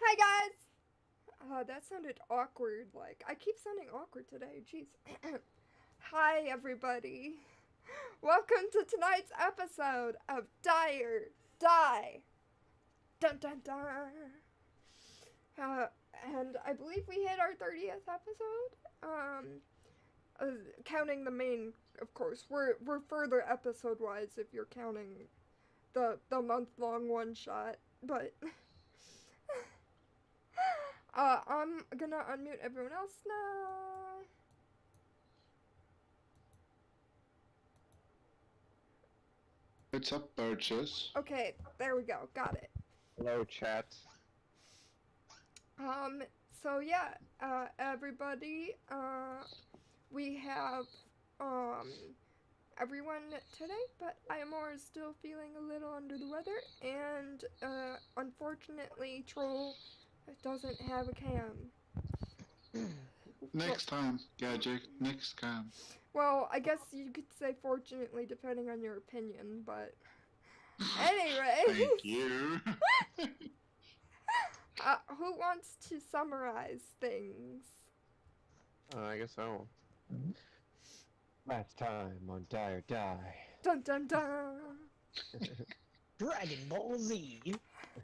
Hi guys! That sounded awkward. Like, I keep sounding awkward today. Jeez. Hi everybody. Welcome to tonight's episode of Dire Die. Dun dun dun. Uh, and I believe we hit our 30th episode. Counting the main, of course. We're further episode wise if you're counting the month long one shot. But I'm gonna unmute everyone else now. What's up, Burgess? Okay, there we go. Got it. Hello, chat. So yeah, everybody, we have, everyone today, but Iamor is still feeling a little under the weather, and, unfortunately, Troll doesn't have a cam. Next time, Gadget. Next time. Well, I guess you could say fortunately, depending on your opinion, but anyway. Thank you. Who wants to summarize things? I guess so. Last time on Die or Die. Dun dun dun! Dragon Ball Z.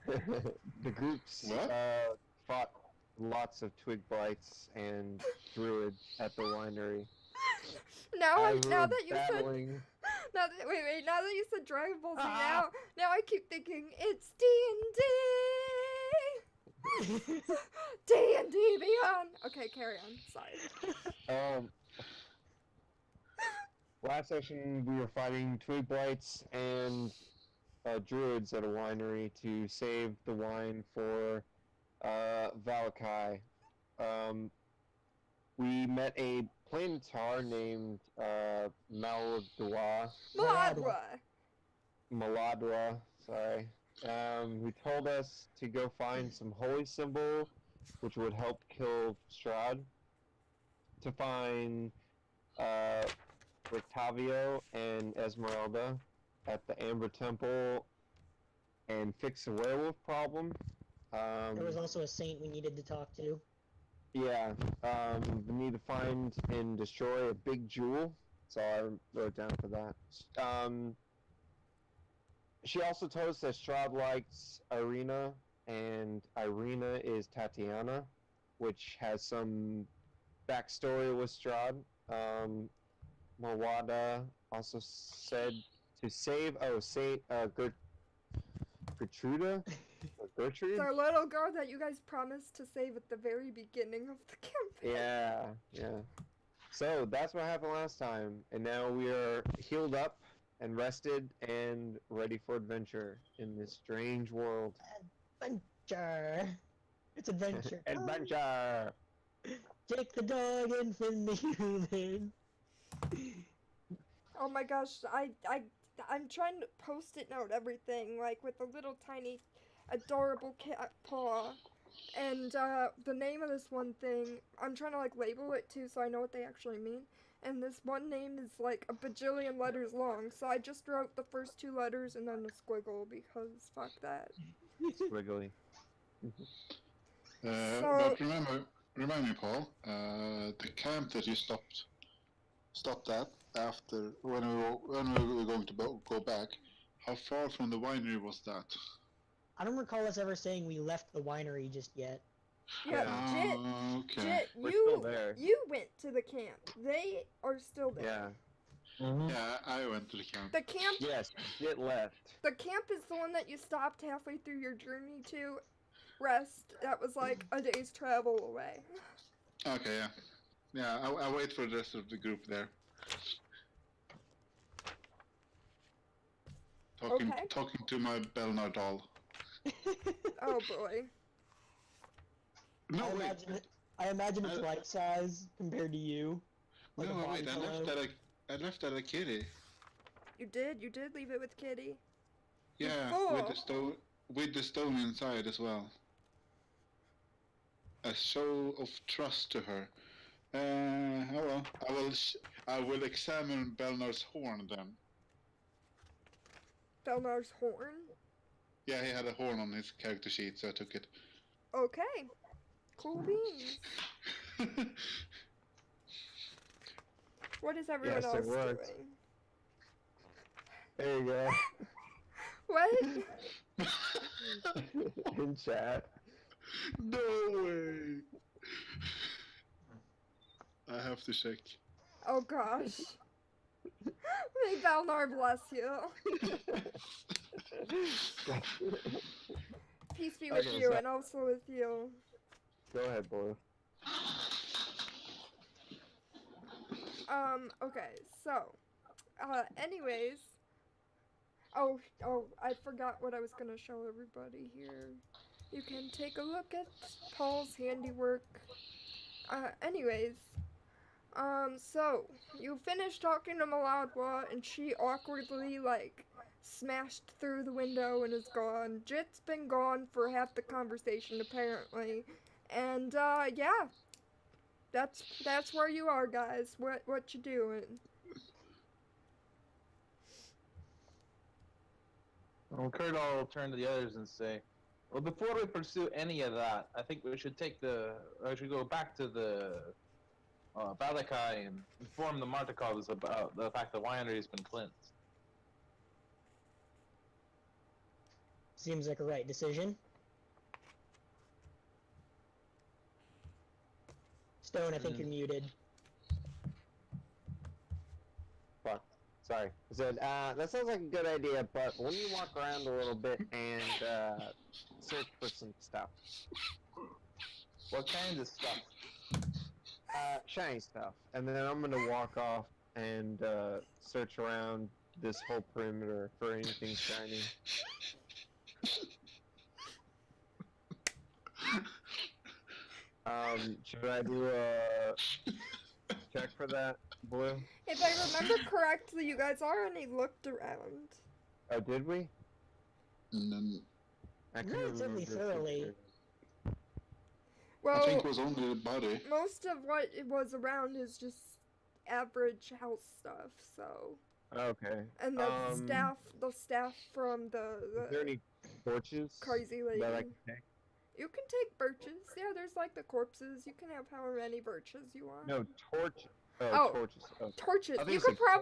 The groups What? fought lots of twig blights and druids at the winery. Now that you battling. said now that you said Dragon Ball Z, Ah. now I keep thinking it's D&D. D&D Beyond. Okay, carry on. Sorry. Last session we were fighting twig blights and druids at a winery to save the wine for Valakai. We met a planetar named Maladwa. Maladwa, sorry. Who told us to go find some holy symbol which would help kill Strahd, to find Rictavio and Esmeralda at the Amber Temple and fix the werewolf problem. There was also a saint we needed to talk to. Yeah, we need to find and destroy a big jewel. So I wrote down for that. She also told us that Strahd likes Irina, and Irina is Tatiana, which has some backstory with Strahd. Mawada also said to save Gertrude? Gertrude? The little girl that you guys promised to save at the very beginning of the campaign. Yeah. So that's what happened last time, and now we are healed up and rested and ready for adventure in this strange world. Adventure. It's adventure. Adventure! Take the dog and Finn the human. Oh my gosh, I'm trying to post-it note everything, like with a little tiny adorable cat paw. And the name of this one thing, I'm trying to like label it too so I know what they actually mean. And this one name is like a bajillion letters long, so I just wrote the first two letters and then a squiggle because fuck that. Squiggly. But remind me, Paul. The camp that you stopped at after when we were going to go back. How far from the winery was that? I don't recall us ever saying we left the winery just yet. Yeah, Okay. Jit, We're still there. you went to the camp. They are still there. Yeah. Yeah, I went to the camp. The camp Yes, it left. The camp is the one that you stopped halfway through your journey to rest. That was like a day's travel away. Okay, yeah. Yeah, I'll wait for the rest of the group there. Talking to my Belnar doll. Oh boy. No, I imagine it's life size compared to you. Like no, a body wait, pillow. I left that a kitty. You did leave it with Kitty. Yeah, Before. with the stone inside as well. A show of trust to her. Oh well, I will examine Belnar's horn then. Belnar's horn? Yeah, he had a horn on his character sheet, so I took it. Okay. Cool beans. What is everyone Yes, it else works. doing? There you go. What? In chat. No way! I have to check. Oh gosh. May Balnar bless you. Peace be with Okay, you so- and also with you. Go ahead, boy. Okay, so, anyways. Oh, I forgot what I was gonna show everybody here. You can take a look at Paul's handiwork. Anyways. So, you finished talking to Maladwa, and she awkwardly, like, smashed through the window and is gone. Jit's been gone for half the conversation, apparently. And, yeah. That's where you are, guys. What you doing? Well, Kurt will turn to the others and say, "Well, before we pursue any of that, I think we should go back to the Balakai and inform the Martikovs about the fact the winery has been cleansed." Seems like a right decision. Stone, I think you're muted. Fuck. Sorry. I said, that sounds like a good idea, but when you walk around a little bit and, search for some stuff. What kinds of stuff? Shiny stuff. And then I'm gonna walk off and, search around this whole perimeter for anything shiny. Should I do a check for that, Blue? If I remember correctly, you guys already looked around. Oh, did we? And then I couldn't Relatively remember if we thoroughly. did. I Well, think it was only the body. most of what it was around is just average house stuff, so. Okay. And the staff from Is there the any torches crazy lady. that I can take? You can take birches. Yeah, there's like the corpses. You can have however many birches you want. No, torch. Oh. Torches. Oh. Torches. I think You it's could like-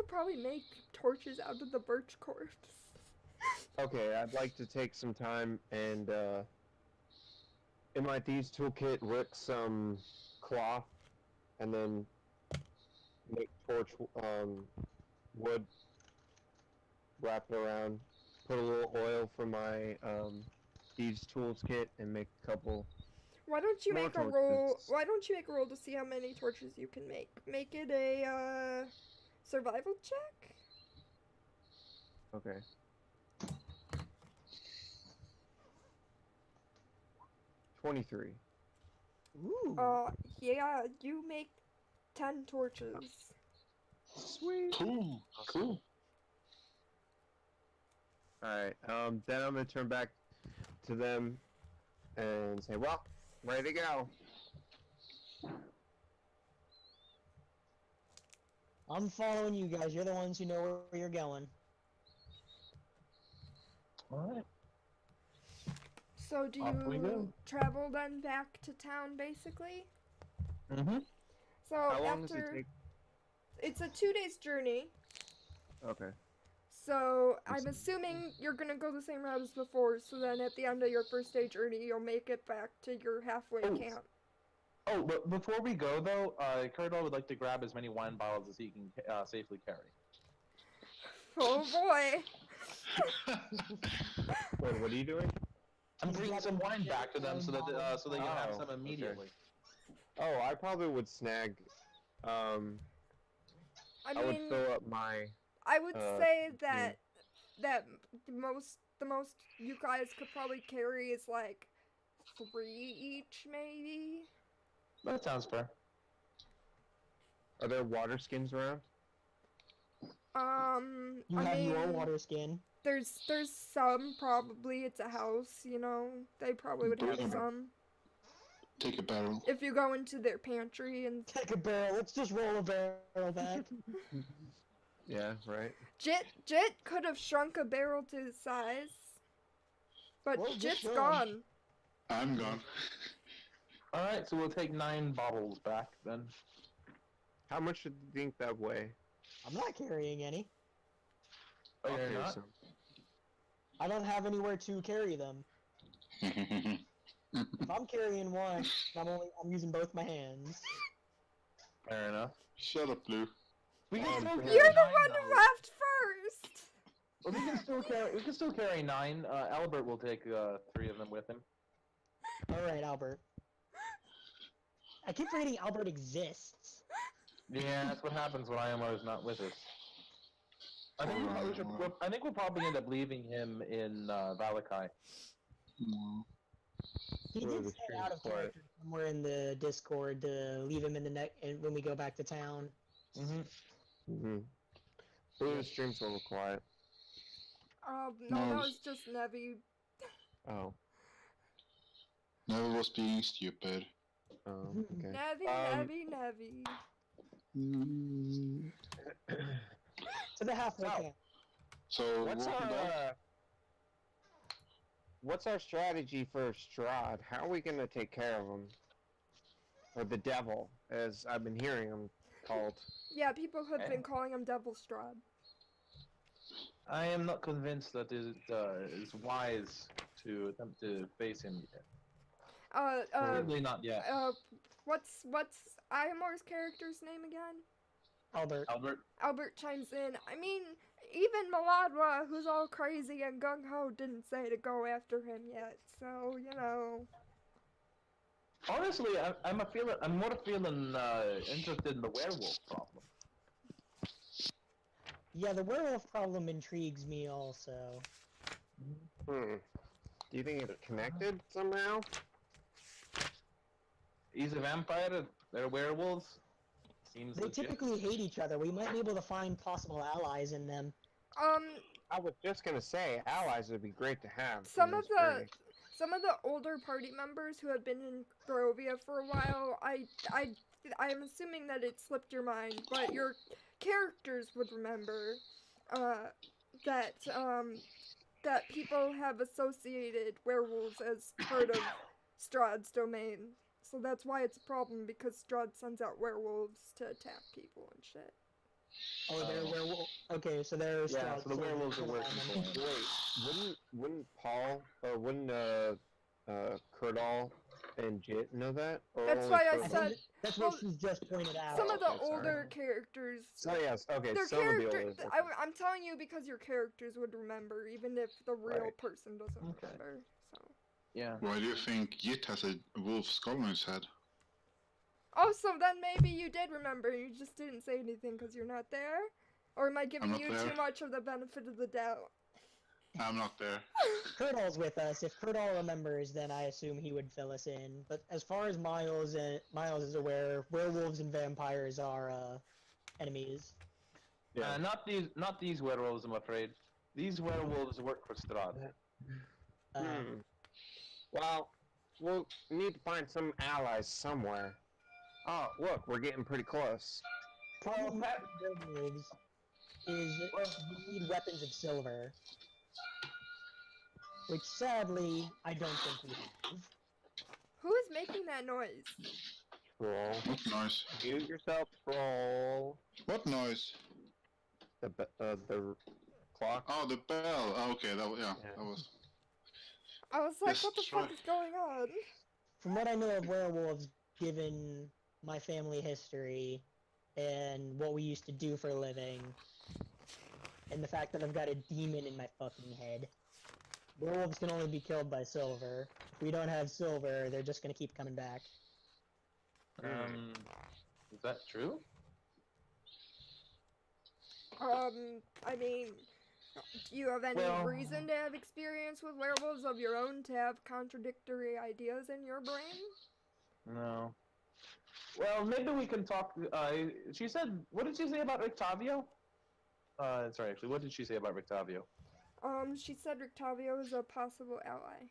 probably make torches out of the birch corpse. Okay, I'd like to take some time and, in my thieves toolkit, work some cloth, and then make torch, wood, wrap it around, put a little oil for my, thieves tools kit, and make a couple. Why don't you More make a roll? torches. Why don't you make a roll to see how many torches you can make? Make it a survival check. Okay. $23. Ooh. Yeah, you make 10 torches. Sweet. Cool. Cool. Alright, then I'm gonna turn back to them and say, well, ready to go. I'm following you guys. You're the ones who know where you're going. Alright. So do Off we you go. travel then back to town, basically? Mm-hmm. So How long does after it take? it's a 2 days journey. Okay. So I'm assuming you're gonna go the same route as before. So then at the end of your first day journey, you'll make it back to your halfway Oh. camp. Oh, but before we go though, Kurdo would like to grab as many wine bottles as he can safely carry. Oh boy. Wait, what are you doing? I'm bringing some wine back to them so that they can have Oh, some okay. immediately. Oh, I probably would snag, I I would mean, fill up my, I would uh, say that the most you guys could probably carry is like 3 each, maybe. That sounds fair. are there water skins around? You I have mean, your water skin. There's some probably. It's a house, you know. They probably would have Bring 'em. some. Take a barrel. If you go into their pantry and Take a barrel. Let's just roll a barrel back. Yeah, right. Jit could have shrunk a barrel to his size. But Well, just Jit's show 'em. gone. I'm gone. Alright, so we'll take 9 bottles back then. How much do you think that weigh? I'm not carrying any. Oh, I'll you're carry not? some. I don't have anywhere to carry them. If I'm carrying one, I'm using both my hands. Fair enough. Shut up, Blue. We can still carry You're the 9, one though. who left first. Well, we can still carry 9. Albert will take 3 of them with him. Alright, Albert. I keep forgetting Albert exists. Yeah, that's what happens when IMR is not with us. I think, I think we'll probably end up leaving him in Valakai. No. He Well, did the say stream's out of quiet. character somewhere in the Discord to leave him in the neck and when we go back to town. Mm-hmm. Mm-hmm. Blue, the stream's a little quiet. No, No. that was just Nevi. Oh. Never was being stupid. Oh, okay. Nevi, Nevi. Mm. To the halfway So- camp. So, What's our strategy for Strahd? How are we gonna take care of him? Or the devil, as I've been hearing him called. Yeah, people have been calling him Devil Strahd. I am not convinced that it is wise to attempt to face him yet. Probably not yet. What's Iamor's character's name again? Albert. Albert? Albert chimes in. I mean, even Maladwa, who's all crazy and gung-ho, didn't say to go after him yet, so, you know. Honestly, I'm more feeling interested in the werewolf problem. Yeah, the werewolf problem intrigues me also. Do you think it's connected somehow? He's a vampire, they're werewolves. Seems They legit. typically hate each other. We might be able to find possible allies in them. I was just gonna say, allies would be great to have. Some in of this journey. some of the older party members who have been in Barovia for a while, I'm assuming that it slipped your mind, but your characters would remember that people have associated werewolves as part of Strahd's domain. So that's why it's a problem, because Strahd sends out werewolves to attack people and shit. Oh, they're werewolf. Okay, so they're Yeah, Strahd, so the werewolves are Strahd working for element. him. Wait, wouldn't Paul, or wouldn't Kurdal and Jit know that? Or That's only why I Kurdal? I said- think that's what well, she's just pointed out. Some of the okay, sorry. older characters, So yes, okay, their some of the character, others. I'm telling you because your characters would remember, even if the real Right. person doesn't Okay. remember. So. Yeah. Why do you think Yit has a wolf skull on his head? Oh, so then maybe you did remember. You just didn't say anything because you're not there, or am I giving not you there. too much of the benefit of the doubt? I'm not there. Kurdal's with us. If Kurdal remembers, then I assume he would fill us in. But as far as Miles is aware, werewolves and vampires are enemies. Yeah. Not these werewolves, I'm afraid. These werewolves work for Strahd. Well, we'll need to find some allies somewhere. Oh, look, we're getting pretty close. Problem with werewolves is you need weapons of silver, which sadly I don't think we have. Who is making that noise? Troll. What noise? Mute yourself, troll. What noise? The clock. Oh, the bell. Oh, okay, that Yeah. was. I was like, Yes, what the try. fuck is going on? From what I know of werewolves, given my family history and what we used to do for a living, and the fact that I've got a demon in my fucking head, werewolves can only be killed by silver. If we don't have silver, they're just gonna keep coming back. Is that true? I mean, do you have any Well- reason to have experience with werewolves of your own to have contradictory ideas in your brain? No. Well, maybe we can talk. She said, what did she say about Rictavio? Sorry, actually, what did she say about Rictavio? She said Rictavio is a possible ally.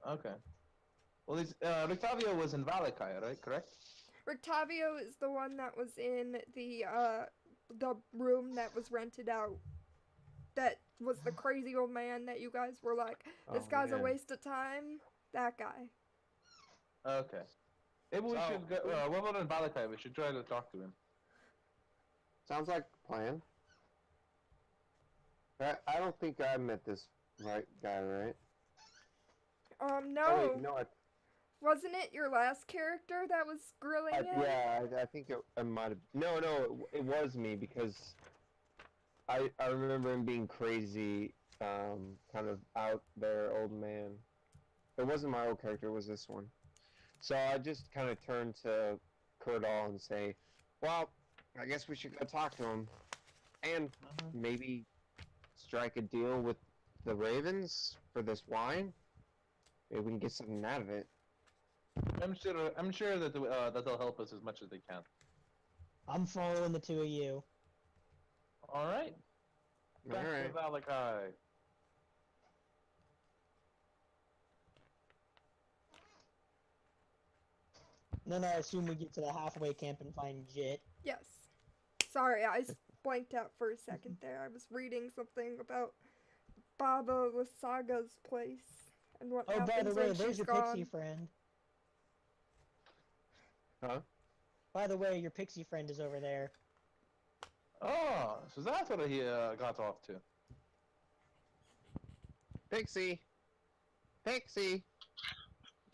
Okay. Well, Rictavio was in Valakai, right? Correct? Rictavio is the one that was in the room that was rented out. that was the crazy old man that you guys were like, this Oh, guy's a man. waste of time. That guy. Okay. Maybe we So- should go. What about in Balakai? We should try to talk to him. Sounds like a plan. I don't think I met this right guy, right? No. Oh, wait, no, Wasn't it your last character that was grilling him? I think it might have. No, it was me because I remember him being crazy, kind of out there, old man. It wasn't my old character; it was this one. So I just kind of turned to Kurdal and say, "Well, I guess we should go talk to him, and maybe strike a deal with the Ravens for this wine. Maybe we can get something out of it." I'm sure that that they'll help us as much as they can. I'm following the two of you. All right. Back Alright. to Balakai. Then I assume we get to the halfway camp and find Jit. Yes. Sorry, I blanked out for a second there. I was reading something about Baba Lasaga's place and what Oh, happens by the way, when there's she's your gone. pixie friend. Huh? By the way, your pixie friend is over there. Oh, so that's what he got off to. Pixie! Pixie!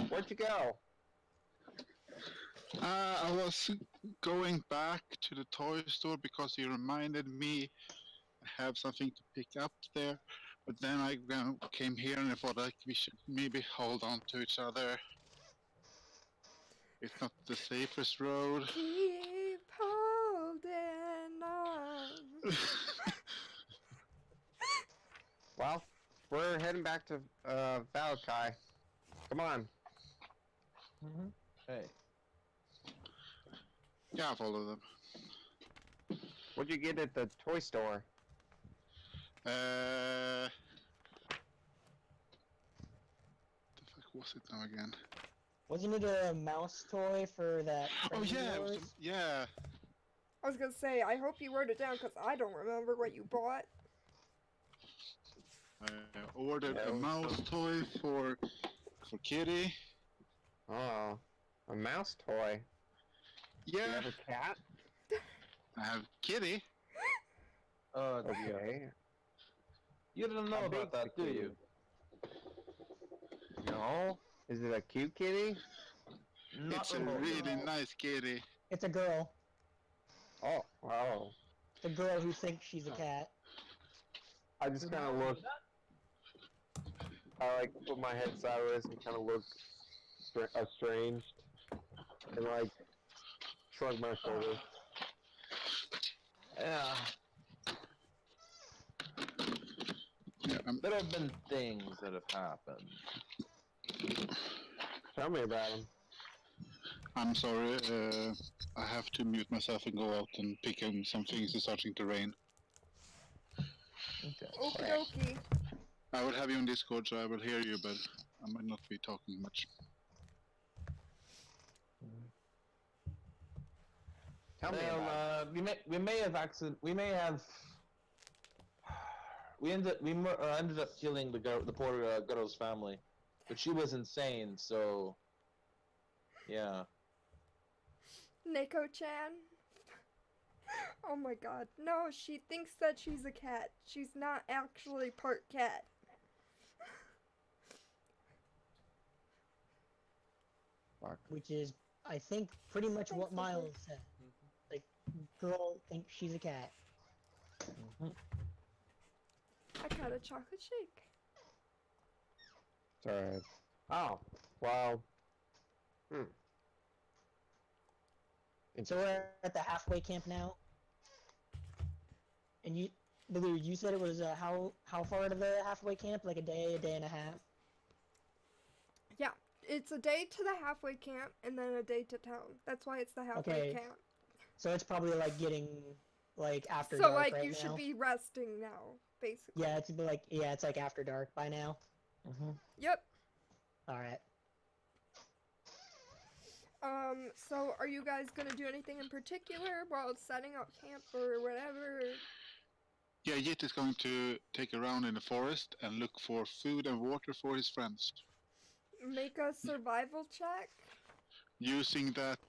Where'd you go? I was going back to the toy store because you reminded me I have something to pick up there. But then I came here and I thought like we should maybe hold on to each other. It's not the safest road. Keep holding on. Well, we're heading back to, Valakai. Come on. Hey. Yeah, I'll follow them. What'd you get at the toy store? The fuck was it now again? Wasn't it a mouse toy for that Oh friend of yeah, it was yours? yeah. I was gonna say, I hope you wrote it down because I don't remember what you bought. I ordered Yeah, a mouse toy for Kitty. Oh, a mouse toy. Do you Yeah, have a cat? I have Kitty. Oh, dear. Okay. You didn't know How about big's that, the do you? No? Is it a cute kitty? Not It's a remotely. really nice kitty. It's a girl. Oh, wow. The girl who thinks she's a cat. I just kind of look. I like put my head sideways and kind of look estranged, and like shrug my shoulders. Yeah. Yeah, There have been things that have happened. Tell me about him. I'm sorry. I have to mute myself and go out and pick up some things. It's starting to rain. Okay. Okie dokie. I will have you on Discord, so I will hear you, but I might not be talking much. Tell me about him. we may have ended up killing the poor girl's family, but she was insane. So, yeah. Neko-chan. Oh my god. No, she thinks that she's a cat. She's not actually part cat. Which is, I think, pretty much Thanks, what Nicholas. Miles said. Like, girl thinks she's a cat. I got a chocolate shake. It's alright. Oh, well. So we're at the halfway camp now. And you, Baloo, you said it was how far to the halfway camp? Like a day and a half. Yeah, it's a day to the halfway camp and then a day to town. That's why it's the halfway Okay. camp. So it's probably like getting like after So dark like right you now. should be resting now, basically. Yeah, it's like after dark by now. Yep. All right. So are you guys gonna do anything in particular while setting up camp or whatever? Yeah, Yit is going to take a round in the forest and look for food and water for his friends. Make a survival check. Using that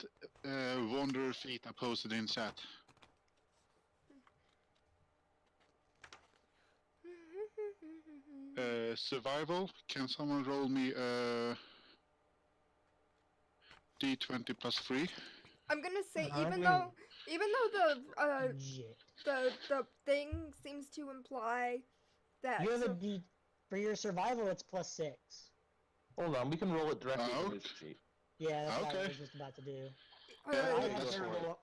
wanderer feat I posted in chat. Survival. Can someone roll me a d20 plus 3? I'm gonna say I even mean- though Shit. the thing seems to imply that You have a D for your survival. It's +6. Hold on, we can roll it directly Oh. from his sheet. Yeah, that's what I Okay. was just about to do. uh, Yeah, I okay, have that's terrible.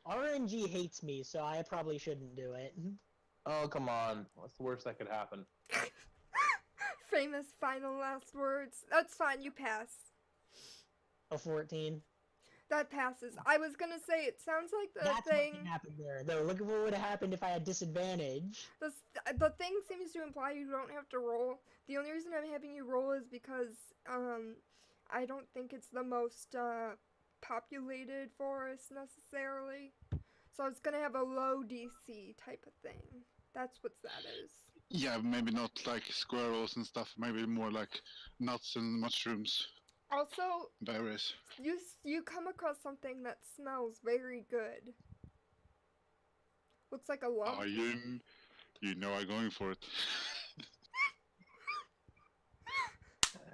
RNG hates me, so I probably shouldn't do it. Oh, come on. What's the worst that could happen? famous final last words. That's fine. You pass. A 14. That passes. I was gonna say it sounds like the That's what thing. can happen there. Though, look at what would have happened if I had disadvantage. The thing seems to imply you don't have to roll. The only reason I'm having you roll is because I don't think it's the most populated forest necessarily. So it's gonna have a low DC type of thing. That's what that is. Yeah, maybe not like squirrels and stuff. Maybe more like nuts and mushrooms, Also, berries. you come across something that smells very good. Looks like a lump. Oh, you know I'm going for it.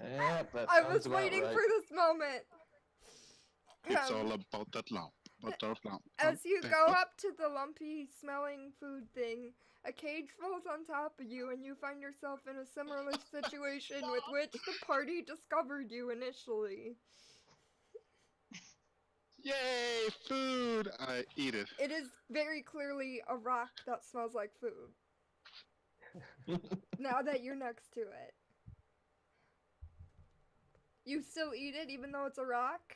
Yep, that I sounds was about waiting right. for this moment. It's Um, all about that lamp. But our lamp. As you go up to the lumpy smelling food thing, a cage falls on top of you and you find yourself in a similar situation with which the party discovered you initially. Yay, food! I eat it. It is very clearly a rock that smells like food, now that you're next to it. You still eat it even though it's a rock?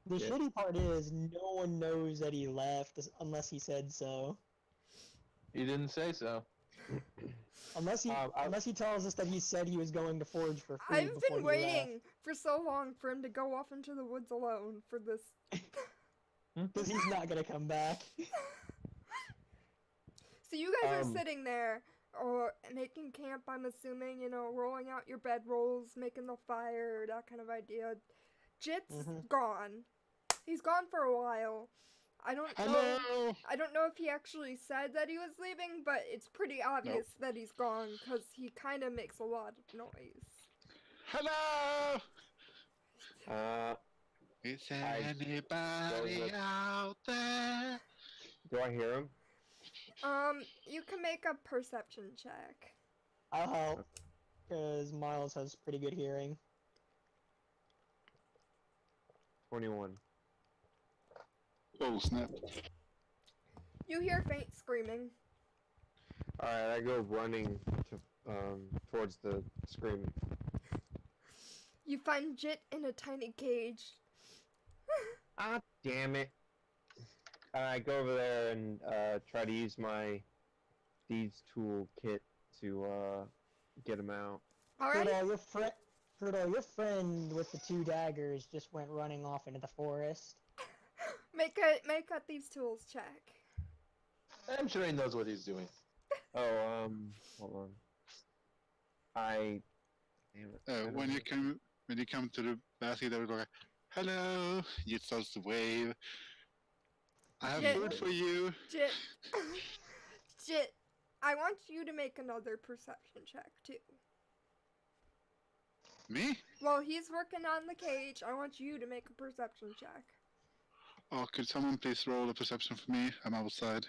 The Yeah. shitty part is no one knows that he left unless he said so. You didn't say so. Unless he tells us that he said he was going to forage for food I've before been he waiting for so long for him to go off into the woods alone for this. because he's not gonna come back. So you guys are Um, sitting there, or making camp, I'm assuming, you know, rolling out your bedrolls, making the fire, that kind of idea. Jit's Mhm. gone. He's gone for a while. I don't know. Hello! I don't know if he actually said that he was leaving, but it's pretty obvious that he's gone because he kind of makes a lot of noise. Hello! Is I anybody don't know. out there? Do I hear him? You can make a perception check. I'll help because Miles has pretty good hearing. 21. Oh, snap. You hear faint screaming. Alright, I go running to, towards the screaming. You find Jit in a tiny cage. Ah, damn it. I go over there and try to use my Thieves Tool kit to get him out. Alright? Frodo, your friend with the 2 daggers just went running off into the forest. Make a thieves tools check. I'm sure he knows what he's doing. Oh, hold on. Damn it. I don't When know. you come to the basket, they will go like, hello! You starts to wave. I have Yeah. food for you. Jit. Jit, I want you to make another perception check too. Me? While he's working on the cage, I want you to make a perception check. Oh, could someone please roll a perception for me? I'm outside.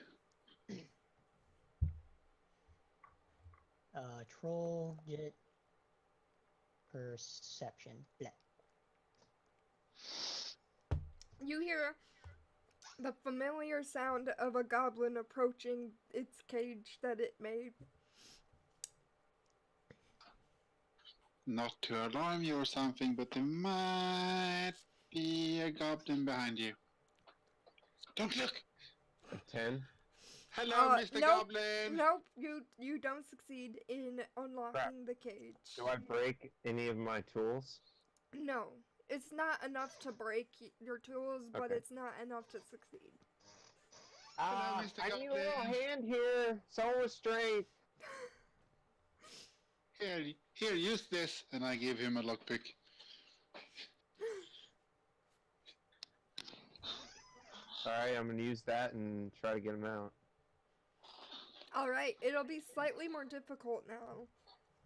Troll, get perception. Bleh. You hear the familiar sound of a goblin approaching its cage that it made. Not to alarm you or something, but there might be a goblin behind you. Don't look! A 10? Hello, Mr. nope, Goblin! Nope, you don't succeed in unlocking the cage. Do I break any of my tools? No, it's not enough to break your tools, but Okay. it's not enough to succeed. Mr. I need a little Goblin. hand here. Someone with strength. Here, use this, and I give him a lockpick. Alright, I'm gonna use that and try to get him out. Alright, it'll be slightly more difficult now.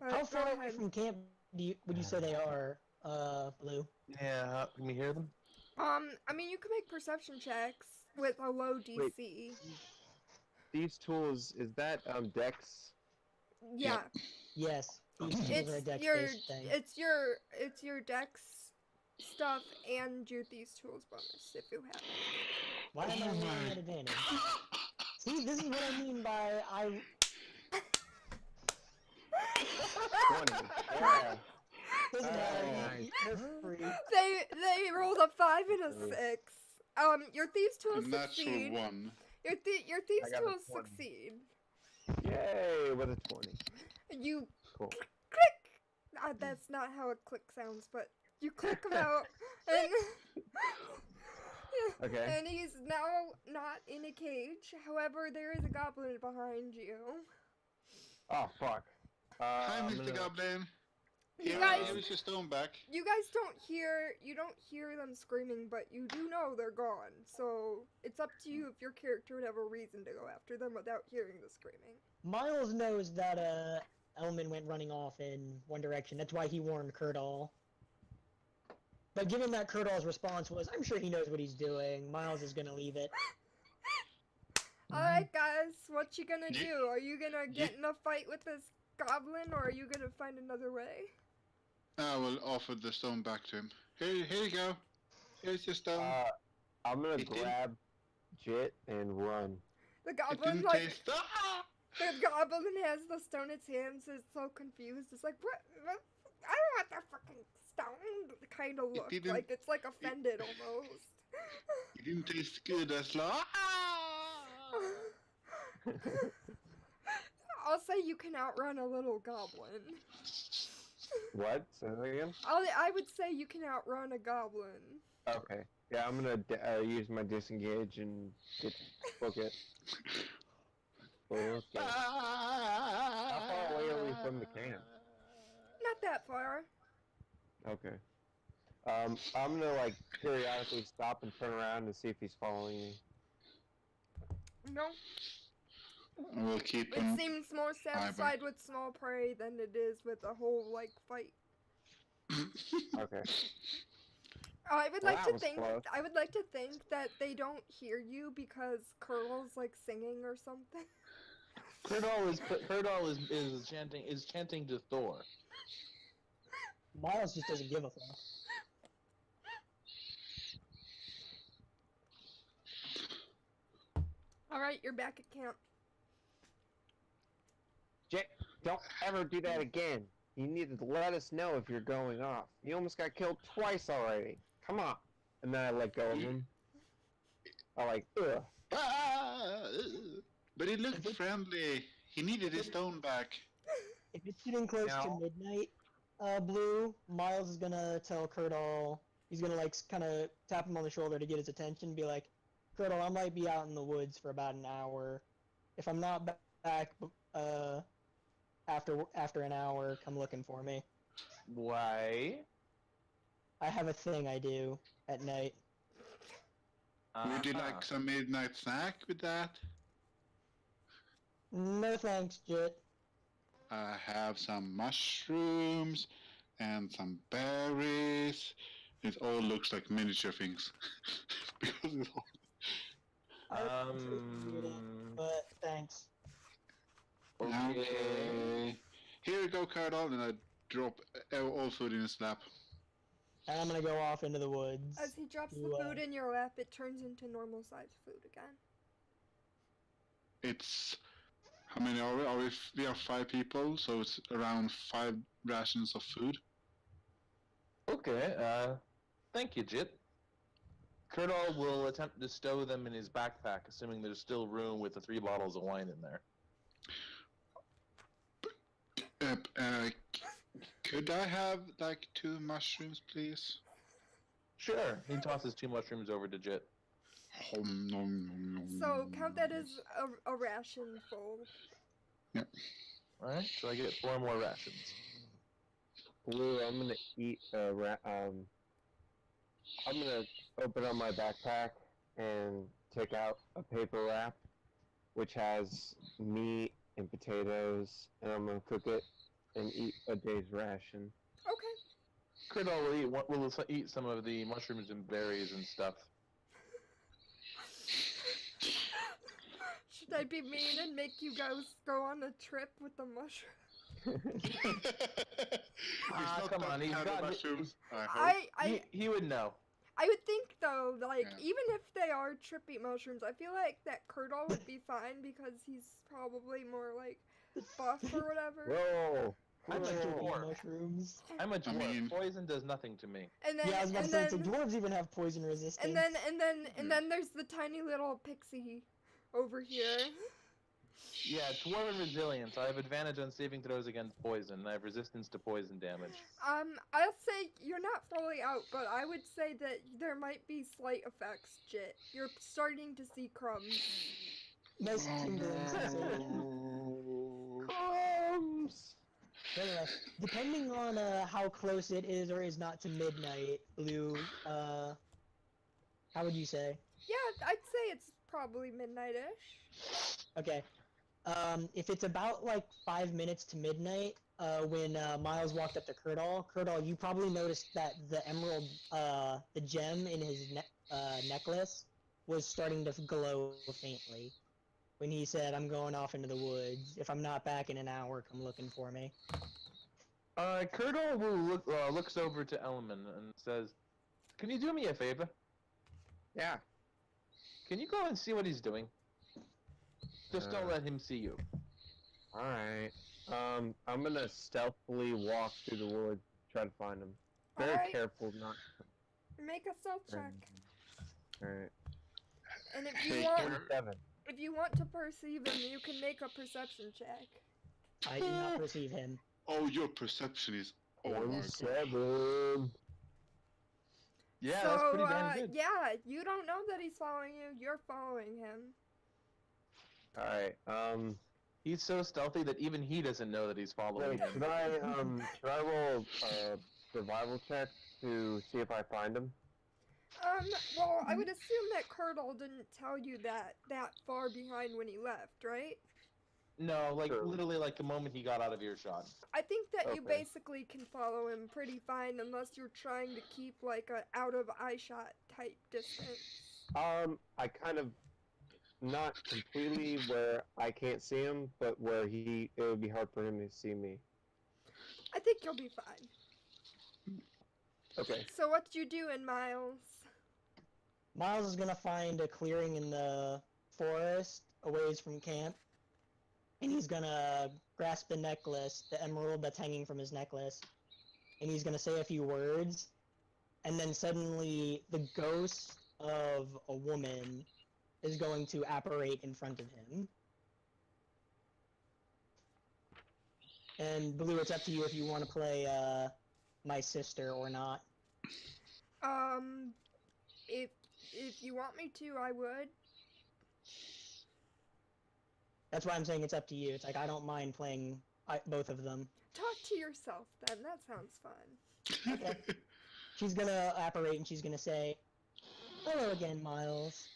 But How go far away ahead. from camp would you say they are, Blue? Yeah, can you hear them? I mean, you can make perception checks with a low DC. These tools, is that Dex? Yeah, Yes. These tools are a it's dex-based thing. it's your dex stuff and your these tools bonus if you have it. Why am I rolling at advantage? See, this is what I mean by 20. Yeah. Doesn't Oh, matter. nice. They're free. They rolled a 5 and a 6. Your thieves A tools natural succeed. 1. Your thieves I got a tools 20. succeed. Yay, with a 20. You Cool. click. That's not how a click sounds, but you click them out, and Okay. and he's now not in a cage. However, there is a goblin behind you. Oh, fuck. Hi, I'm Mr. gonna- Goblin. You Here, guys, here's your stone back. you don't hear them screaming, but you do know they're gone. So it's up to you if your character would have a reason to go after them without hearing the screaming. Miles knows that Elman went running off in one direction. That's why he warned Kurtal. But given that Kurtal's response was, I'm sure he knows what he's doing, Miles is gonna leave it. Alright guys, what you gonna Ye- do? Are you gonna get ye- in a fight with this goblin, or are you gonna find another way? I will offer the stone back to him. Here you go. Here's your stone. I'm gonna It didn't- grab Jit and run. The It goblin, didn't like, taste. Ah! the goblin has the stone in its hands, is so confused. It's like, what? I don't want that fucking stone. Kind of look didn't- like it's like offended almost. It didn't taste good as long. I'll say you can outrun a little goblin. What? Say that again? I would say you can outrun a goblin. Okay. Yeah, I'm gonna use my disengage and book it. Okay. How far away are we from the camp? Not that far. Okay. I'm gonna like periodically stop and turn around and see if he's following me. No, We'll keep it him. seems more satisfied with small prey than it is with a whole like fight. Okay. I would Well, like that to was think. close. I would like to think that they don't hear you because Curl's like singing or something. Kurdal is chanting to Thor. Miles just doesn't give a fuck. All right, you're back at camp. Jit, don't ever do that again. You need to let us know if you're going off. You almost got killed twice already. Come on. And then I let go of him. I like, ugh. But he looked friendly. He needed his stone back. If it's getting close to No. midnight, Blue, Miles is gonna tell Kurtal, he's gonna like kind of tap him on the shoulder to get his attention, be like, Kurtal, I might be out in the woods for about an hour. If I'm not back, after an hour, come looking for me. Why? I have a thing I do at night. Would you like some midnight snack with that? No thanks, Jit. I have some mushrooms and some berries. It all looks like miniature things. Because it's all... I appreciate it, but thanks. Okay. Here you go, Cardinal, and I drop all food in his lap. And I'm gonna go off into the woods. As he drops the to, food in your lap, it turns into normal sized food again. It's... How many are we? We are 5 people, so it's around 5 rations of food. Okay, thank you, Jit. Kurdal will attempt to stow them in his backpack, assuming there's still room with the 3 bottles of wine in there. Could I have like 2 mushrooms, please? Sure. He tosses 2 mushrooms over to Jit. Nom, nom, nom, nom, So count that nom. as a ration full. Alright, so I get 4 more rations. Blue, I'm gonna eat I'm gonna open up my backpack and take out a paper wrap, which has meat and potatoes, and I'm gonna cook it and eat a day's ration. Okay. Curdle will eat some of the mushrooms and berries and stuff. Should I be mean and make you guys go on a trip with the mushroom? It's not come that on, he's kind of got- mushrooms, I hope. He would know. I would think though, like Yeah. even if they are trippy mushrooms, I feel like that Curdle would be fine because he's probably more like buff or whatever. Whoa! I'm a Trippy dwarf. mushrooms. I'm a I dwarf. mean- Poison does nothing to me. And then Yeah, I was about to and say, then so dwarves even have poison resistance. and then there's the tiny little pixie over here. Yeah, dwarven resilience. I have advantage on saving throws against poison. I have resistance to poison damage. I'll say you're not fully out, but I would say that there might be slight effects, Jit. You're starting to see crumbs. Nice Oh, tingling sensation. no. Crumbs! Anyway, depending on how close it is or is not to midnight, Blue, how would you say? Yeah, I'd say it's probably midnight-ish. Okay. If it's about like 5 minutes to midnight, when Miles walked up to Curdle, you probably noticed that the emerald, the gem in his necklace was starting to glow faintly. When he said, "I'm going off into the woods. If I'm not back in an hour, come looking for me." Curdle will looks over to Elman and says, "Can you do me a favor? Yeah. Can you go and see what he's doing? Just don't let him see you." Alright. I'm gonna stealthily walk through the woods, try to find him. Very Alright. careful not Make a stealth check. Alright. And if Hey, you want, Cur- 7. if you want to perceive him, you can make a perception check. I do not perceive him. Oh, your perception is. Oh my god. 7. Yeah, so, that's pretty damn good. yeah, you don't know that he's following you. You're following him. Alright, He's so stealthy that even he doesn't know that he's following wait, him. should I roll a survival check to see if I find him? Well, I would assume that Curdle didn't tell you that far behind when he left, right? No, like Sure. literally like the moment he got out of earshot. I think that you Okay. basically can follow him pretty fine unless you're trying to keep like a out of eyeshot type distance. I kind of, not completely where I can't see him, but where it would be hard for him to see me. I think you'll be fine. Okay. So what you doing, Miles? Miles is gonna find a clearing in the forest, a ways from camp, and he's gonna grasp the necklace, the emerald that's hanging from his necklace, and he's gonna say a few words, and then suddenly the ghost of a woman is going to apparate in front of him. And Blue, it's up to you if you want to play my sister or not. If you want me to, I would. That's why I'm saying it's up to you. It's like I don't mind playing both of them. Talk to yourself then. That sounds fun. Okay. She's gonna apparate and she's gonna say, "Hello again, Miles.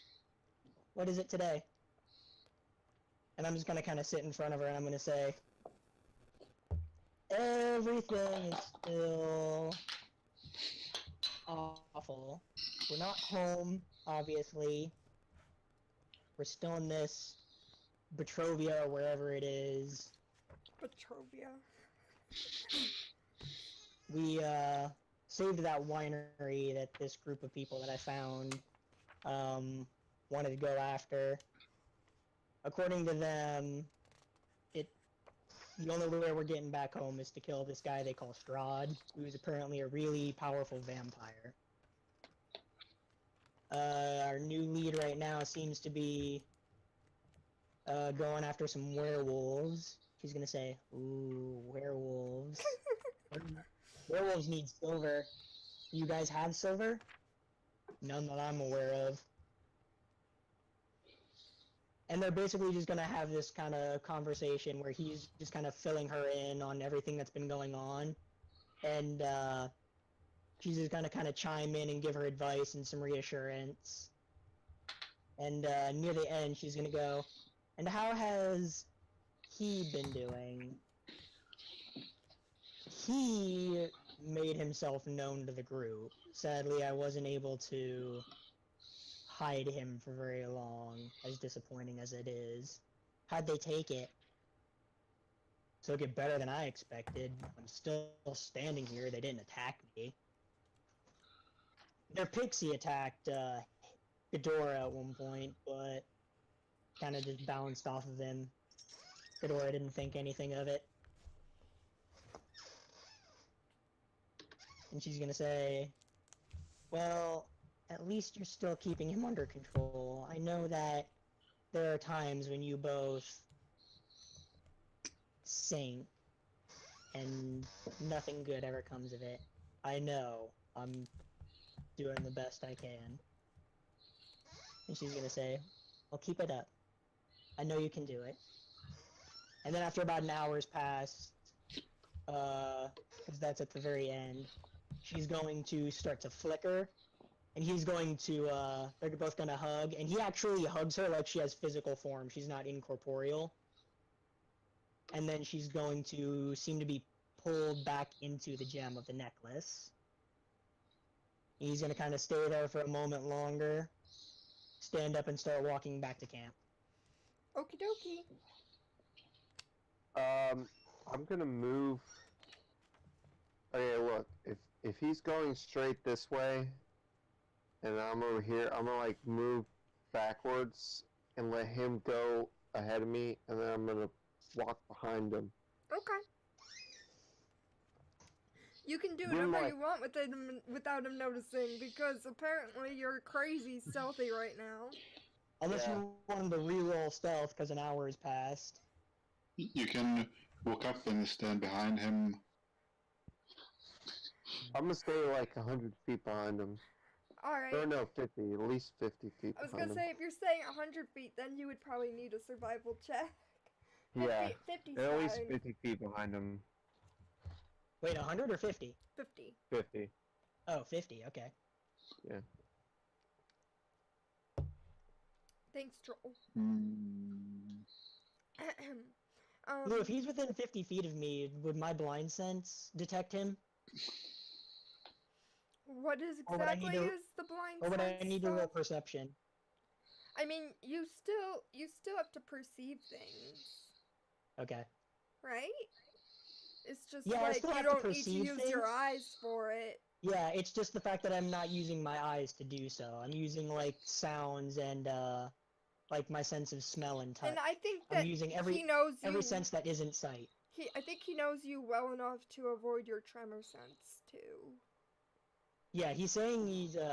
What is it today?" And I'm just gonna kind of sit in front of her and I'm gonna say, "Everything is still awful. We're not home, obviously. We're still in this Betrovia or wherever it is. Petrovia. We saved that winery that this group of people that I found wanted to go after. According to them, the only way we're getting back home is to kill this guy they call Strahd, who's apparently a really powerful vampire. Our new lead right now seems to be going after some werewolves. She's gonna say, "Ooh, werewolves." Werewolves need silver. You guys have silver? None that I'm aware of. And they're basically just gonna have this kind of conversation where he's just kind of filling her in on everything that's been going on. And, she's just gonna kind of chime in and give her advice and some reassurance. And, near the end, she's gonna go, and how has he been doing? He made himself known to the group. Sadly, I wasn't able to hide him for very long, as disappointing as it is. How'd they take it? Took it better than I expected. I'm still standing here. They didn't attack me. Their pixie attacked Ghidorah at one point, but kind of just bounced off of him. Ghidorah didn't think anything of it. And she's gonna say, well, at least you're still keeping him under control. I know that there are times when you both sink and nothing good ever comes of it. I know. I'm doing the best I can. And she's gonna say, well, keep it up. I know you can do it. And then after about an hour's passed, because that's at the very end, she's going to start to flicker, and he's going to, they're both gonna hug, and he actually hugs her like she has physical form. She's not incorporeal. And then she's going to seem to be pulled back into the gem of the necklace. He's gonna kind of stay there for a moment longer, stand up and start walking back to camp. Okie dokie. I'm gonna move. Okay, look, if he's going straight this way, and I'm over here, I'm gonna like move backwards and let him go ahead of me, and then I'm gonna walk behind him. Okay. You can do Doing whatever like- you want without him noticing, because apparently you're crazy stealthy right now. Unless Yeah. you wanted to re-roll stealth because an hour has passed. You can walk up and stand behind him. I'm gonna stay like 100 feet behind him. Alright. Or no, 50, at least 50 feet I was behind gonna say, if you're staying 100 feet, then you would probably need a survival check. him. Yeah, 50's at least fine. 50 feet behind him. Wait, 100 or 50? 50. 50. Oh, 50, okay. Thanks, Joel. Mm, Lou, if he's within 50 feet of me, would my blind sense detect him? What is Or would I exactly need to- is the blind Or would I sense need to roll stuff? perception? I mean, you still have to perceive things, Okay. right? It's just Yeah, I like still you have to don't need to perceive use your things. eyes for it. Yeah, it's just the fact that I'm not using my eyes to do so. I'm using, like, sounds and, like, my sense of smell and touch. And I think I'm that using he every knows you. sense that isn't sight. I think he knows you well enough to avoid your tremor sense too. Yeah, he's saying he's, if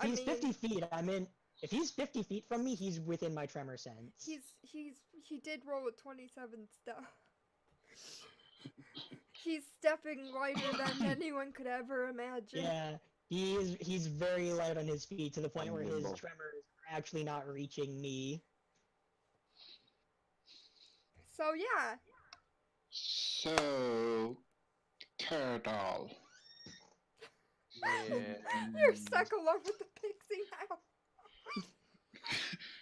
I he's mean- 50 feet, if he's 50 feet from me, he's within my tremor sense. He did roll a 27 step. He's stepping lighter than anyone could ever imagine. Yeah, he's very light on his feet to the point where his Unbelievable. tremors are actually not reaching me. So yeah, so, Cardal. Yeah. you're stuck along with the pixie now.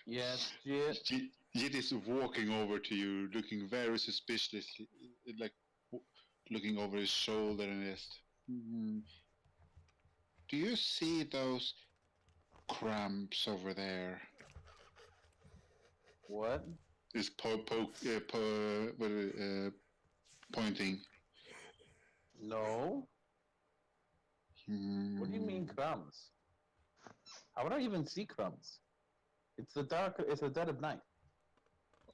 Yes, Jit. Jit is walking over to you, looking very suspiciously, like looking over his shoulder and just. Do you see those cramps over there? What? Is pointing. No. What do you mean crumbs? How would I even see crumbs? It's the dark. It's the dead of night.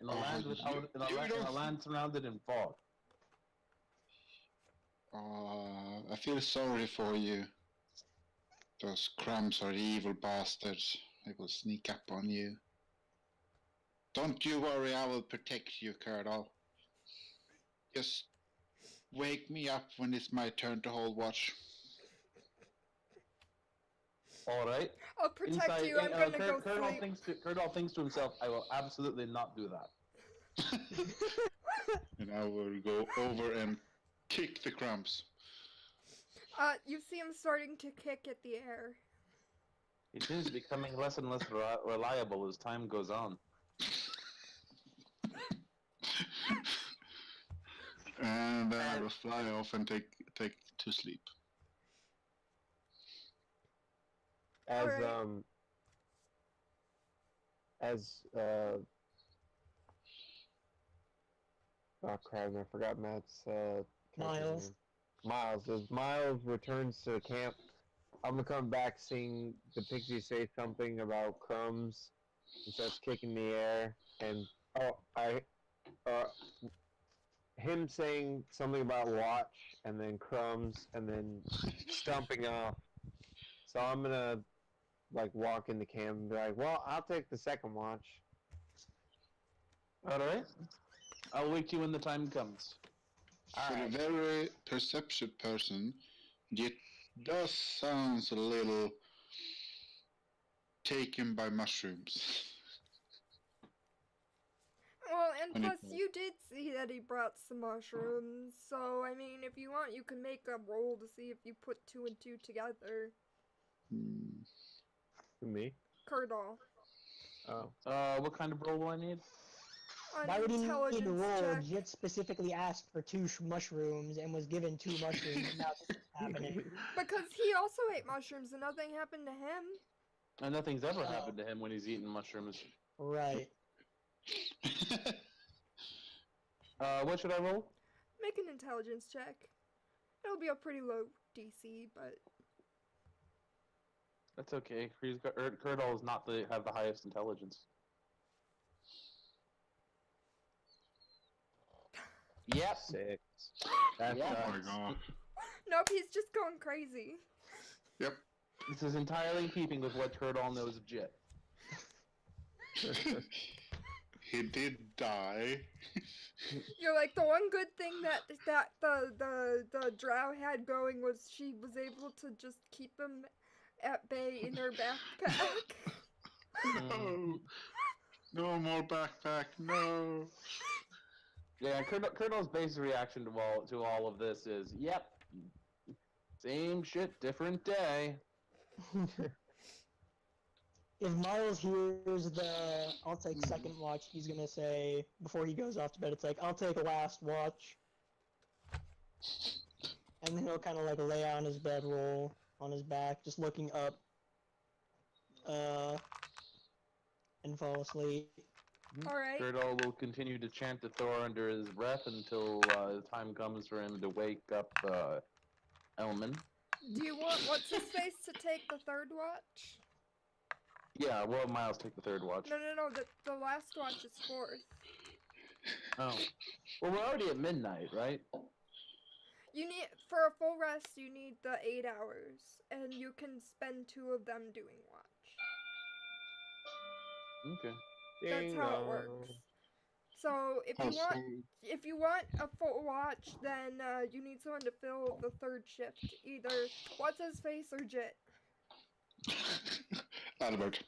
In a Oh, land without, in a, you land, in a don't- land surrounded in fog. I feel sorry for you. Those cramps are evil bastards. They will sneak up on you. Don't you worry, I will protect you, Cardal. Just Wake me up when it's my turn to hold watch. All right. I'll protect you. I'm gonna go sleep. Colonel thinks to himself, "I will absolutely not do that." And I will go over and kick the crumbs. You see him starting to kick at the air. He seems to be becoming less and less reliable as time goes on. And then I will fly off and take to sleep. As Alright. Oh crap! I forgot Matt's character's Miles. name. Miles. As Miles returns to camp, I'm gonna come back seeing the pixie say something about crumbs and starts kicking the air, and him saying something about watch and then crumbs and then stomping off. So I'm gonna like walk into camp and be like, "Well, I'll take the second watch." All right. I'll wake you when the time comes. For a very perceptive person, it does sounds a little taken by mushrooms. Well, and And plus you did see that he brought some mushrooms, so I mean, if you want, you can make a roll to see if you put 2 and 2 together. Me? Curdle. Oh. What kind of roll will I need? Why would he need to Intelligence roll? check. Jit specifically asked for 2 mushrooms and was given 2 mushrooms, and now this is happening. Because he also ate mushrooms and nothing happened to him. And nothing's ever happened to him when he's eaten mushrooms. Right. What should I roll? Make an intelligence check. It'll be a pretty low DC, but That's okay. Curdle does not have the highest intelligence. Yep. 6. That's Yeah. Oh my god. nope, he's just going crazy. Yep. This is entirely in keeping with what Curdle knows of Jit. He did die. You're like, the one good thing that the drow had going was she was able to just keep him at bay in her backpack. No. No more backpack. No. Yeah, Curdle's basic reaction to all of this is, yep, same shit, different day. If Miles hears the "I'll take second watch," he's gonna say, before he goes off to bed, it's like, "I'll take last watch." And then he'll kind of like lay on his bedroll on his back, just looking up, and fall asleep. Alright. Curdle will continue to chant the Thor under his breath until the time comes for him to wake up Elman. Do you want what's his face to take the third watch? Yeah, we'll have Miles take the third watch. No, the last watch is 4th. Oh. Well, we're already at midnight, right? You need, for a full rest, you need the 8 hours, and you can spend 2 of them doing watch. Okay. That's how it works. So if you want a full watch, then you need someone to fill the third shift, either what's his face or Jit. Albert.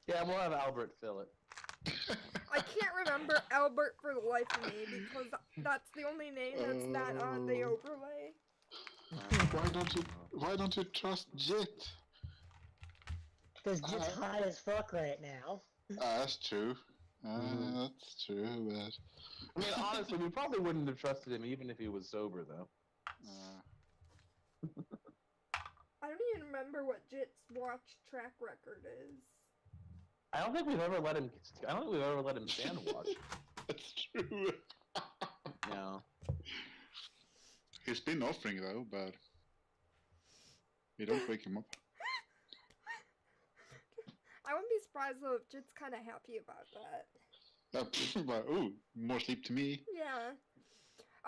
Yeah, we'll have Albert fill it. I can't remember Albert for the life of me because that's the only name that's not on the overlay. Why don't you trust Jit? Because Jit's high as fuck right now. That's true. That's true, but... I mean, honestly, we probably wouldn't have trusted him even if he was sober, though. I don't even remember what Jit's watch track record is. I don't think we've ever let him stand watch. That's true. No. He's been offering though, but you don't wake him up. I wouldn't be surprised though if Jit's kind of happy about that. But, ooh, more sleep to me. Yeah.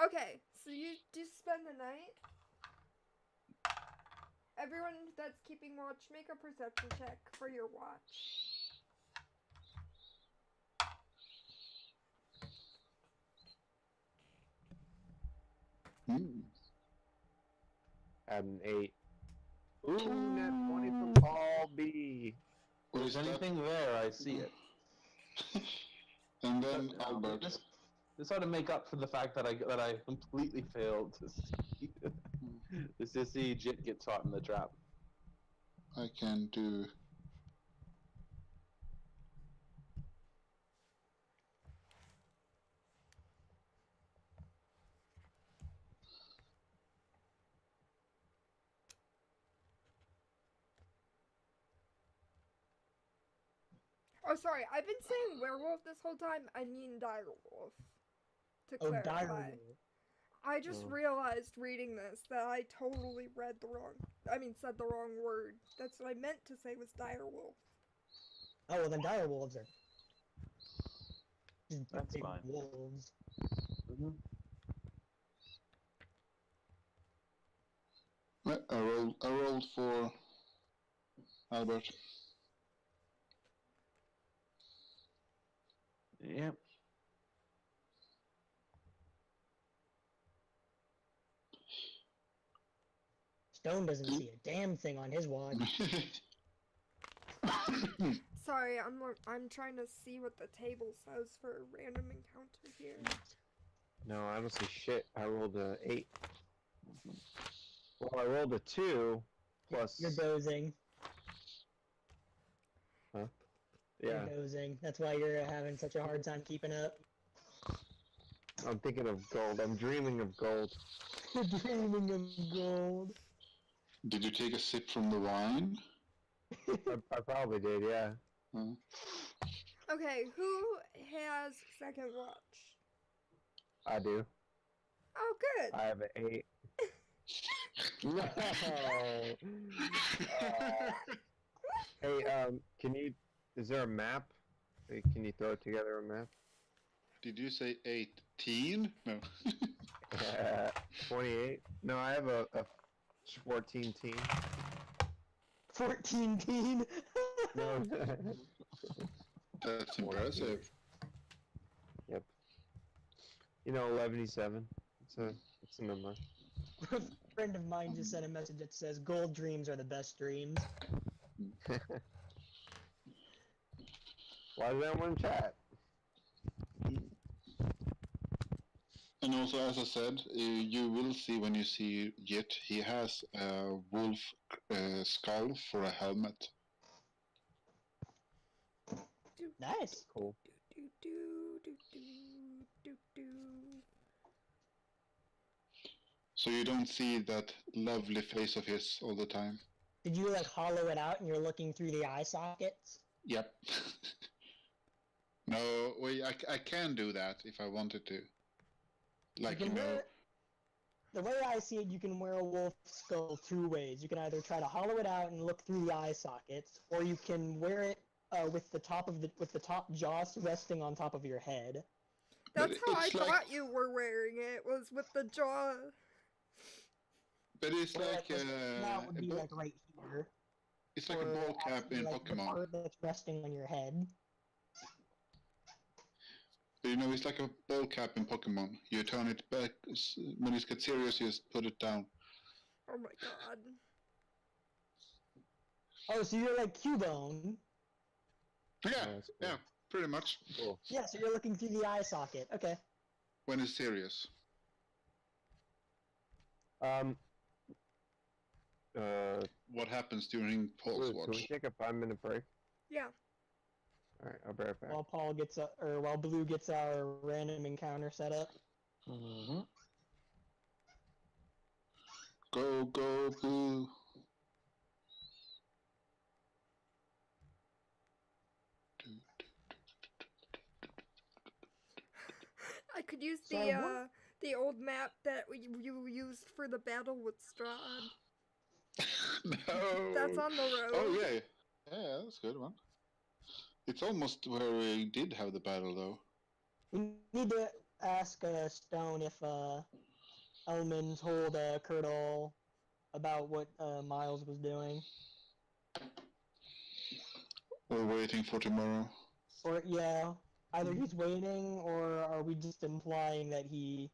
Okay, so you just spend the night. Everyone that's keeping watch, make a perception check for your watch. Hmm. Add an 8. Ooh, net 20 from Paul B. What If is there's that? anything there, I see it. And then But, Albert. this ought to make up for the fact that I completely failed to see to see Jit get caught in the trap. I can do. Oh, sorry. I've been saying werewolf this whole time. I mean direwolf. To Oh, clarify. direwolf. I just Oh. realized reading this that I totally said the wrong word. That's what I meant to say was direwolf. Oh, well then direwolves are just That's big fine. wolves. Mm-hmm. I rolled for Albert. Yep. Stone doesn't see a damn thing on his watch. Sorry, I'm trying to see what the table says for a random encounter here. No, I don't see shit. I rolled a 8. Well, I rolled a 2 plus. You're dozing. Huh? You're Yeah, dozing. That's why you're having such a hard time keeping up. I'm thinking of gold. I'm dreaming of gold. Dreaming of gold. Did you take a sip from the wine? I probably did, yeah. Uh, Okay, who has second watch? I do. Oh, good. I have an 8. No! Hey, can you... Is there a map? Hey, can you throw together a map? Did you say 18? No. 28? No, I have a 14 team. 14 teen. No. That's 14. impressive. Yep. You know, 11-7. It's a number. A friend of mine just sent a message that says gold dreams are the best dreams. Why did I want to chat? And also, as I said, you will see when you see Jit, he has a wolf skull for a helmet. Nice. Cool. Do do do do do do. So you don't see that lovely face of his all the time. Did you like hollow it out and you're looking through the eye sockets? Yep. No, wait, I can do that if I wanted to. Like, You you can know, wear, the way I see it, you can wear a wolf skull 2 ways. You can either try to hollow it out and look through the eye sockets, or you can wear it with the top jaw resting on top of your head. That's how I it's like, thought you were wearing it, was with the jaw. but it's Or, like now it would a be ball, like right here. it's like a or ball cap actually, in like, the Pokemon. part that's resting on your head. But you know, it's like a ball cap in Pokemon. You turn it back when it gets serious. You just put it down. Oh my god. Oh, so you're like Cubone. Yeah, Oh, that's cool. yeah, pretty much. Cool. Yeah, so you're looking through the eye socket. Okay. When it's serious. What happens during Paul's Can we watch? take a 5-minute break? Yeah. Alright, I'll be right back. While Paul gets while Blue gets our random encounter set up. Mm-hmm. Go, go, Blue. I could use Sorry, what? the old map that you used for the battle with Strahd. No. That's on the road. Oh yeah, yeah, that's a good one. It's almost where we did have the battle, though. We need to ask Stone if Elman told Kurtle about what Miles was doing. We're waiting for tomorrow. Or yeah, either he's waiting, or are we just implying that he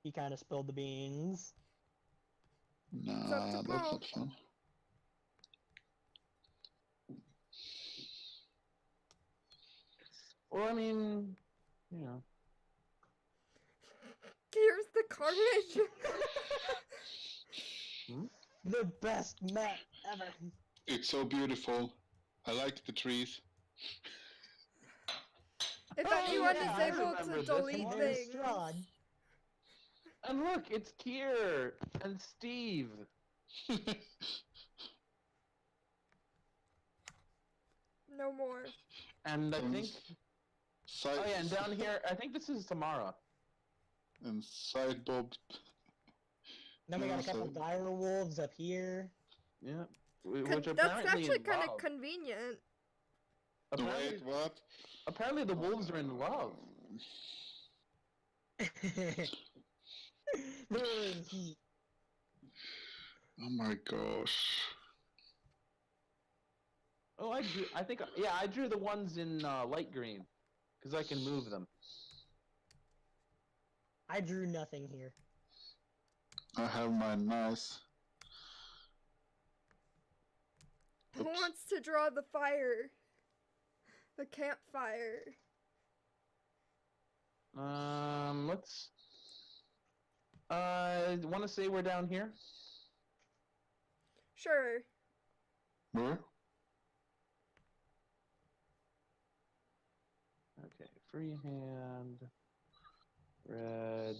He kind of spilled the beans. It's up to Nah, that's Paul. not fun. Well, I mean, you know. Here's the carnage. The best map ever. It's so beautiful. I like the trees. If Oh, anyone yeah, is I able remember to this delete one. There's things, Strahd. And look, it's Kier and Steve. no more. And I think. Side, Oh, yeah, and down here, I think this is Tamara. and side bob. Then we got a Also- couple dire wolves up here. Yeah. Con- Which that's apparently actually in kind of love. convenient. Apparently, Wait, what? apparently the wolves are in love. There is heat. Oh my gosh. Oh, I think, yeah, I drew the ones in light green. Because I can move them. I drew nothing here. I have my nice. Who Oops. wants to draw the fire? The campfire. Let's... want to say we're down here? Sure. Where? Okay, freehand, red.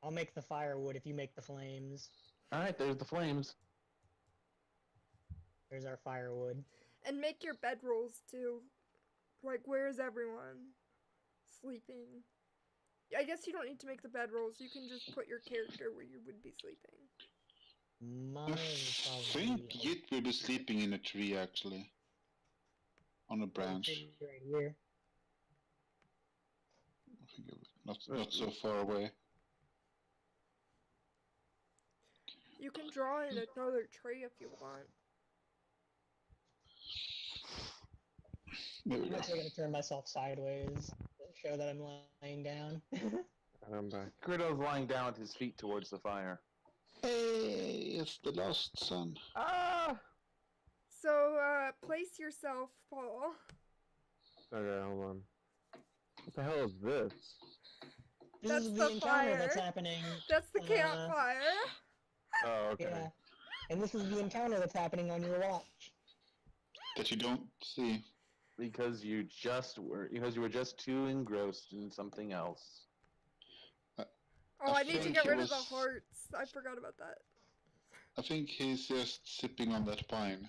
I'll make the firewood if you make the flames. Alright, there's the flames. There's our firewood. And make your bedrolls too. Like, where is everyone? Sleeping. I guess you don't need to make the bedrolls. You can just put your character where you would be sleeping. Mine I is think probably Yit will be sleeping in a tree actually. On a branch. right here. I think it was not so far away. You can draw in another tree if you want. There we I'm go. actually gonna turn myself sideways to show that I'm lying down. I'm back. Critto's lying down with his feet towards the fire. Hey, it's the lost son. Ah! So, place yourself, Paul. Okay, hold on. What the hell is this? This That's is the the encounter that's fire. happening. That's the Uh, campfire. Oh, okay. Yeah. And this is the encounter that's happening on your watch. That you don't see. Because you were just too engrossed in something else. Oh, I need to think get it rid of the was- hearts. I forgot about that. I think he's just sipping on that pine.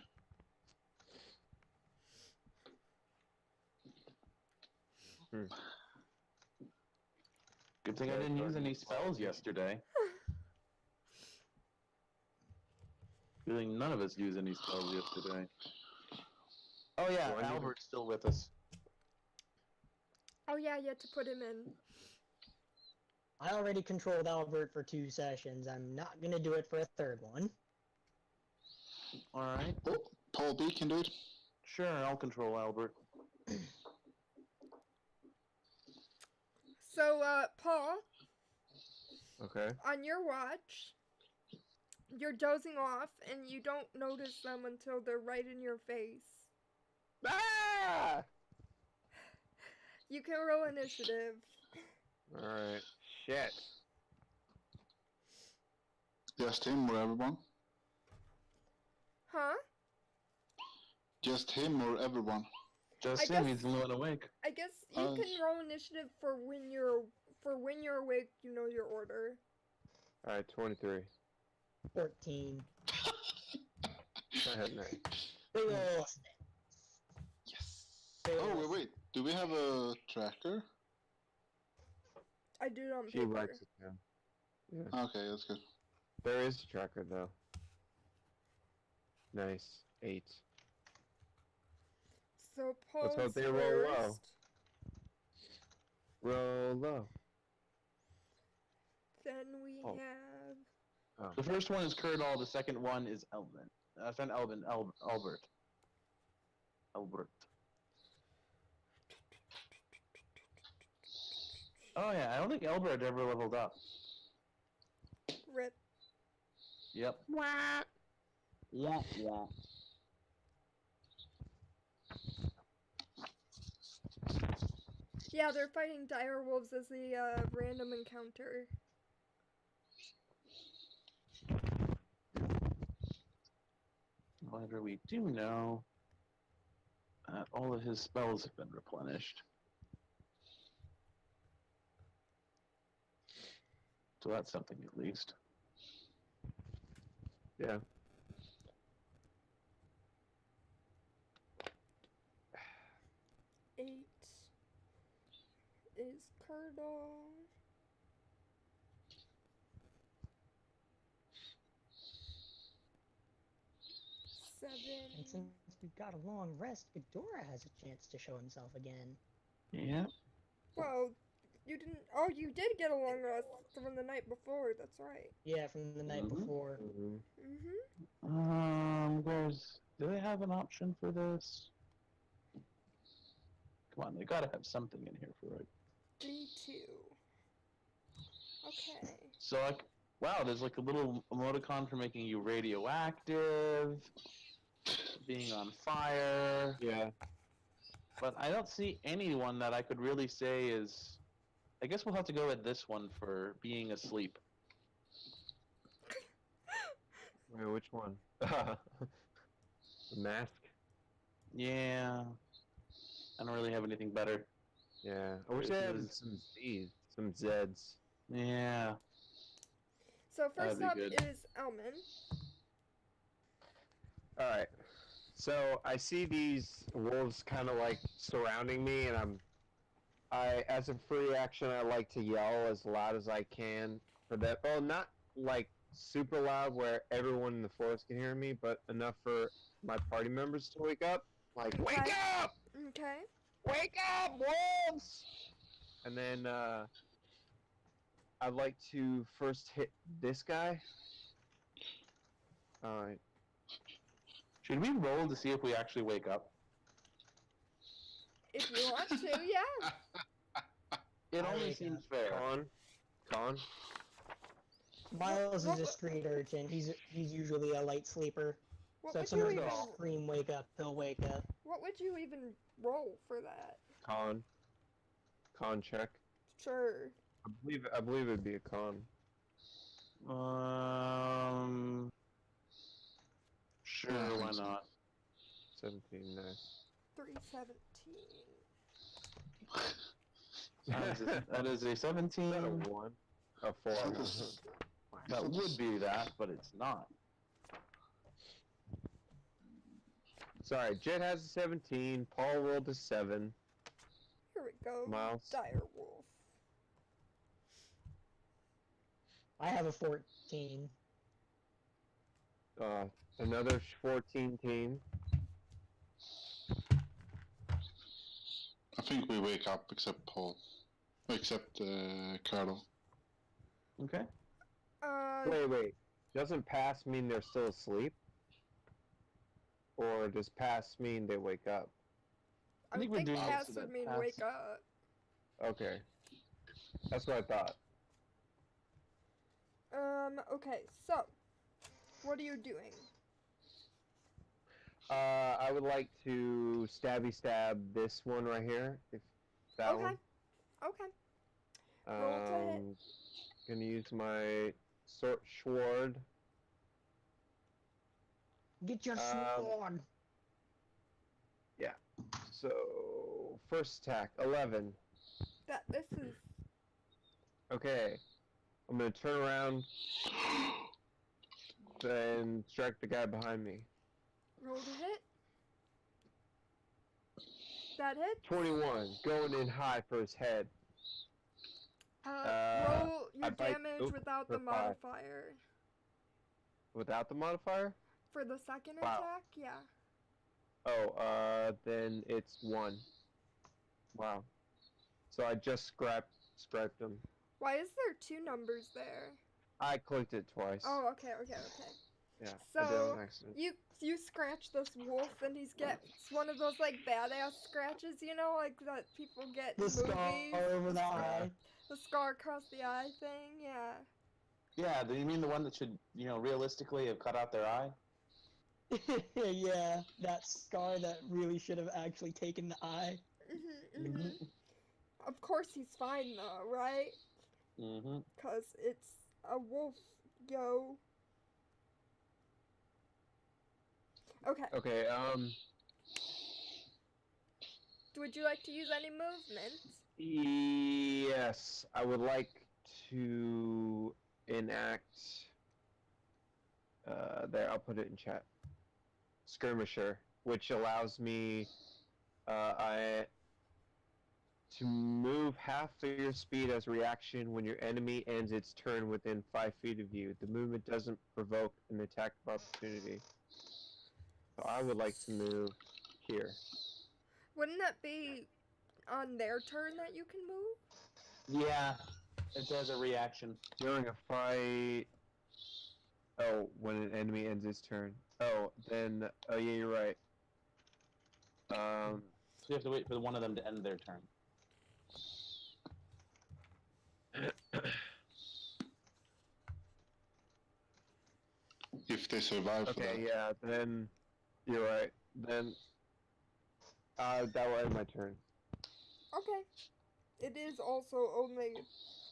Good thing I didn't use any spells yesterday. Feeling none of us used any spells yesterday. Oh yeah, Do I need to- Albert's still with us. Oh yeah, you had to put him in. I already controlled Albert for 2 sessions. I'm not gonna do it for a third one. Alright. Oh, Paul B can do it. Sure, I'll control Albert. So, Paul, Okay. on your watch, you're dozing off and you don't notice them until they're right in your face. Ah! You can roll initiative. Alright. Shit. Just him or everyone? Huh? Just him or everyone? Just I him, guess- he's the one awake. I guess you Oh. can roll initiative for when you're awake, you know your order. Alright, 23. 14. I had 9. Big ol' Yes. Big Oh, ol' wait. Do we have a tracker? I do it on She paper. writes it down. Yeah. Okay, that's good. There is a tracker, though. Nice. 8. So Paul's hope they roll low. first. Roll low. Then we Oh. have Oh. The first one is Curdall, the second one is Elvin. Albert. Oh yeah, I don't think Elbert ever leveled up. Rip. Yep. Yeah. Yeah, they're fighting dire wolves as the random encounter. However, we do know that all of his spells have been replenished. So that's something at least. Yeah. 8 is Curdle. 7. And since we got a long rest, Ghidorah has a chance to show himself again. Yeah. Well, you didn't. Oh, you did get a long rest from the night before. That's right. Yeah, from the night before. Do they have an option for this? Come on, they gotta have something in here for it. D2. Okay. So like, wow, there's like a little emoticon for making you radioactive, being on fire. Yeah. But I don't see anyone that I could really say is. I guess we'll have to go with this one for being asleep. Wait, which one? The mask? Yeah. I don't really have anything better. Yeah. I wish they had some Z's, some Z's. Yeah. So That'd first be up good. is Elman. Alright. So I see these wolves kind of like surrounding me, and as a free action, I like to yell as loud as I can for that. Oh, not like super loud where everyone in the forest can hear me, but enough for my party members to wake up. Like, Okay. wake up! Okay. Wake up, wolves! And then I'd like to first hit this guy. Alright. Should we roll to see if we actually wake up? If you want to, yeah. It I only wake seems up. fair. Con. Miles What- is a street urchin. He's usually a light sleeper. What So if would you someone even? goes scream wake up, he'll wake up. What would you even roll for that? Con check. Sure. I believe it'd be a con. Sure, Yeah, I why think so. not? 17, nice. 317. That is a 17. Is that a 1? A 4. That would be that, but it's not. Sorry, Jet has a 17, Paul rolled a 7. Here we go. Miles. Dire wolf. I have a 14. Another 14 team. I think we wake up except Paul. Except Colonel. Okay. Wait. Doesn't pass mean they're still asleep? Or does pass mean they wake up? I think would we're think doing pass this would that mean pass. wake up. Okay. That's what I thought. Okay, so. What are you doing? I would like to stabby stab this one right here. If that Okay. one. Okay. Roll to hit. Gonna use my sword. Get your sword! Yeah. So first attack, 11. This is. Okay. I'm gonna turn around and strike the guy behind me. Roll to hit. That hit. 21, going in high for his head. Roll I your bite- damage oop, without for the 5. modifier. Without the modifier? For the second Wow. attack, yeah. Oh, then it's 1. Wow. So I just scraped him. Why is there 2 numbers there? I clicked it twice. Oh, okay. Yeah, I did So, on accident. you scratch this wolf and he's gets one of those like badass scratches, you know, like that people get in The scar movies. over the eye. The scar across the eye thing, yeah. Yeah, do you mean the one that should, realistically have cut out their eye? Yeah, that scar that really should have actually taken the eye. Mm-hmm. Of course he's fine though, right? Mm-hmm. Cause it's a wolf, yo. Okay. Okay, Would you like to use any movements? yes, I would like to enact, there, I'll put it in chat. Skirmisher, which allows me, to move half of your speed as reaction when your enemy ends its turn within 5 feet of you. The movement doesn't provoke an attack of opportunity. So I would like to move here. Wouldn't that be on their turn that you can move? Yeah, it does a reaction. During a fight... Oh, when an enemy ends its turn. Oh, then... Oh, yeah, you're right. So you have to wait for one of them to end their turn. If they survive for that. Okay, yeah, then... You're right. Then... that will end my turn. Okay. It is also only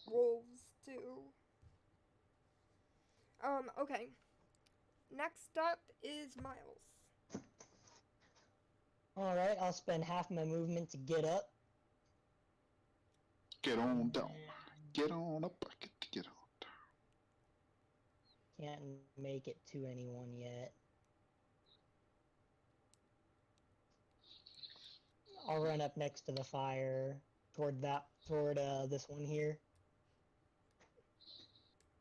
wolves too. Okay. Next up is Miles. Alright, I'll spend half my movement to get up. Get on down. Get on up. I get to get on down. Can't make it to anyone yet. I'll run up next to the fire toward this one here.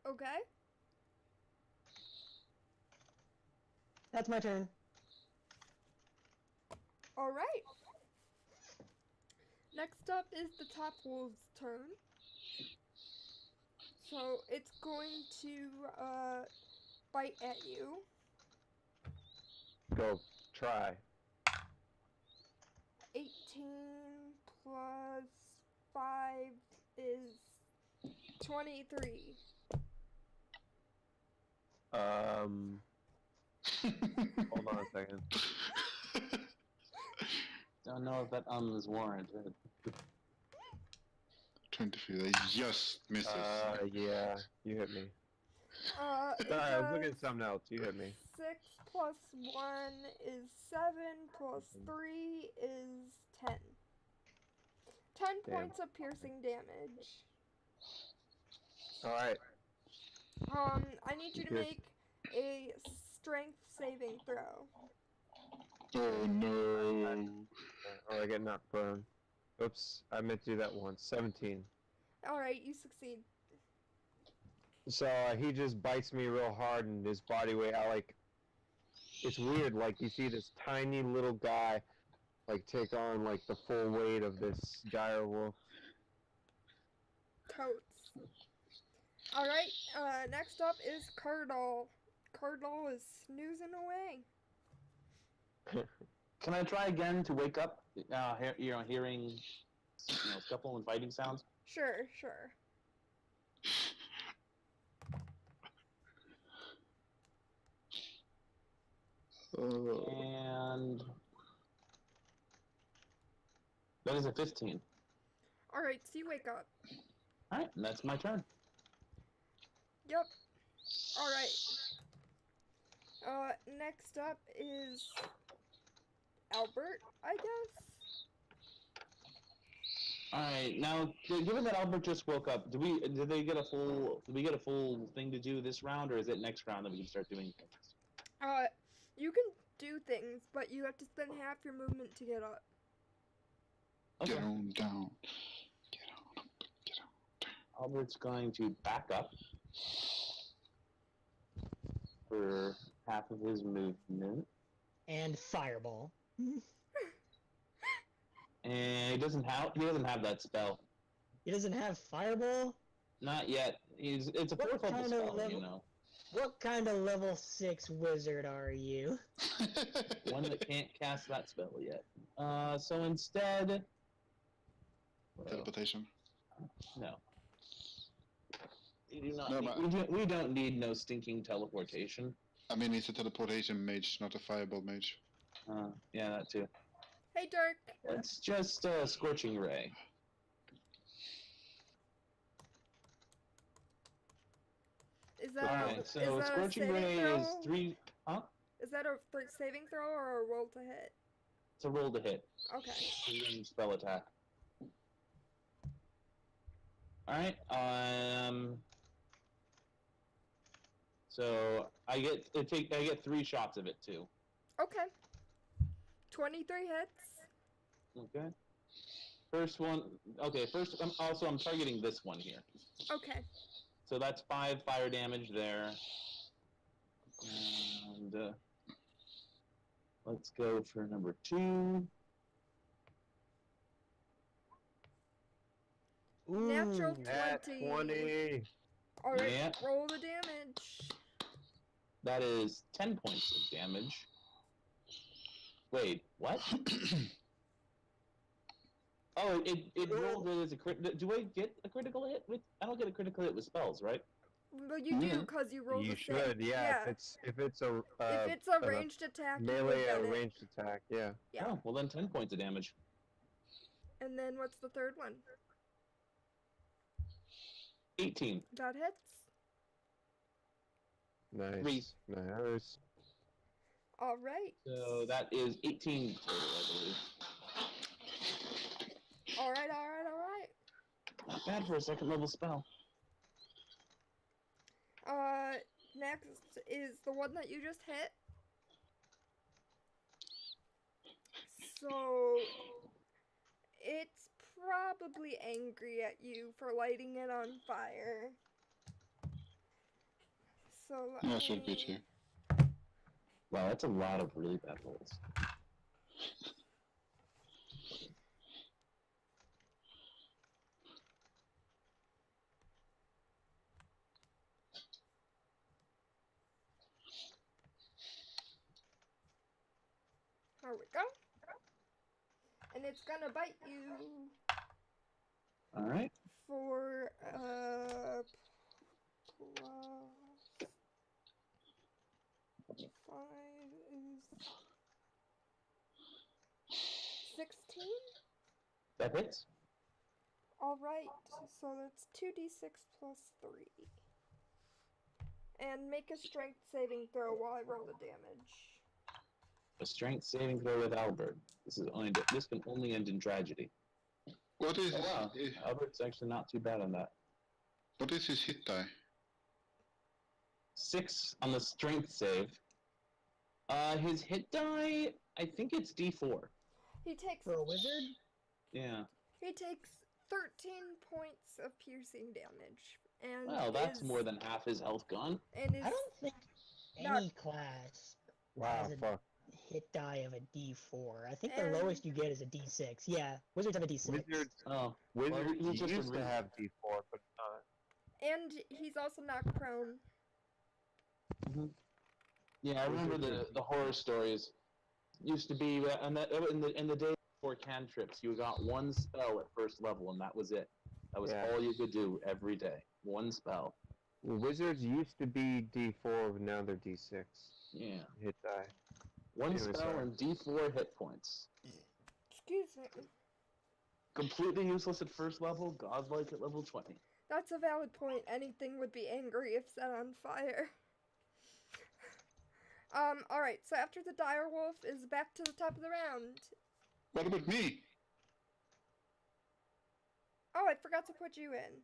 Okay. That's my turn. Alright. Next up is the top wolf's turn. So it's going to bite at you. Go. Try. 18 plus 5 is 23. Hold on a second. Don't know if that is warranted. 23. They just misses. Yeah, you hit me. It Sorry, I was looking does at something else. You hit me. 6 plus 1 is 7 plus 3 is 10. 10 Damn. points of piercing damage. Alright. I need you to Good. make a strength saving throw. Oh no. Or I get knocked prone. Oops, I meant to do that once. 17. Alright, you succeed. So he just bites me real hard and his body weight, it's weird, like you see this tiny little guy, take on, the full weight of this dire wolf. Totes. Alright, next up is Cardall. Cardall is snoozing away. Can I try again to wake up? Hearing, scuffle and fighting sounds. Sure. And that is a 15. Alright, so you wake up. Alright, and that's my turn. Yep. Alright. Next up is Albert, I guess? Alright, now given that Albert just woke up, do we get a full thing to do this round, or is it next round that we can start doing things? You can do things, but you have to spend half your movement to get up. Okay. Get on down. Get on up. Get on down. Albert's going to back up for half of his movement. And fireball. And he doesn't have that spell. He doesn't have fireball? Not yet. It's a What fourth level kind of spell, level- What kind of level 6 wizard are you? One that can't cast that spell yet. So instead... Teleportation. No. We do not. No, need, but- we don't need no stinking teleportation. I mean, he's a teleportation mage, not a fireball mage. Yeah, that too. Hey, Dirk. It's just a scorching ray. Is that Alright, a, so is that a scorching saving ray throw? is 3. Huh? Is that a saving throw or a roll to hit? It's a roll to hit. Okay. And spell attack. Alright, so I get 3 shots of it too. Okay. 23 hits. Okay. First one. Okay. First, I'm targeting this one here. Okay. So that's 5 fire damage there. And let's go for number 2. Natural Ooh, At 20. 20. Alright, Yeah. roll the damage. That is 10 points of damage. Wait, what? Oh, it rolled it as a crit. Do I get a critical hit with? I don't get a critical hit with spells, right? Well, you do because you rolled You a should, save. yeah. If it's a If it's a ranged attack, you melee will get it. ranged attack, yeah. Yeah. Oh, well then 10 points of damage. And then what's the third one? 18. That hits. Nice. 3. Nice. Alright. So that is 18 total, I believe. Alright. Not bad for a second level spell. Next is the one that you just hit. So, it's probably angry at you for lighting it on fire. So, let Yeah, should be me- too. Wow, that's a lot of really bad rolls. There we go. And it's gonna bite you Alright. for, plus 5 is 16? That hits. Alright, so that's 2d6 plus 3. And make a strength saving throw while I roll the damage. A strength saving throw with Albert. This can only end in tragedy. What is Oh, wow. his, Albert's actually not too bad on that. what is his hit die? 6 on the strength save. His hit die, I think it's D4. He takes for a wizard? Yeah. 13 points of piercing damage. And Well, that's is- more than half his health gone. And is I don't think not- any class Wow, has a fuck. hit die of a D4. I think the And- lowest you get is a D6. Yeah, wizards have a D6. Wizards, Oh, Wizards he's just a used to re- have D4, but not. and he's also knocked prone. yeah. I remember the horror stories. Used to be in the day before cantrips, you got one spell at first level, and that was it. That was Yeah. all you could do every day. One spell. Wizards used to be D4, but now they're D6. Yeah. Hit die. One Anyway, spell sorry. and D4 hit points. Excuse me. Completely useless at first level, godlike at level 20. That's a valid point. Anything would be angry if set on fire. Alright, so after the dire wolf is back to the top of the round. What about me? Oh, I forgot to put you in.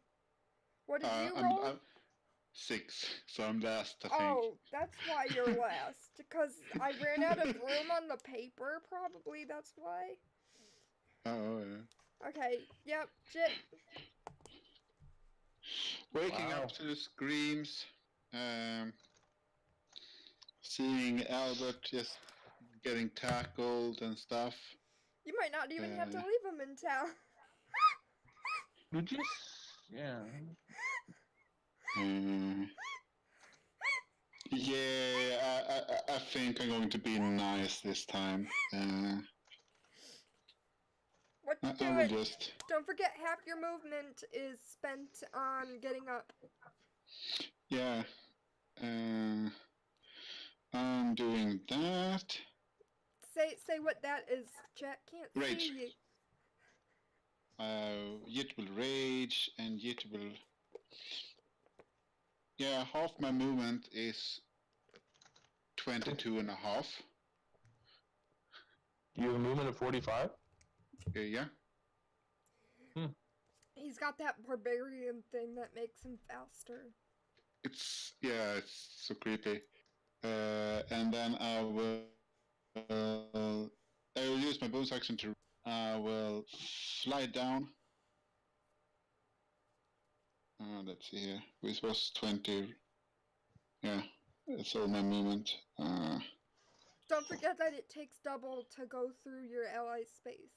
What did you I'm, roll? I'm 6, so I'm last, I think. Oh, that's why you're last. Because I ran out of room on the paper, probably. That's why. Oh, yeah. Okay, yep, Jit. Waking Wow. up to the screams, seeing Albert just getting tackled and stuff. You might not even have to Uh. leave him in town. You just, yeah. Yeah, I think I'm going to be nice this time. What you I will doing? just... Don't forget half your movement is spent on getting up. Yeah. Uh, I'm doing that. Say what that is. Chat can't Rage. see you. Yet will rage, and yet will. Yeah, half my movement is 22 and a half. You have a movement of 45? Yeah. He's got that barbarian thing that makes him faster. It's so creepy. And then I will use my bonus action to. I will fly down. Let's see here. This was 20. Yeah, that's all my movement. Don't forget that it takes double to go through your ally's space.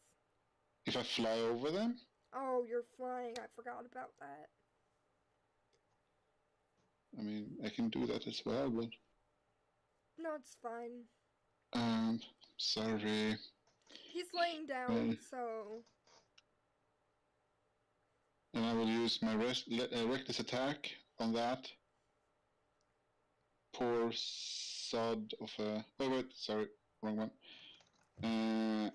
If I fly over them, Oh, you're flying. I forgot about that. I mean, I can do that as well, but. No, it's fine. Sorry. He's laying down, so. And I will use my reckless attack on that. Poor sod of a. Wait, sorry, wrong one.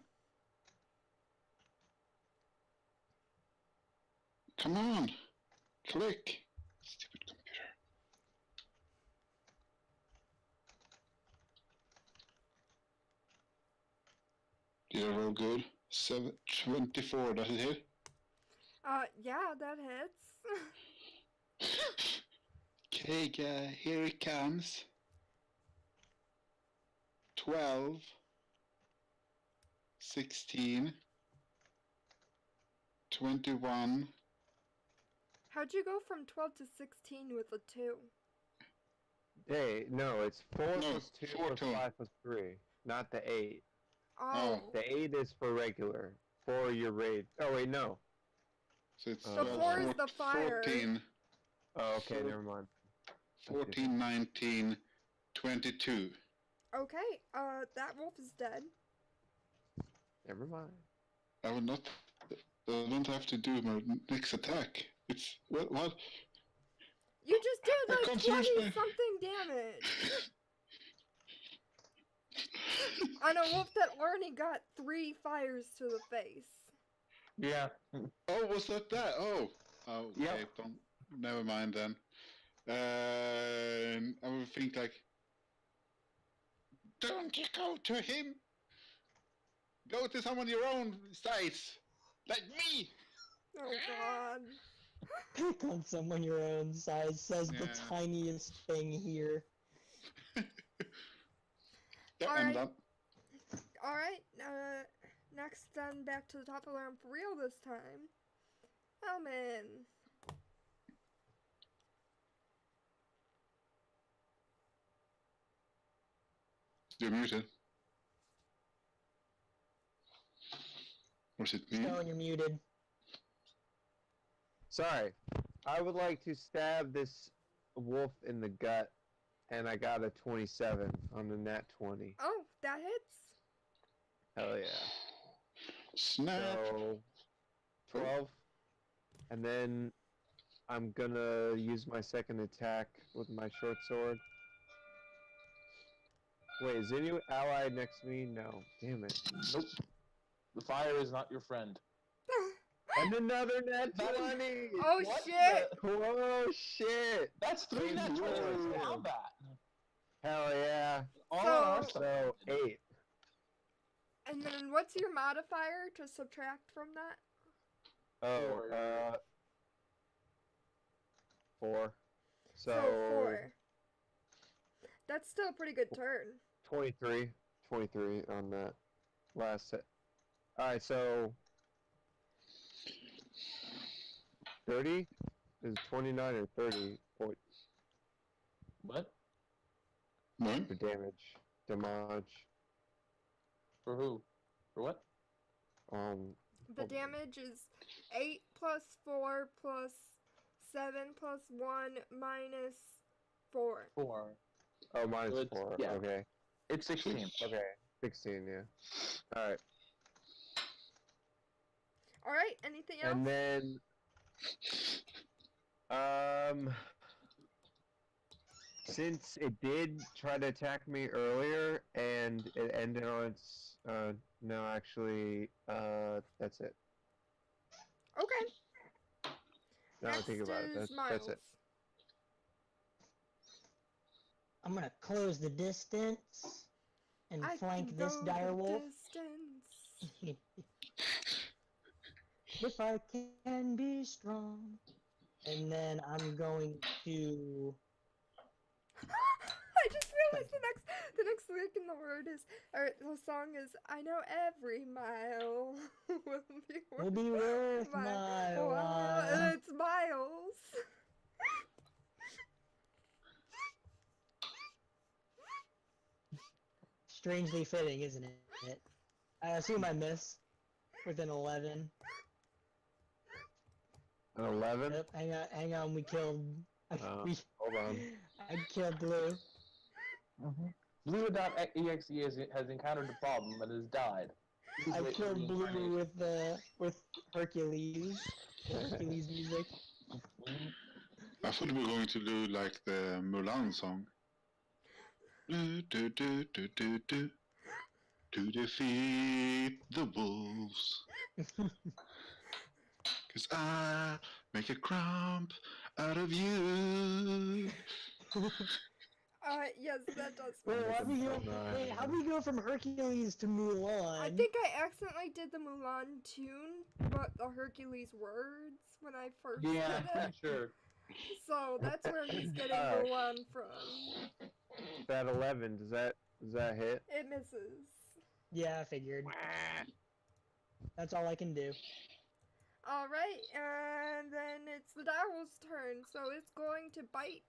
Come on, click. Stupid computer. Did I roll good? 24. Does it hit? Yeah, that hits. Okay, guy, here it comes. 12, 16, 21. How'd you go from 12 to 16 with a 2? Hey, no, it's 4 No, plus 2 4 plus total. 5 plus 3, not the 8. Oh. The 8 is for regular. 4 your raid. Oh wait, no. So it's The 4 is the fire. 14. Oh, okay, never mind. 14, 19, 22. Okay, that wolf is dead. Never mind. I will not. I don't have to do my next attack. It's what? You just did I like can't 20 use my- something damage on a wolf that already got 3 fires to the face. Yeah. Oh, was that? Oh. Oh, okay. Yep. Never mind then. I would think like, don't you go to him. Go to someone your own size, like me. Oh god. Pick on someone your own size, says the Yeah. tiniest thing here. Yeah, All I'm right. done. Alright, next then back to the top of the round for real this time. Elman. You're muted. Or is it me? Stone, you're muted. Sorry. I would like to stab this wolf in the gut, and I got a 27 on the nat 20. Oh, that hits. Hell yeah. Snap. So, 12. And then I'm gonna use my second attack with my short sword. Wait, is any ally next to me? No. Damn it. Nope. The fire is not your friend. And another nat That is- 20! Oh What shit! Oh shit! That's 3 nat 20 Whoa. in combat. Hell yeah. All So- on our side. So, 8. And then what's your modifier to subtract from that? Oh, 4. So, 4. That's still a pretty good turn. 23. 23 on that last hit. Alright, so 30? Is 29 or 30 point What? What? for damage? Damage. For who? For what? The Hold on. damage is 8 plus 4 plus 7 plus 1 minus 4. 4. Oh, minus So it's- 4. yeah. Okay. It's 16. Okay. 16, yeah. Alright. Alright, anything else? And then Since it did try to attack me earlier and it ended on its no, actually that's it. Okay. Now I Next think about it, is that's Miles. it. I'm gonna close the distance and I flank can this go direwolf. the distance. If I can be strong. And then I'm going to I just realized the next lyric in the word is, or the song is, I know every mile will be worth my while, while. and it's miles. Strangely fitting, isn't it? I assume I miss with an 11. An 11? Yep, hang on, we killed... Hold on. I killed Blue. Blue.exe has encountered a problem and has died. Please I wait for killed Blue reincarnation. with Hercules. Hercules music. I thought we were going to do like the Mulan song. Do, do, do, do, do, do. To defeat the wolves. Cause I make a crump out of you. Yes, that does. Wait, Make how'd we him go? so mad. Wait, how'd we go from Hercules to Mulan? I think I accidentally did the Mulan tune, but the Hercules words when I first Yeah, did I'm pretty it. sure. So that's where he's getting Alright. Mulan from. That 11, does that hit? It misses. Yeah, I figured. That's all I can do. Alright, and then it's the direwolf's turn, so it's going to bite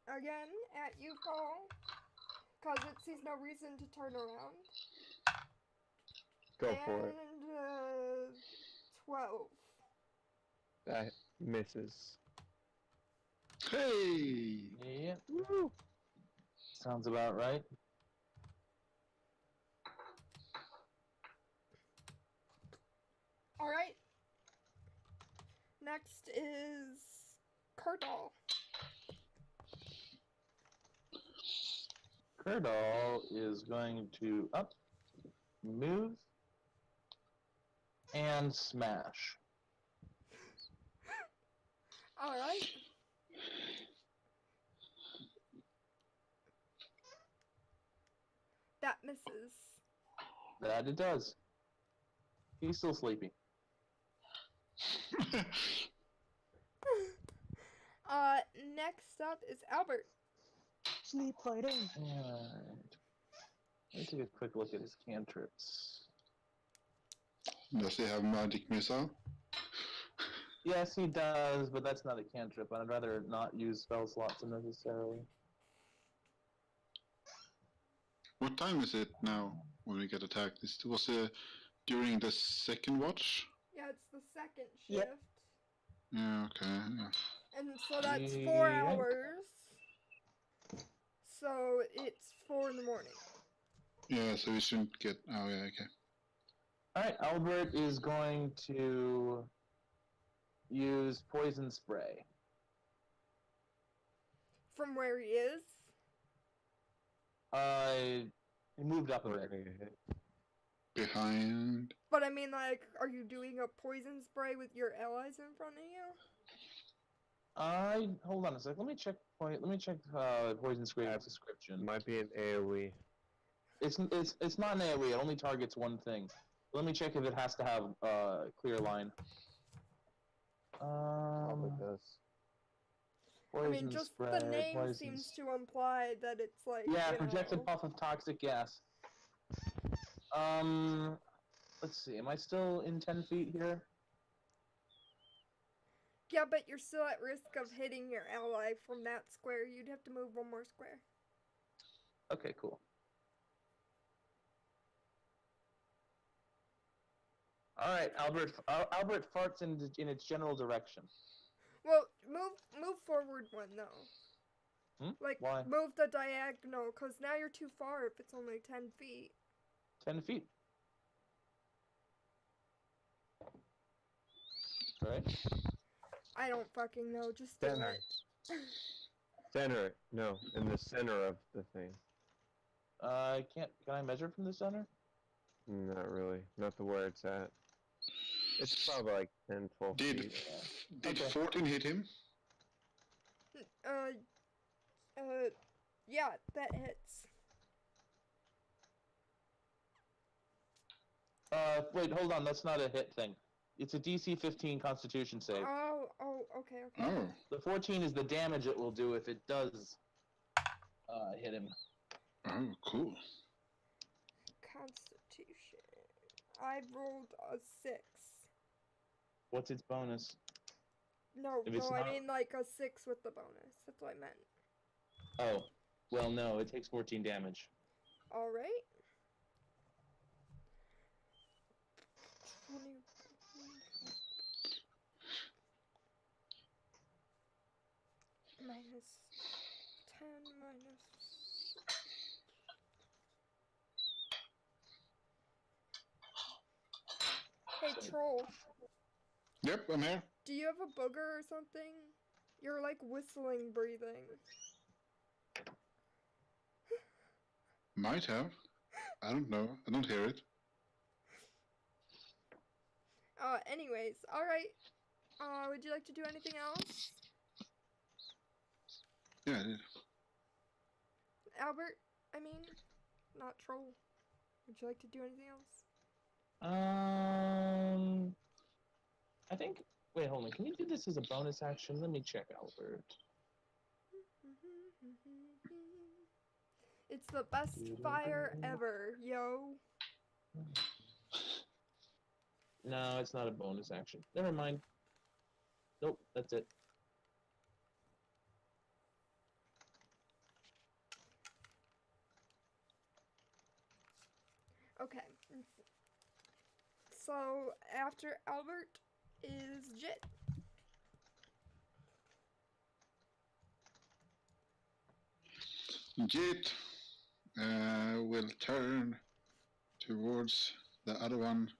again at you, Paul, because it sees no reason to turn around. Go for it. And 12. That misses. Hey! Yeah. Woo. Sounds about right. Alright. Next is Curdle. Kerdal is going to up, move, and smash. Alright. That misses. That it does. He's still sleepy. Next up is Albert. Sleep fighting. Alright. Let me take a quick look at his cantrips. Does he have magic missile? Yes, he does, but that's not a cantrip. I'd rather not use spell slots unnecessarily. What time is it now when we get attacked? Was it during the second watch? Yeah, it's the second shift. Yep. Yeah, okay. Yeah. And so that's 4 Yeah. hours. So it's 4 in the morning. Yeah, so we shouldn't get. Oh, yeah, okay. Alright, Albert is going to use poison spray. From where he is. He moved up a We're bit. gonna get hit. Behind. But I mean, like, are you doing a poison spray with your allies in front of you? Hold on a sec. Let me check poison spray description. Might be an AoE. It's not an AoE. It only targets one thing. Let me check if it has to have clear line. Probably does. I mean, Poison just spray, the name poison seems to imply that it's like. Yeah, you projected know. puff of toxic gas. Let's see. Am I still in 10 feet here? Yeah, but you're still at risk of hitting your ally from that square. You'd have to move one more square. Okay, cool. All right, Albert farts in its general direction. Well, move forward one though. Like, Why? move the diagonal, because now you're too far if it's only 10 feet. 10 feet. Right? I don't fucking know, just do 10. it. Center. No, in the center of the thing. Can I measure from the center? Not really. Not the where it's at. It's probably like 10, 12 Did feet. did Okay. 14 hit him? Yeah, that hits. Wait, hold on. That's not a hit thing. It's a DC 15 Constitution save. Oh, okay. Oh. The 14 is the damage it will do if it does hit him. Oh, cool. Constitution. I rolled a 6. What's its bonus? No, If it's I not- mean like a 6 with the bonus. That's what I meant. Oh, well, no. It takes 14 damage. All right. 20. Minus 10 minus. Hey, So- troll. Yep, I'm here. Do you have a booger or something? You're like whistling, breathing. Might have. I don't know. I don't hear it. Anyways, alright. Would you like to do anything else? Yeah, I did. Albert? I mean, not troll. Would you like to do anything else? I think. Wait, hold on. Can we do this as a bonus action? Let me check, Albert. It's the best fire ever, yo. No, it's not a bonus action. Never mind. Nope, that's it. Okay. So, after Albert is Jit. Jit will turn towards the other one.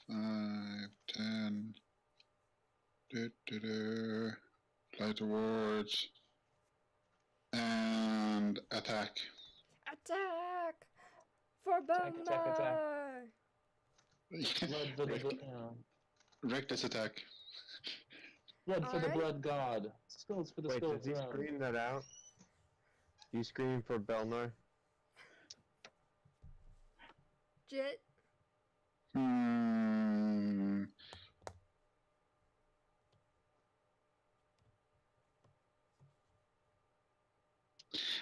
5, 10. Fly towards. And attack. Attack! For Attack, attack, attack. Belmar! Blood for the Reckless attack. blood for the Alright. blood god. Skulls for the Wait, skull does he throne. scream that out? You scream for Belnar? Jit. Hmm.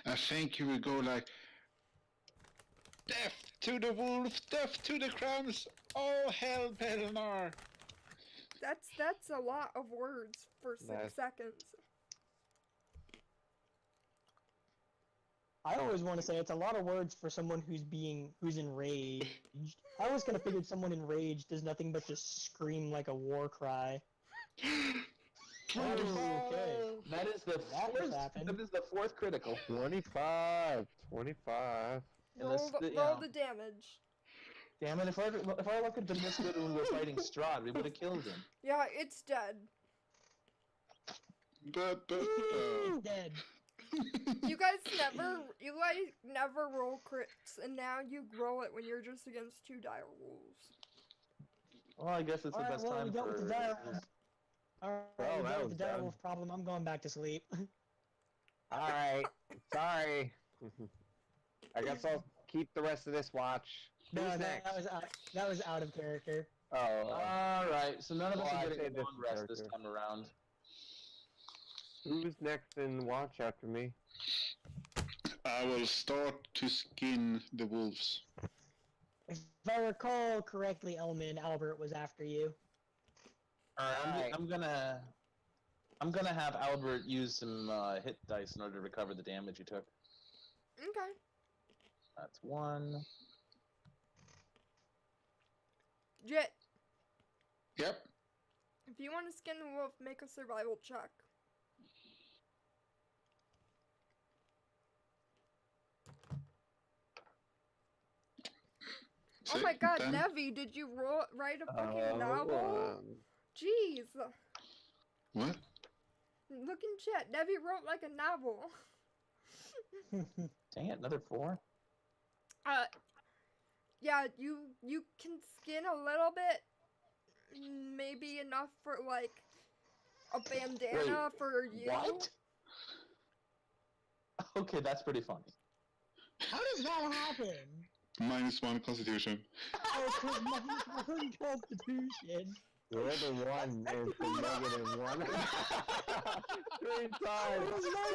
I think you would go like, death to the wolves, death to the crowns, all hell Belnar. That's a lot of words for 6 Nice. seconds. I always want to say it's a lot of words for someone who's enraged. I always kind of figured someone enraged does nothing but just scream like a war cry. Okay. That is the That fourth. just happened. That is the fourth critical. 25. 25. And Roll the damage. Damn it! If our luck had been this good when we were fighting Strahd, we would have killed him. Yeah, it's dead. Dead. You guys never roll crits, and now you roll it when you're just against 2 dire wolves. Well, I guess it's the Alright, best well, time we dealt with for. the dire wolf. Alright, Well, we that dealt with was the dire done. wolf problem. I'm going back to sleep. Alright. Sorry. I guess I'll keep the rest of this watch. No, Who's that next? was out of character. Oh. All right, so none of us Well, are I'd getting say a this long is rest this character. time around. Who's next in watch after me? I will start to skin the wolves. If I recall correctly, Elman, Albert was after you. Alright. I'm gonna have Albert use some hit dice in order to recover the damage he took. Okay. That's 1. Jit, Yep. if you want to skin the wolf, make a survival check. Oh my god, Then- Nevi, did you write a fucking novel? Jeez. What? Look in chat. Debbie wrote like a novel. Dang it, another 4? Yeah, you can skin a little bit, maybe enough for like a bandana for you. What? Okay, that's pretty funny. How does that happen? -1 Constitution. Oh, cause my constitution. The other one is the -1. 3 times! That was my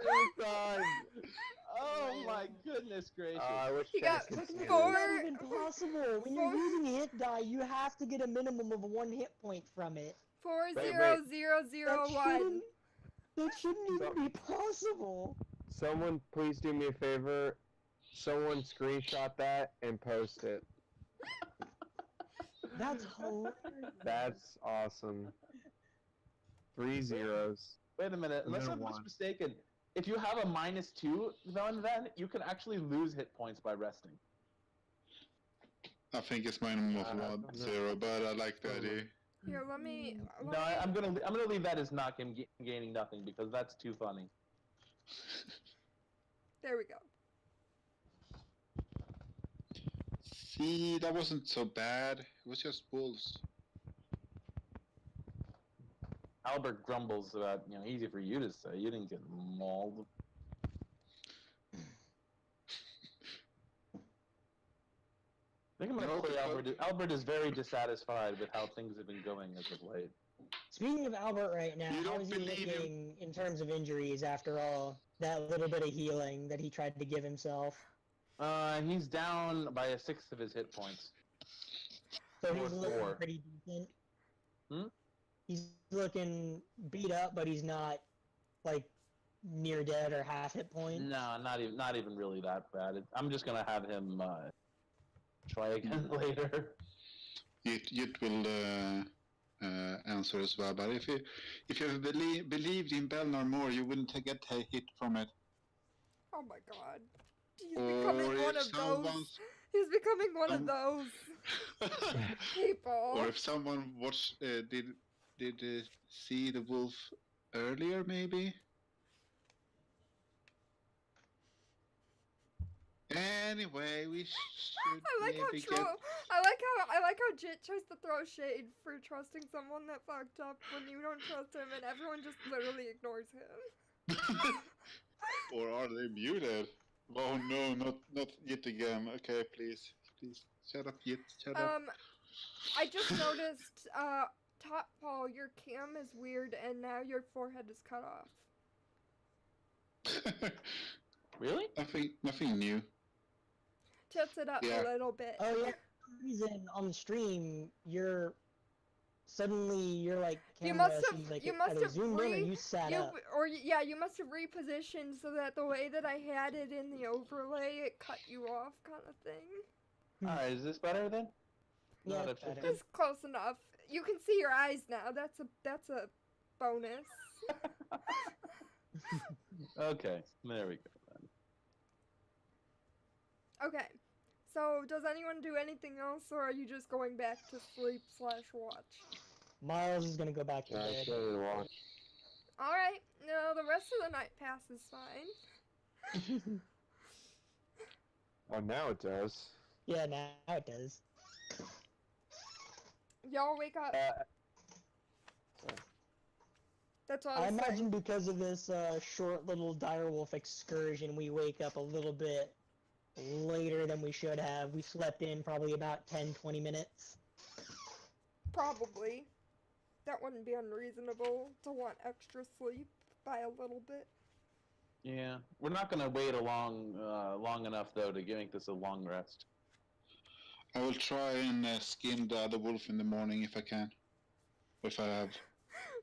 Three times! Oh my goodness gracious. I wish You Jack got could see four- this. not even possible. When you're using hit die, you have to get a minimum of 1 hit point from it. 40001. That shouldn't even be possible. Someone please do me a favor. Someone screenshot that and post it. That's hilarious. That's awesome. 3 zeros. Wait a minute, unless Another I'm one. mistaken, if you have a -2, then you can actually lose hit points by resting. I think it's -1 but I like the idea. Here, let me. No, I'm gonna leave that as not him gaining nothing because that's too funny. There we go. See, that wasn't so bad. It was just wolves. Albert grumbles about, easy for you to say. You didn't get mauled. I think I'm gonna No, play because- Albert. Albert is very dissatisfied with how things have been going as of late. Speaking of Albert right now, You how don't is he believe him. looking in terms of injuries after all that little bit of healing that he tried to give himself? He's down by 1/6 of his hit points. So he's looking 4. pretty decent. Hmm? He's looking beat up, but he's not like near dead or half hit point. No, not even really that bad. I'm just gonna have him try again later. It will answer as well. But if you believed in Belnar more, you wouldn't get a hit from it. Oh my god. He's Or becoming one if of those. He's becoming one of those people. or if someone watched did see the wolf earlier, maybe. Anyway, we should I like how maybe I like how Jit tries to throw shade for trusting someone that fucked up when you don't trust him, and everyone just literally ignores him. Or are they muted? Oh no, not yet again. Okay, please shut up, Yit. Shut up. I just noticed, Top Paul, your cam is weird, and now your forehead is cut off. Really? Nothing new. Tilt it up Yeah. a little bit. Oh yeah, for some reason on stream you're like You camera must seems have like you it must either have zoomed in or you sat up. you must have repositioned so that the way that I had it in the overlay, it cut you off, kind of thing. Alright, is this better then? Yeah, Not it's a- better. It's close enough. You can see your eyes now. That's a bonus. Okay, there we go then. Okay. So, does anyone do anything else, or are you just going back to sleep/watch? Miles is gonna go back to Yeah, I bed. started to watch. Alright, no, the rest of the night pass is fine. Oh, now it does. Yeah, now it does. Y'all wake up. That's all I I'm imagine saying. because of this short little direwolf excursion, we wake up a little bit later than we should have. We slept in probably about 10-20 minutes. Probably. That wouldn't be unreasonable to want extra sleep by a little bit. Yeah, we're not gonna wait long enough though to make this a long rest. I will try and skin the other wolf in the morning if I can. If I have.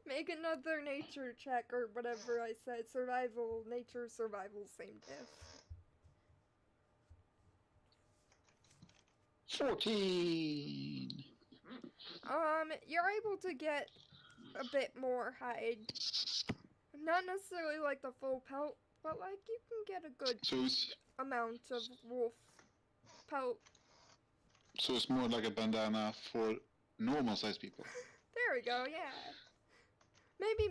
Make another nature check or whatever I said. Survival, nature, survival, same diff. 14. You're able to get a bit more hide. Not necessarily like the full pelt, but like you can get a good So amount of wolf pelt. it's more like a bandana for normal sized people. There we go, yeah.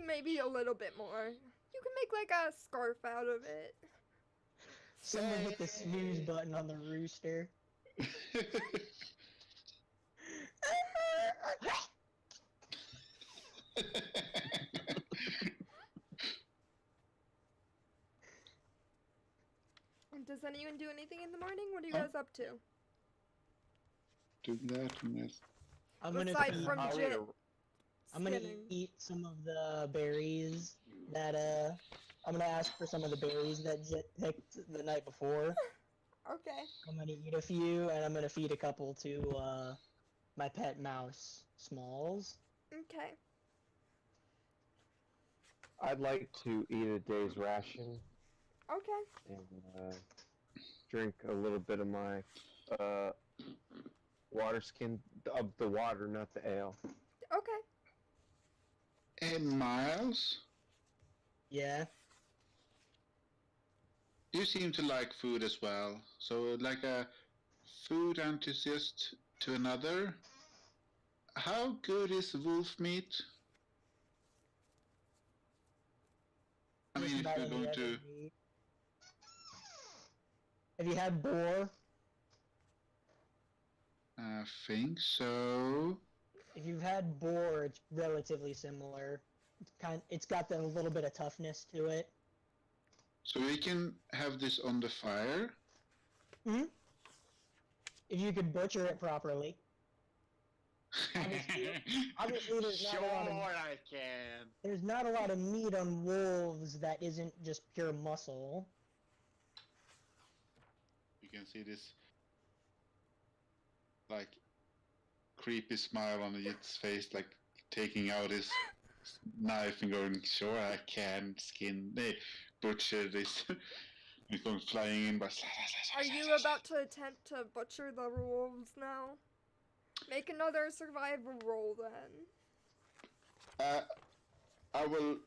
Maybe a little bit more. You can make like a scarf out of it. Someone hit the snooze button on the rooster. Does anyone do anything in the morning? What are you Huh? guys up to? Do that and this. I'm gonna Aside feed, from I'll Jit eat a- I'm gonna skinning. eat some of the berries that I'm gonna ask for some of the berries that Jit picked the night before. Okay. I'm gonna eat a few, and I'm gonna feed a couple to my pet mouse, Smalls. Okay. I'd like to eat a day's ration Okay. and drink a little bit of my water skin of the water, not the ale. Okay. Hey, Miles, Yeah. you seem to like food as well. So, like a food enthusiast to another, how good is wolf meat? I Just mean, if about you're any going other to. meat. Have you had boar? I think so. If you've had boar, it's relatively similar. It's got a little bit of toughness to it. So we can have this on the fire. If you could butcher it properly. Obviously, there's not a lot of I can. there's not a lot of meat on wolves that isn't just pure muscle. You can see this, like, creepy smile on Yit's face, like taking out his knife and going, "Sure, I can butcher this." He's going flying in, but. Are you about to attempt to butcher the wolves now? Make another survival roll then. I will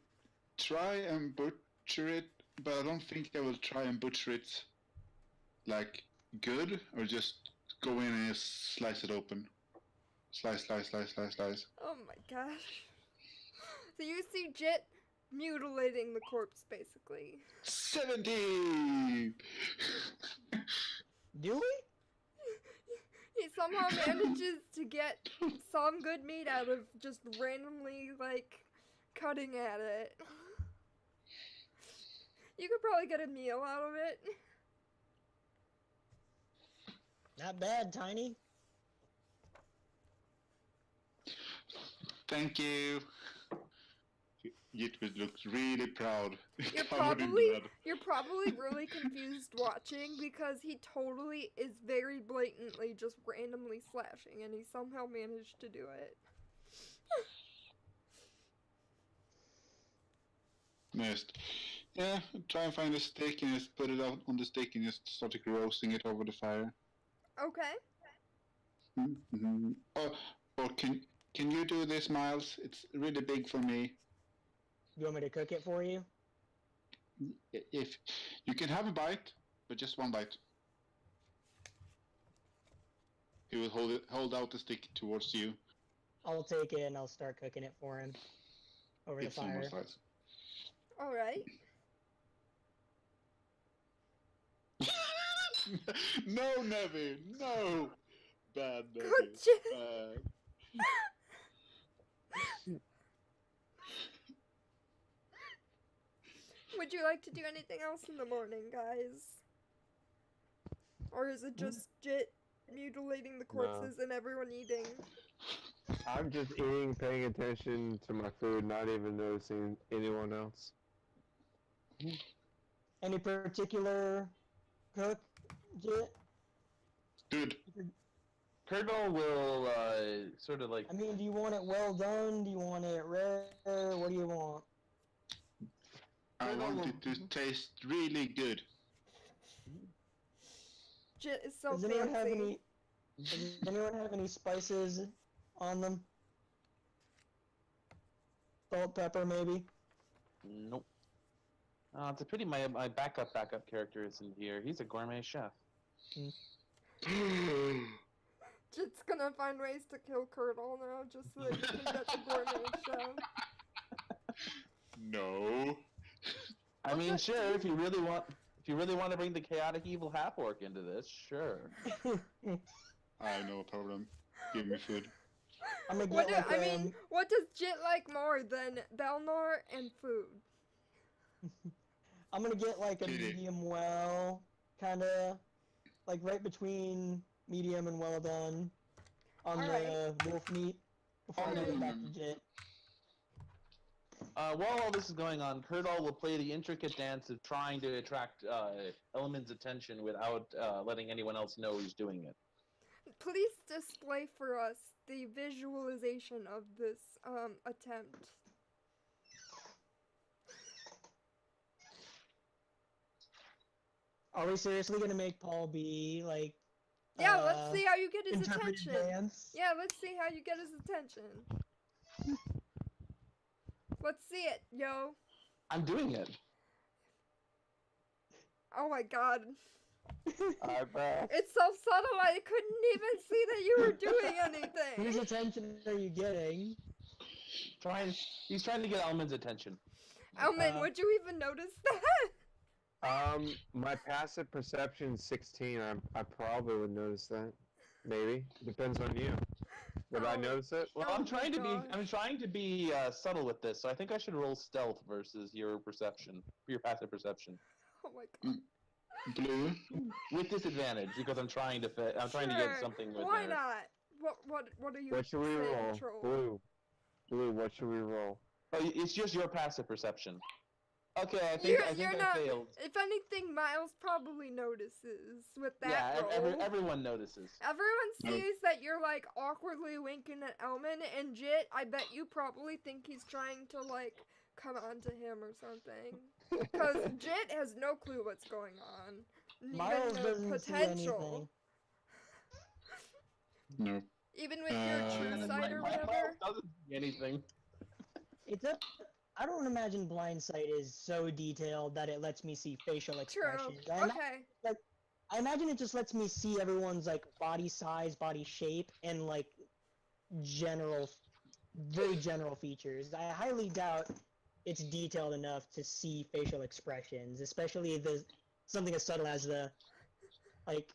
try and butcher it, but I don't think I will try and butcher it like good, or just go in and just slice it open. Slice. Oh my gosh. So you see Jit mutilating the corpse basically. 70! Do we? He somehow manages to get some good meat out of just randomly, like, cutting at it. You could probably get a meal out of it. Not bad, Tiny. Thank you. Yit would look really proud. You're Covered in probably blood. really confused watching because he totally is very blatantly just randomly slashing and he somehow managed to do it. Just, yeah, try and find a stick and just put it out on the stick and just start roasting it over the fire. Okay. Mm-hmm. Or can you do this, Miles? It's really big for me. You want me to cook it for you? If you can have a bite, but just one bite. He will hold out the stick towards you. I'll take it and I'll start cooking it for him over the It's one more fire. slice. Alright. No, Nevin, no. Bad Nevin. Good job. Bad. Would you like to do anything else in the morning, guys? Or is it just Jit mutilating the corpses and everyone eating? I'm just eating, paying attention to my food, not even noticing anyone else. Any particular cook, Jit? Good. Colonel will sort of like. I mean, do you want it well done? Do you want it rare? What do you want? I want it to taste really good. Jit is so Does anyone have fancy. any? Does anyone have any spices on them? Salt, pepper, maybe. Nope. It's a pity my backup character isn't here. He's a gourmet chef. Jit's gonna find ways to kill Colonel now just so that he can get the gourmet show. No. I What's mean, that sure. do? If you really want to bring the chaotic evil half orc into this, sure. I have no problem. Give me food. I'm gonna What get like I mean, what does Jit like more than Belnor and food? I'm gonna get like a Kitty. medium well, kinda like right between medium and well done on the wolf meat before I give it back to Jit. While all this is going on, Kurdal will play the intricate dance of trying to attract Elmin's attention without letting anyone else know he's doing it. Please display for us the visualization of this attempt. Are we seriously gonna make Paul be like? Yeah, let's see how you get his interpretive attention. dance? Yeah, let's see how you get his attention. Let's see it, yo. I'm doing it. Oh my god. Eyebrow. It's so subtle I couldn't even see that you were doing anything. Whose attention are you getting? He's trying to get Elmin's attention. Elman, would you even notice that? My passive perception 16. I probably would notice that. Maybe depends on you. Would I Oh. notice it? Well, Oh I'm my trying to gosh. be subtle with this, so I think I should roll stealth versus your perception, your passive perception, Oh my god. Blue. with disadvantage because I'm trying to get something with Why there. not? What are you What should we saying, roll? troll? Blue. What should we roll? Oh, it's just your passive perception. Okay, I You're think I not. failed. If anything, Miles probably notices with that Yeah, roll. everyone notices. Everyone No. sees that you're like awkwardly winking at Elman and Jit. I bet you probably think he's trying to like come onto him or something. Because Jit has no clue what's going on. Miles Even the doesn't see potential. No. Even with your true Uh, sight or My whatever. mouth doesn't see anything. It's a. I don't imagine blind sight is so detailed that it lets me see facial True. expressions. Okay. I imagine it just lets me see everyone's like body size, body shape, and like very general features. I highly doubt it's detailed enough to see facial expressions, especially something as subtle as the like.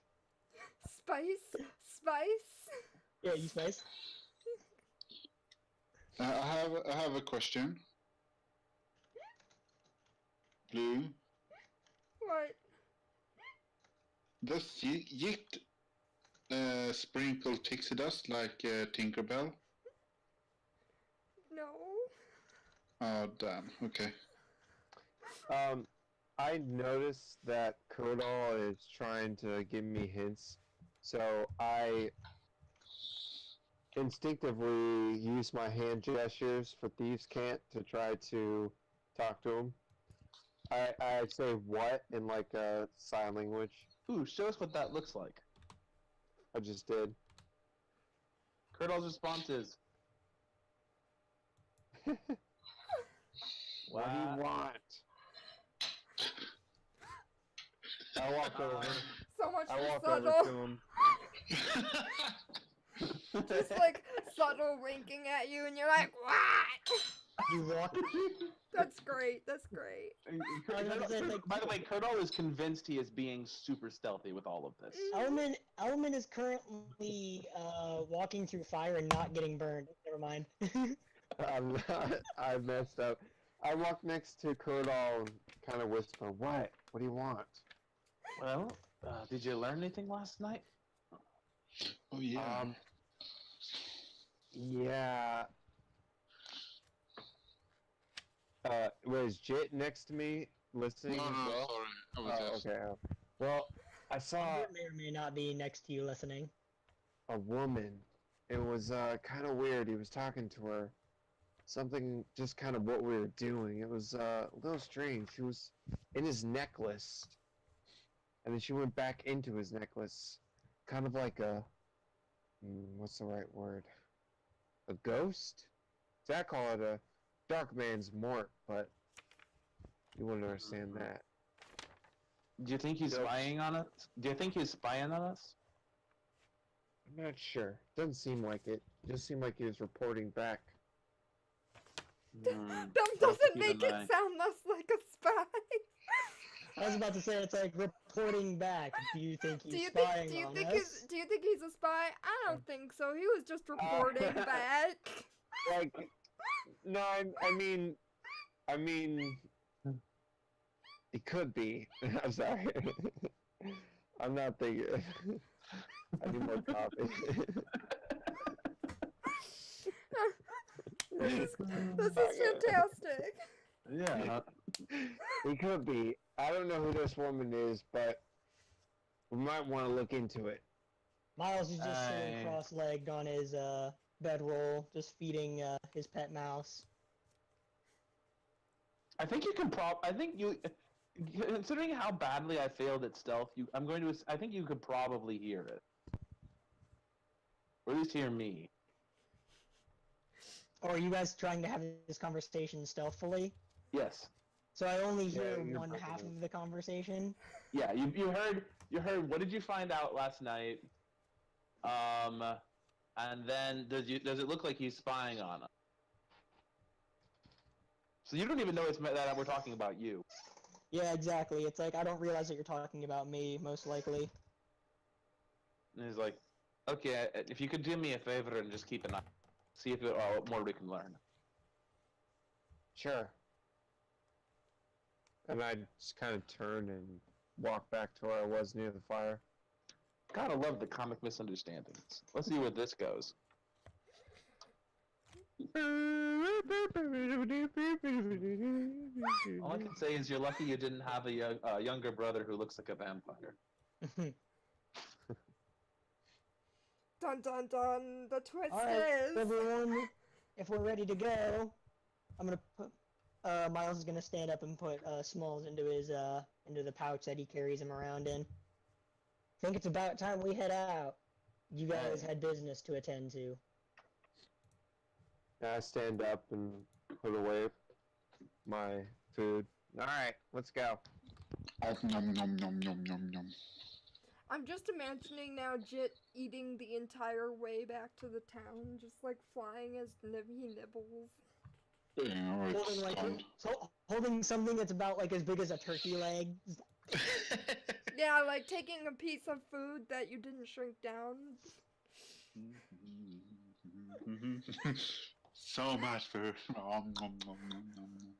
Spice? Yeah, you spice. I have a question. Blue. What? Does Yit sprinkle pixie dust like Tinkerbell? No. Oh damn. Okay. I noticed that Kodal is trying to give me hints, so I instinctively use my hand gestures for Thieves' Cant to try to talk to him. I say what in like a sign language. Ooh, show us what that looks like. I just did. Kurdal's response is, What do you want? I walk over. So much I for walk over subtle. to him. Just like subtle winking at you, and you're like, what? You walk. That's great. That's great. By the way, Kurdal is convinced he is being super stealthy with all of this. Elman is currently walking through fire and not getting burned. Never mind. I'm not. I messed up. I walk next to Kodal and kind of whisper, "What? What do you want?" Well, did you learn anything last night? Oh yeah. Yeah. Was Jit next to me listening No, as no, well? sorry. I was Oh, just. okay. Well, I saw It may or may not be next to you listening. a woman. It was kind of weird. He was talking to her. Something just kind of what we were doing. It was a little strange. She was in his necklace. And then she went back into his necklace. Kind of like a... what's the right word? A ghost? See, I call it a dark man's mort, but you wouldn't understand that. Do you think he's Yep. spying on us? Do you think he's spying on us? I'm not sure. Doesn't seem like it. Just seemed like he was reporting back. That doesn't make it sound less like a spy. I was about to say it's like reporting back. Do you think Do he's you spying think on us? do you think he's a spy? I don't think so. He was just reporting back. Like, no, I mean, it could be. I'm sorry. I'm not thinking. I need more coffee. This is fantastic. Yeah. It could be. I don't know who this woman is, but we might want to look into it. Miles is just sitting cross-legged on his bedroll, just feeding his pet mouse. I think you can considering how badly I failed at stealth, I think you could probably hear it. Or at least hear me. Or are you guys trying to have this conversation stealthily? Yes. So I only hear you're one half breaking of the conversation. Yeah, you heard what did you find out last night? And then does it look like he's spying on us? So you don't even know that we're talking about you. Yeah, exactly. It's like, I don't realize that you're talking about me, most likely. And he's like, okay, if you could do me a favor and just keep an eye, see if more we can learn. Sure. And I just kind of turn and walk back to where I was near the fire. Gotta love the comic misunderstandings. Let's see where this goes. All I can say is you're lucky you didn't have a younger brother who looks like a vampire. Dun dun dun. The twist Alright, is. everyone, if we're ready to go, I'm gonna put, Miles is gonna stand up and put, Smalls into his, into the pouch that he carries him around in. Think it's about time we head out. You guys had business to attend to. I stand up and put away my food. Alright, let's go. Nom nom nom nom nom nom. I'm just imagining now Jit eating the entire way back to the town, just like flying as he nibbles. Yeah, it's Holding like gone. holding something that's about like as big as a turkey leg. Yeah, like taking a piece of food that you didn't shrink down. So much food. Nom, nom, nom, nom, nom.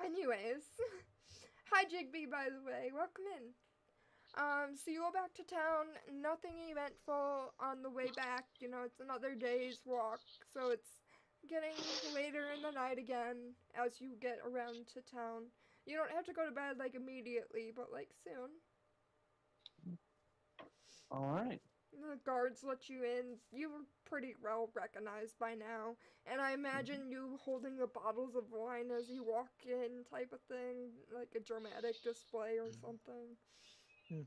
Anyways, hi Jigbee, by the way, welcome in. So you go back to town, nothing eventful on the way back, you know, it's another day's walk, so it's getting later in the night again as you get around to town. You don't have to go to bed, like, immediately, but, like, soon. Alright. The guards let you in. You were pretty well recognized by now. And I imagine you holding the bottles of wine as you walk in type of thing. Like a dramatic display or something.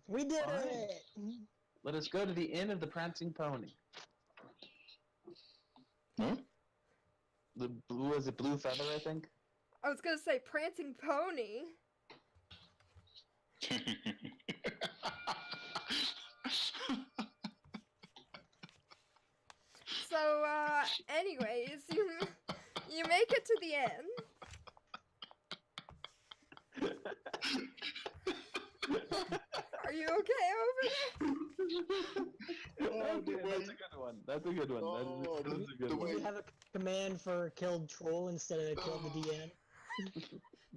We did Alright. it! Let us go to the Inn of the Prancing Pony. Huh? Was it Blue Feather, I think? I was gonna say Prancing Pony. So, anyways, you make it to the end. Are you okay over there? Oh, dude, that's a good one. That's a good one. Oh, That's a good the one. way- We have a command for killed troll instead of killed the DN.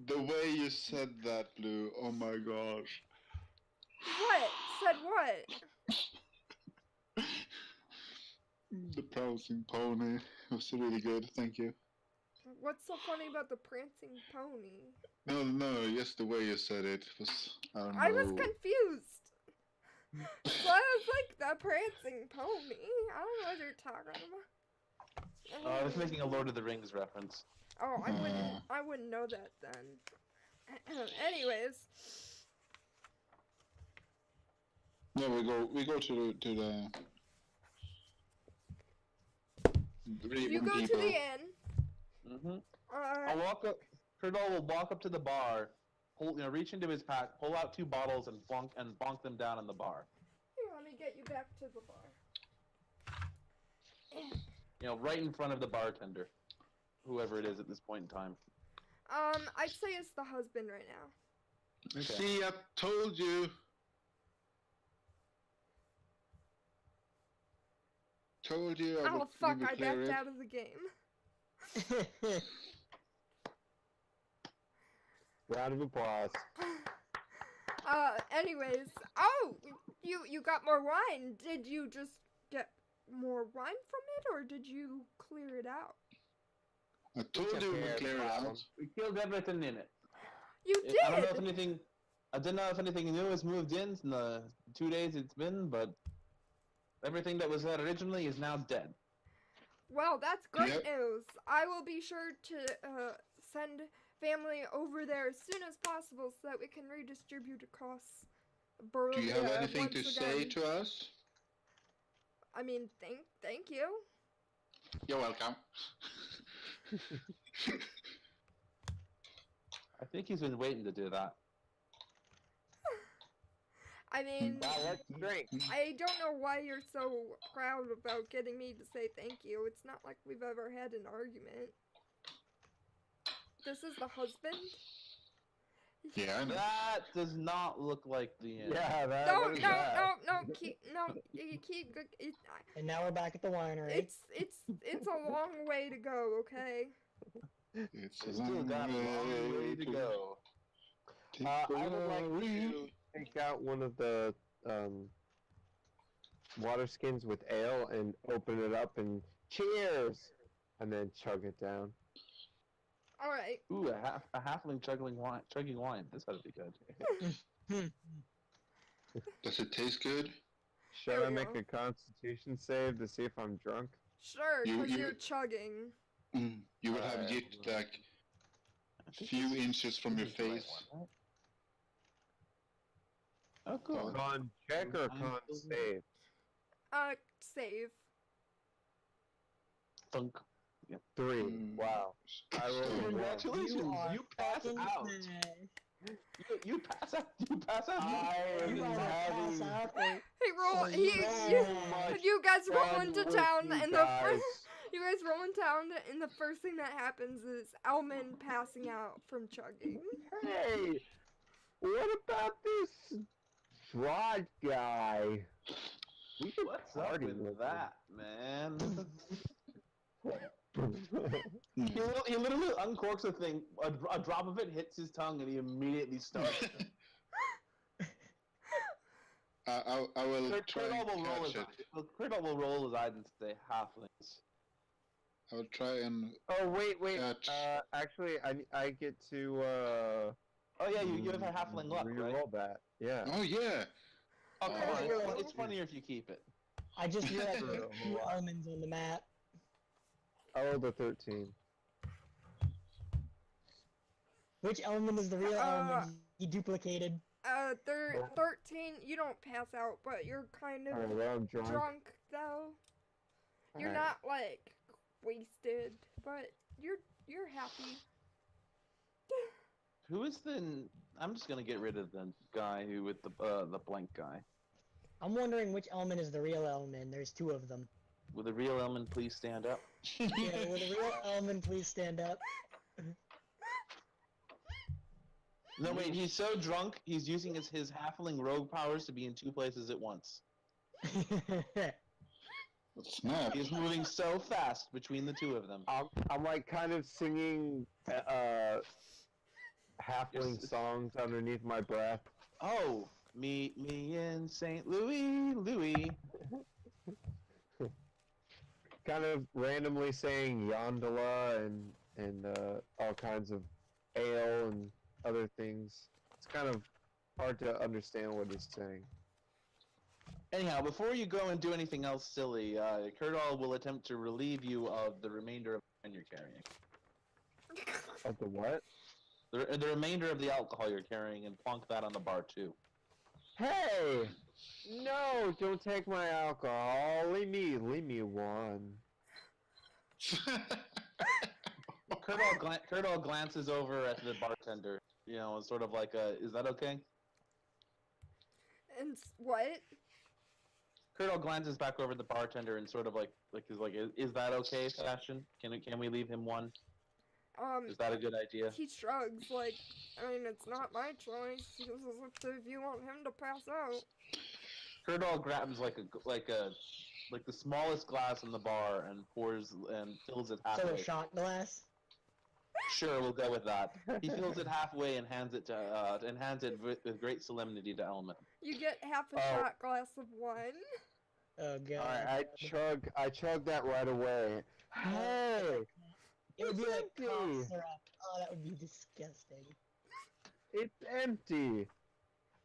The way you said that, Blue, oh my gosh. What? Said what? The prancing pony was really good, thank you. What's so funny about the prancing pony? No, just the way you said it was, I don't know. I was confused. So I was like, the prancing pony? I don't know what you're talking about. I was making a Lord of the Rings reference. Oh, I wouldn't know that then. Anyways. Yeah, we go to the You go to the inn. Mm-hmm. I'll walk up. Curdle will walk up to the bar, reach into his pack, pull out 2 bottles, and bonk them down in the bar. Here, let me get you back to the bar. You know, right in front of the bartender, whoever it is at this point in time. I'd say it's the husband right now. Okay. See, I told you. Told you. I Oh would, fuck! we would I clear backed it. out of the game. Round of applause. Anyways, oh, you got more wine. Did you just get more wine from it, or did you clear it out? I told you we would clear it out. We killed everything in it. You did. I don't know if anything. I didn't know if anything new has moved in the 2 days it's been, but everything that was there originally is now dead. Well, that's great Yep. news. I will be sure to send family over there as soon as possible so that we can redistribute across Barovia. Do you have anything to once say again. to us? I mean, thank you. You're welcome. I think he's been waiting to do that. I mean, Now let's drink. I don't know why you're so proud about getting me to say thank you. It's not like we've ever had an argument. This is the husband? Yeah, I know. That does not look like the end. Yeah, that. No, what is no, that? you keep, And now we're back at the winery. it's a long way to go, okay? It's We still got a long way to go. I would like to take out one of the water skins with ale and open it up and cheers, and then chug it down. Alright. Ooh, a halfling chugging wine. This ought to be good. Does it taste good? Shall There I we make go. a constitution save to see if I'm drunk? Sure, You- because you- you're chugging. You would have yet like few inches from your face. Oh, cool. Con check or con save? Save. Thunk. 3. Mm. Wow. I rolled a one. Congratulations, you pass fucking out. smash. You pass out. You pass out. I You am guys pass having out. and- He roll. So He. so You, much you guys roll fun into with town, you and guys. you guys roll in town, and the first thing that happens is Elman passing out from chugging. Hey, what about this Strahd guy? We should What's up party with that, man? him. He literally uncorks a thing. A drop of it hits his tongue, and he immediately starts. I will try Crit and will roll catch his it. Crit will roll his eyes and say halflings. I will try and Oh wait. catch. Actually, I get to Oh yeah, you have a halfling luck, right? reroll that. Yeah. Oh yeah. Oh come Oh, on, yeah. it's funnier if you keep it. I just realized Sure. there's 2 almonds on the map. I rolled a 13. Which element is the real element he duplicated? 13. You don't pass out, but you're kind of Alright, well, I'm drunk. drunk though. You're Alright. not like wasted, but you're happy. Who is the? I'm just gonna get rid of the guy who with the blank guy. I'm wondering which element is the real element. There's 2 of them. Will the real element please stand up? Yeah, will the real element please stand up? No, wait, he's so drunk, he's using his halfling rogue powers to be in 2 places at once. Snap. He's moving so fast between the 2 of them. I'm like kind of singing halfling Yes. songs underneath my breath. Oh, meet me in St. Louis. Kind of randomly saying Yondola and all kinds of ale and other things. It's kind of hard to understand what he's saying. Anyhow, before you go and do anything else silly, Kurdal will attempt to relieve you of the remainder of the wine you're carrying. Of the what? The remainder of the alcohol you're carrying, and plonk that on the bar too. Hey! No, don't take my alcohol. Leave me one. Kurdal glances over at the bartender, you know, sort of like, is that okay? And what? Colonel glances back over at the bartender and sort of is that okay, Sebastian? Can we leave him one? Is that a good idea? He shrugs, like, I mean, it's not my choice. This is up to if you want him to pass out. Colonel grabs like the smallest glass in the bar and pours and fills it So halfway. a shot glass. Sure, we'll go with that. He fills it halfway and hands it with great solemnity to Element. You get half a Oh. shot glass of wine. Oh god. Alright, I chug that right away. Hey! It would be It's like cough empty. syrup. Oh, that would be disgusting. It's empty!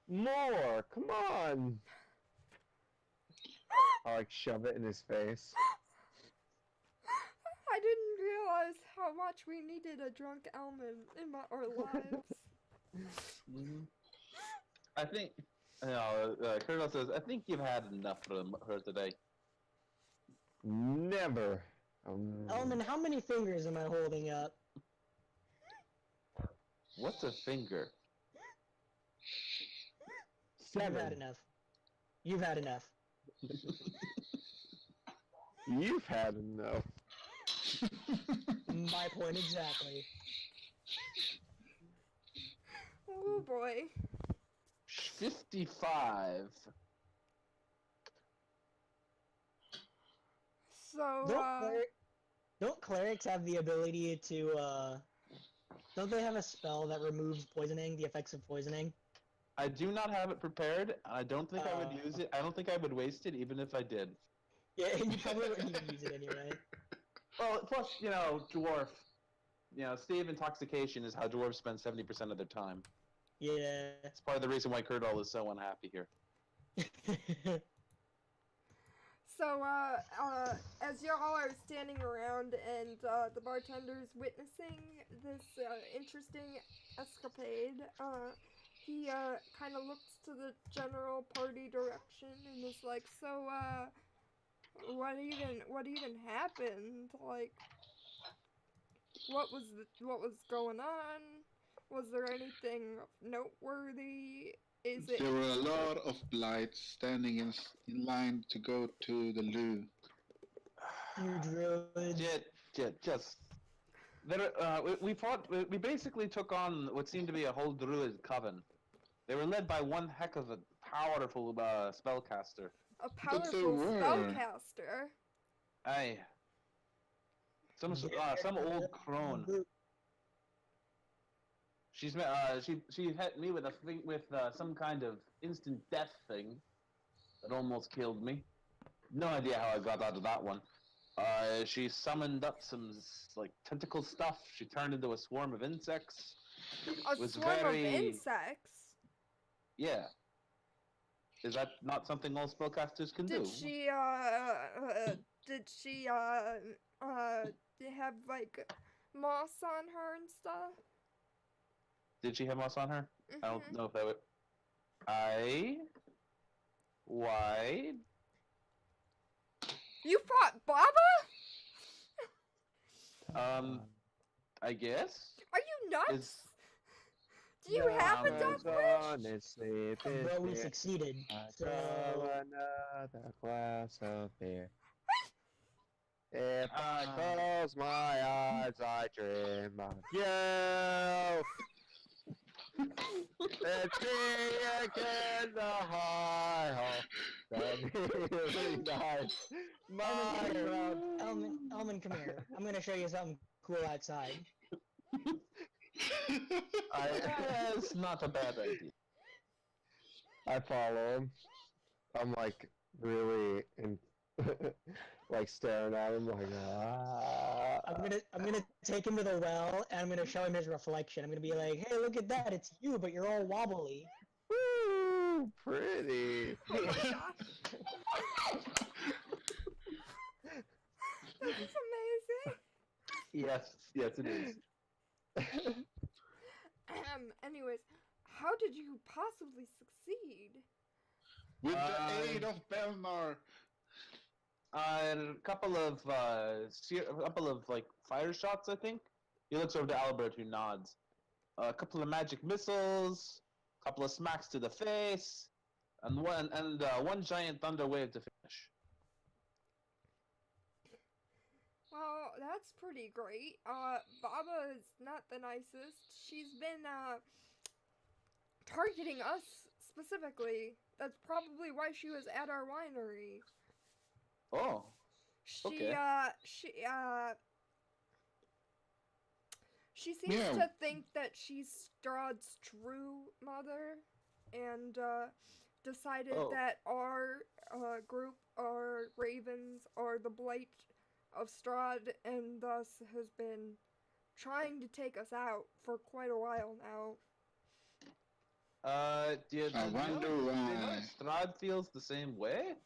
More! Come on! I like shove it in his face. I didn't realize how much we needed a drunk Elman in our lives. Mm-hmm. I think, Colonel says, I think you've had enough for her today. Never. Elman, how many fingers am I holding up? What's a finger? You've had 7. enough. You've had enough. You've had enough. My point exactly. Oh boy. 55. So, Don't clerics have the ability to, don't they have a spell that removes poisoning, the effects of poisoning? I do not have it prepared. I don't think I would use it. I don't think I would waste it, even if I did. Yeah, you probably wouldn't even use it anyway. Well, plus, dwarf. Stave intoxication is how dwarves spend 70% of their time. Yeah. It's part of the reason why Kurdal is so unhappy here. so, as y'all are standing around and, the bartender's witnessing this, interesting escapade, he, kind of looks to the general party direction and is like, so, what even happened? Like, what was going on? Was there anything noteworthy? Is it? There were a lot of blights standing in line to go to the loo. You druids. We basically took on what seemed to be a whole druid coven. They were led by one heck of a powerful spellcaster. A But they powerful were. spellcaster. Aye. Some old crone. She hit me with some kind of instant death thing that almost killed me. No idea how I got out of that one. She summoned up some tentacle stuff. She turned into a swarm of insects. A swarm of insects. Yeah. Is that not something all spellcasters can do? Did she have moss on her and stuff? Did she have moss on her? I Mhm. don't know if that would. Why? You fought Baba? I guess. Are you nuts? Is Do you have a duck bridge? Honestly, But we succeeded. So another glass of beer. If I close my eyes, I dream of you. Let's see again the high hole. The really nice. My ground. Elman, come here. I'm gonna show you something cool outside. It's not a bad idea. I follow him. I'm really staring at him ah. I'm gonna take him to the well and I'm gonna show him his reflection. I'm gonna be like, hey, look at that, it's you, but you're all wobbly. Woo, pretty. Oh my gosh. This is amazing. Yes, it is. Anyways, how did you possibly succeed? With the aid of Belmar. A couple of fire shots, I think. He looks over to Albert, who nods. A couple of magic missiles, a couple of smacks to the face, and one giant thunder wave to finish. Oh, that's pretty great. Baba is not the nicest. She's been, targeting us specifically. That's probably why she was at our winery. Oh, She, okay. She seems Yeah. to think that she's Strahd's true mother, and decided Oh. that our group, our ravens, are the blight of Strahd, and thus has been trying to take us out for quite a while now. Do you I know, wonder do you know why. if Strahd feels the same way?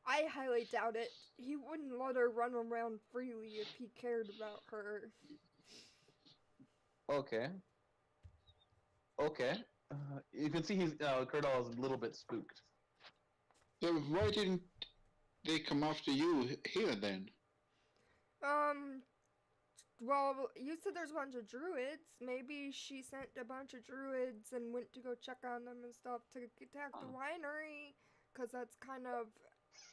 I highly doubt it. He wouldn't let her run around freely if he cared about her. Okay. Okay. You can see he's Kurdal is a little bit spooked. Yeah, why didn't they come after you here then? Well, you said there's a bunch of druids. Maybe she sent a bunch of druids and went to go check on them and stuff to attack the winery, because that's kind of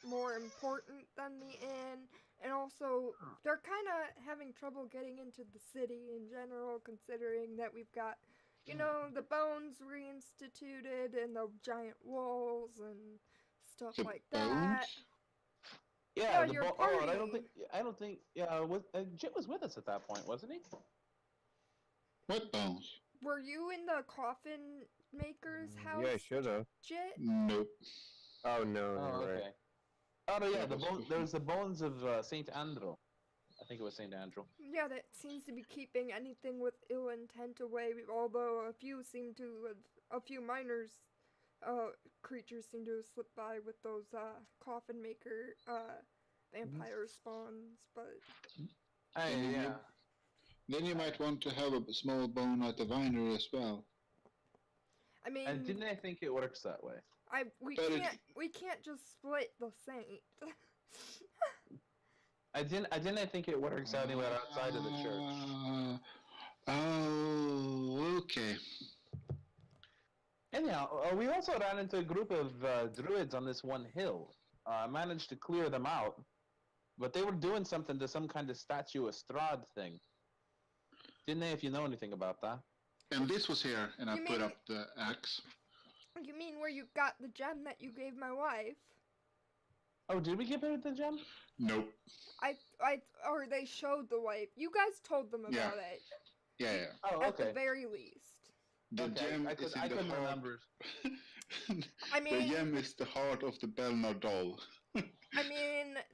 more important than the inn. And also, they're kind of having trouble getting into the city in general, considering that we've got, you know, the bones reinstituted and the giant walls and stuff The like bones? that. Yeah, your oh, and party. I don't think. Yeah, Jit was with us at that point, wasn't he? What bones? Were you in the coffin maker's house? Yeah, I should have. Jit? Nope. Oh no, Oh, you're okay. right. Oh no, yeah, That was before. there's the bones of Saint Andrew. I think it was Saint Andrew. Yeah, that seems to be keeping anything with ill intent away, although a few miners, creatures seem to have slipped by with those, coffin maker, vampire spawns, but... Hey, Then yeah. Then you might want to have a small bone at the winery as well. I mean, And didn't I think it works that way? we can't just split the saint. I didn't think it works anywhere outside of the church. Oh, okay. Anyhow, we also ran into a group of druids on this one hill. I managed to clear them out, but they were doing something to some kind of statue of Strahd thing. Didn't they? If you know anything about that. And this was here, and I You put mean- up the axe. You mean where you got the gem that you gave my wife? Oh, did we give her the gem? Nope. Or they showed the wife. You guys told them Yeah. about it, Yeah. Oh, at the okay. very least. The Okay, gem I is in the couldn't heart. remember. I The mean, gem is the heart of the Belnar doll.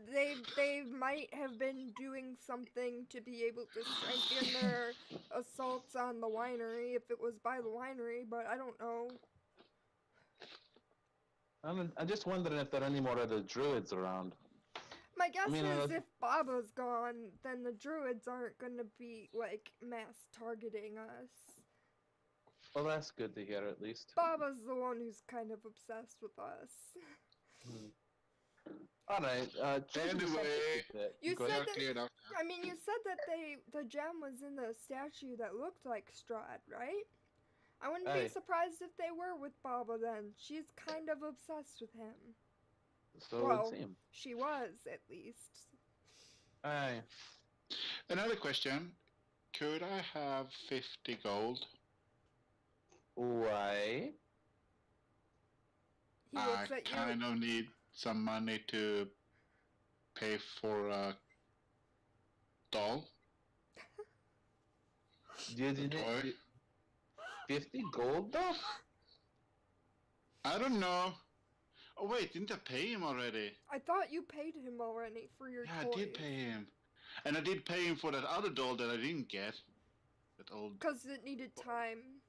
they might have been doing something to be able to strengthen their assaults on the winery if it was by the winery, but I don't know. I'm just wondering if there are any more other druids around. My guess mean, is if Baba's gone, then the druids aren't gonna be, like, mass targeting us. Well, that's good to hear, at least. Baba's the one who's kind of obsessed with us. All right. Changing the Anyway, subject a bit. You Go said ahead. that- Cleared out. I mean, you said that the gem was in the statue that looked like Strahd, right? I wouldn't be Aye. surprised if they were with Baba then. She's kind of obsessed with him. So it Well- would seem. She was, at least. Aye. Another question. Could I have 50 gold? Why? He I looks at you. kind of need some money to pay for a doll. Did you Toy. need 50 gold though? I don't know. Oh wait, didn't I pay him already? I thought you paid him already for your Yeah, toys. I did pay him. And I did pay him for that other doll that I didn't get. That old... Because it needed time.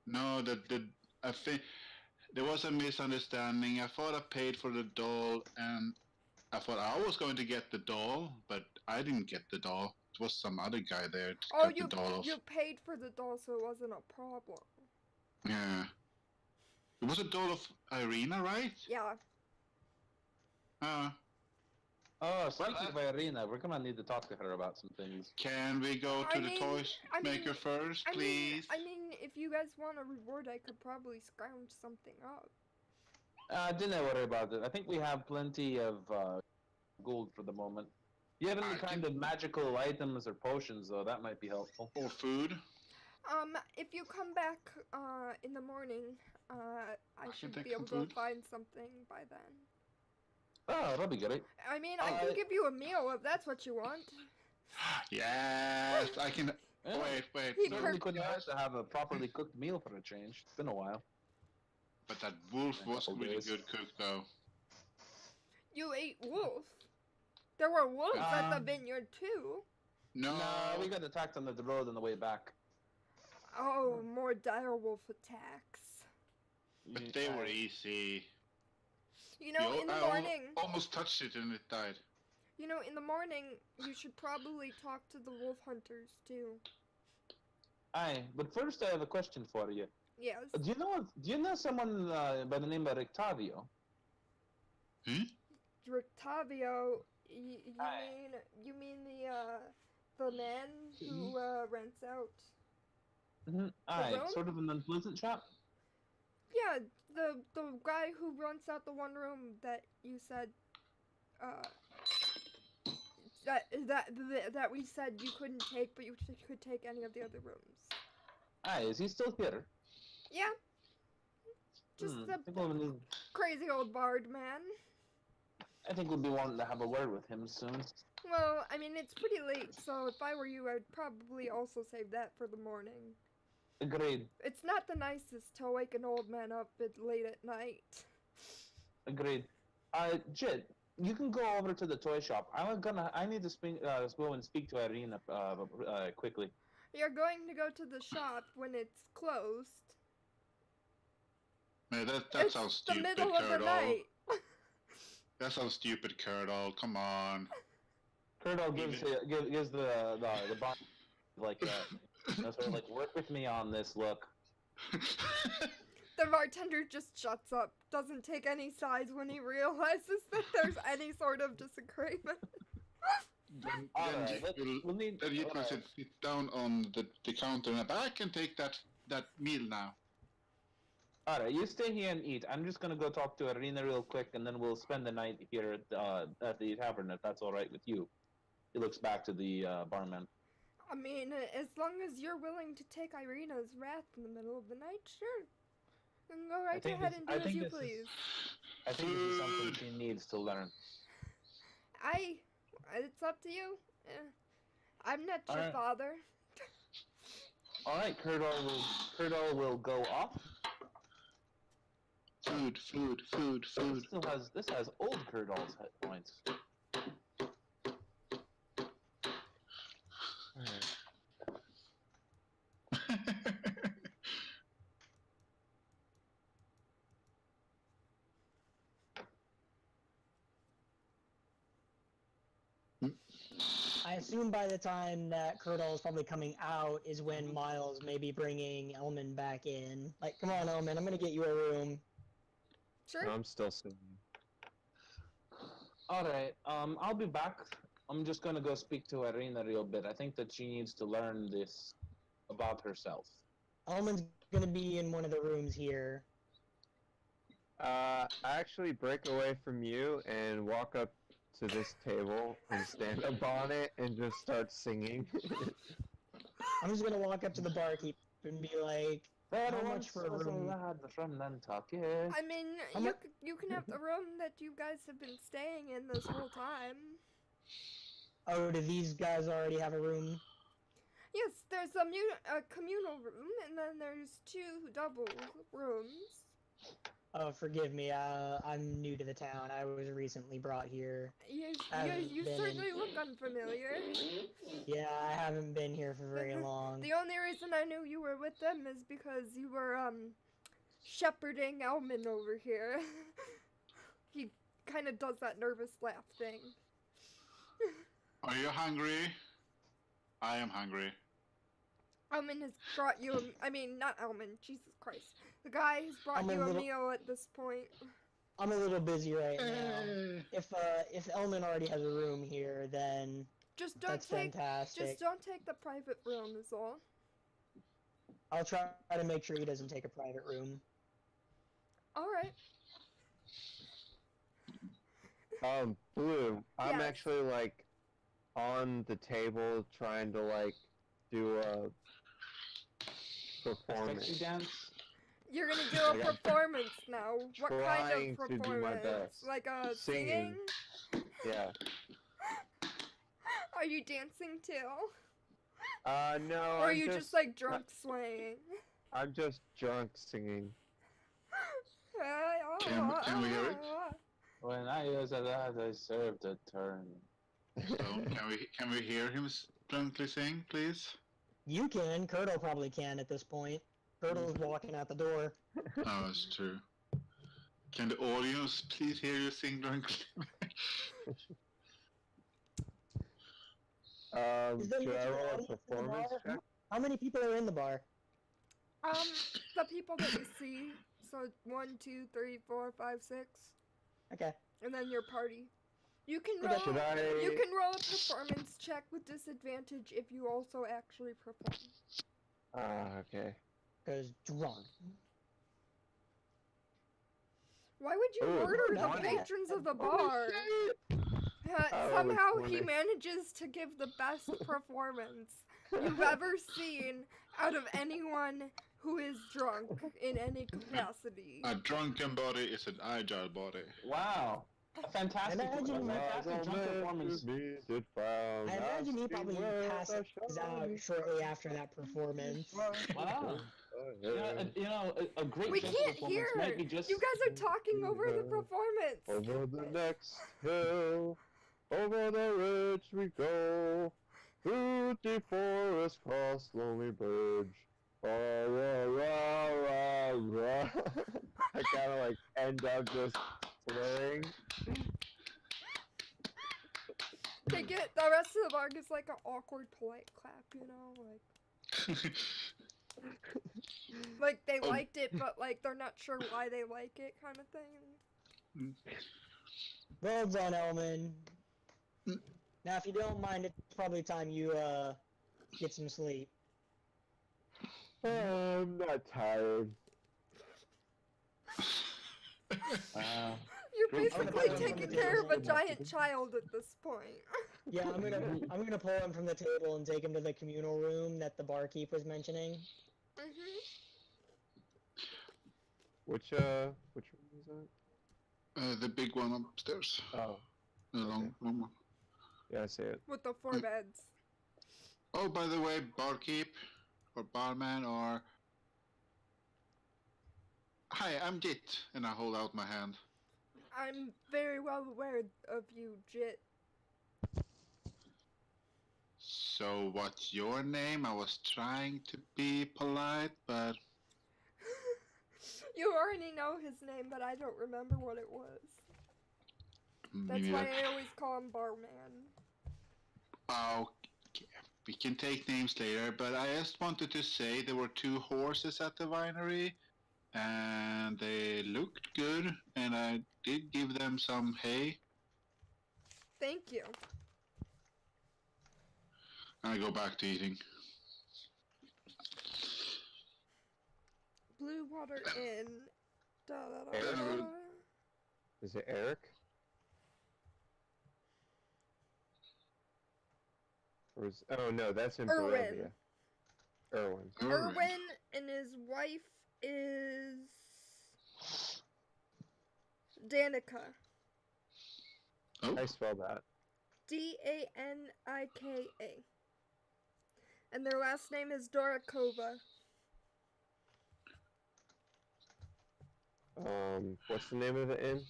No, I think there was a misunderstanding. I thought I paid for the doll, and I thought I was going to get the doll, but I didn't get the doll. It was some other guy there to Oh, get the doll off. you paid for the doll, so it wasn't a problem. Yeah. It was a doll of Irina, right? Yeah. Oh, speaking of Irina, we're gonna need to talk to her about some things. Can we go I to the mean- toys I mean- maker first, I please? mean, if you guys want a reward, I could probably scrounge something up. Didn't worry about it. I think we have plenty of gold for the moment. You have any I kind can- of magical items or potions, though, that might be helpful. Or food. If you come back in the morning, I can should take be able some to food. find something by then. Oh, that'll be great. I mean, I can give you a meal if that's what you want. Yes, I can. Yeah. Wait. He No, Certainly perked couldn't up. hurt to have a properly cooked meal for a change. It's been a while. but that wolf A was couple really days. good cook, though. You ate wolf. There were wolves at the Um, vineyard too. No, No, we got attacked on the road on the way back. Oh, more dire wolf attacks. but they were easy. You know, in the I morning, almost touched it and it died. in the morning, you should probably talk to the wolf hunters too. Aye, but first I have a question for you. Yes. Do you know someone by the name of Rictavio? Rictavio, Aye. you mean the man who rents out? Mm-hmm. Aye, room? sort of an unpleasant chap. Yeah, the guy who rents out the one room that you said, that we said you couldn't take, but you could take any of the other rooms. Aye, is he still here? Yeah. Just I the think we'll, crazy old bard man. I think we'll be wanting to have a word with him soon. Well, I mean, it's pretty late, so if I were you, I'd probably also save that for the morning. Agreed. It's not the nicest to wake an old man up late at night. Agreed. Jit, you can go over to the toy shop. I need to go and speak to Irina quickly. You're going to go to the shop when it's closed. Man, that It's sounds the stupid, middle of the Curdle. night. That sounds stupid, Curdle. Come on. Kurdo gives the bar like sort of like, work with me on this. Look, The bartender just shuts up, doesn't take any sides when he realizes that there's any sort of disagreement. alright, we'll need. Then you can sit down on the counter and I can take that meal now. Alright, you stay here and eat. I'm just gonna go talk to Irina real quick, and then we'll spend the night here at the tavern, if that's alright with you. He looks back to the barman. I mean, as long as you're willing to take Irina's wrath in the middle of the night, sure. Then go right ahead and do as you please. I think this is something she needs to learn. It's up to you. I'm not your Alright. father. Alright, Kurdo will go off. Food. This has old Kurdal's hit points. I assume by the time that Curdle is probably coming out is when Miles may be bringing Elman back in. Like, come on, Elman, I'm gonna get you a room. Sure. I'm still sitting. Alright, I'll be back. I'm just gonna go speak to Irina real bit. I think that she needs to learn this about herself. Elman's gonna be in one of the rooms here. I actually break away from you and walk up to this table and stand up on it and just start singing. I'm just gonna walk up to the barkeep and be like, how much for a room? lad from Nantucket. I mean, How mu- you can have the room that you guys have been staying in this whole time. Oh, do these guys already have a room? Yes, there's a communal room, and then there's 2 double rooms. Oh, forgive me, I'm new to the town. I was recently brought here. You Haven't been certainly in- look unfamiliar. Yeah, I haven't been here for very long. The only reason I knew you were with them is because you were, shepherding Elman over here. He kind of does that nervous laugh thing. Are you hungry? I am hungry. Elman has brought you not Elman, Jesus Christ. The guy has brought I'm a you a little- meal at this point. I'm a little busy right now. Hey. If Elman already has a room here, then Just don't that's take fantastic. the private room is all. I'll try to make sure he doesn't take a private room. Alright. Blue, I'm Yes. actually like on the table trying to like do a A performance. sexy dance. You're gonna do a Like, I'm performance now. What kind trying of to do my performance? best. Like a Singing. Yeah. Are you dancing too? No. Or are I'm you just like drunk swaying? I'm just drunk singing. Can we hear it? When I was a lad, I served a turn. Stone, can we hear him drunkenly sing, please? You can. Curdle probably can at this point. Curdle's walking out the door. Oh, that's true. Can the audience please hear you sing drunkenly? Is there Should I an roll a audience in the performance bar? check? How many people are in the bar? The people that you see. So 1, 2, 3, 4, 5, 6, Okay. and then your party. You can Okay. roll. Should I? You can roll a performance check with disadvantage if you also actually perform. Okay. Because drunk. Why would you Ooh, murder the not bad. patrons of the bar? Oh, Somehow it's he funny. manages to give the best performance you've ever seen out of anyone who is drunk in any capacity. A drunken body is an agile body. Wow. Fantastic, Imagine- fantastic drunk performance. I imagine he probably passes out shortly after that performance. Wow. A great We drunk can't performance hear. might be just. You guys are talking over the performance. Over the next hill, over the ridge we go, through deep forest, cross lonely bridge. Rah, rah, rah, rah, rah. I kind of like end up just swearing. They get the rest of the bar gets like an awkward polite clap, you know, like they Oh. liked it, but like they're not sure why they like it, kind of thing. Well done, Elman. Mm. Now, if you don't mind, it's probably time you get some sleep. I'm not tired. Wow. You're Great basically performance. taking care of a giant child at this point. Yeah, I'm gonna pull him from the table and take him to the communal room that the barkeep was mentioning. Which room is that? The big one upstairs. Oh, The long one. yeah, I see it. With the 4 beds. Oh, by the way, barkeep or barman or... Hi, I'm Jit, and I hold out my hand. I'm very well aware of you, Jit. So, what's your name? I was trying to be polite, but... You already know his name, but I don't remember what it was. That's maybe why that- I always call him Barman. Okay, we can take names later, but I just wanted to say there were 2 horses at the winery, and they looked good, and I did give them some hay. Thank you. I go back to eating. Blue Water Inn. Da, da, da, Eric? da. Is it Eric? Or is, oh no, that's in Erwin. Barovia. Erwin. Erwin and his wife is Danica. Oh, I spell that. Danika. And their last name is Dorakova. What's the name of the inn?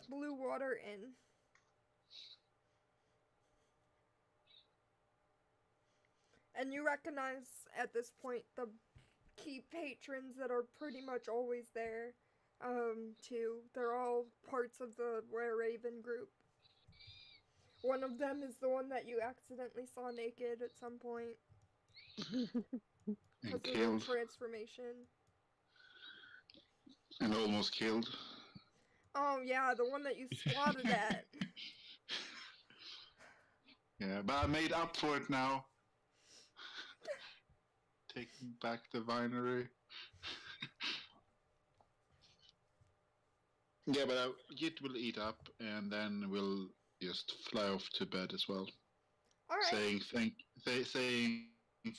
Blue Water Inn. And you recognize at this point the key patrons that are pretty much always there, too. They're all parts of the Rare Raven group. One of them is the one that you accidentally saw naked at some point and because of killed, the transformation. and almost killed. Oh yeah, the one that you swatted at. Yeah, but I made up for it now. Taking back the winery. Yeah, but Git will eat up, and then we'll just fly off to bed as well, All right. saying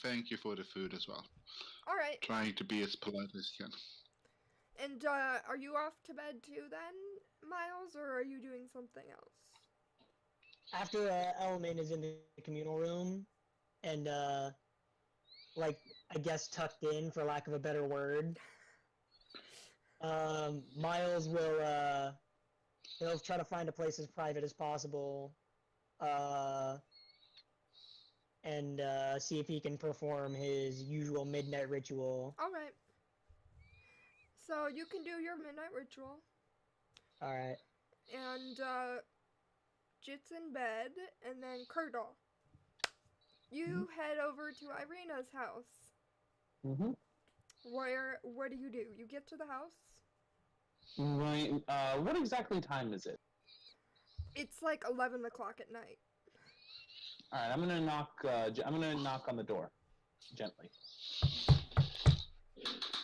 thank you for the food as well. All right. Trying to be as polite as you can. And are you off to bed too then, Miles, or are you doing something else? After Elman is in the communal room, and like I guess tucked in, for lack of a better word, Miles will he'll try to find a place as private as possible, and see if he can perform his usual midnight ritual. All right. So you can do your midnight ritual, All right. and Jit's in bed, and then Kurtle, you head over to Irina's house. Mm-hmm. What do? You get to the house? Right. What exactly time is it? It's like 11 o'clock at night. All right. I'm gonna knock. I'm gonna knock on the door, gently.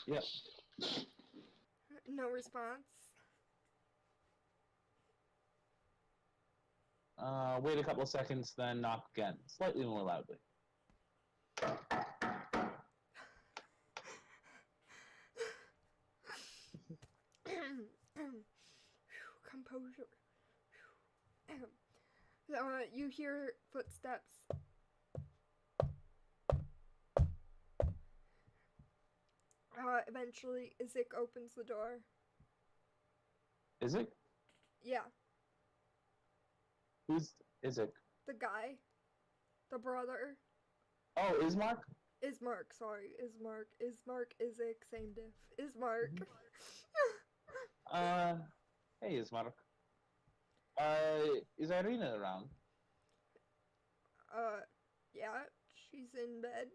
Yep. No response. Wait a couple of seconds, then knock again, slightly more loudly. Composure. You hear footsteps. Eventually, Isaac opens the door. Is it? Yeah, Who's is it? the guy. The brother. Oh, Ismark? Ismark, sorry. Ismark, Isaac, same diff. Ismark. Hey, Ismark. Is Irina around? Yeah, she's in bed.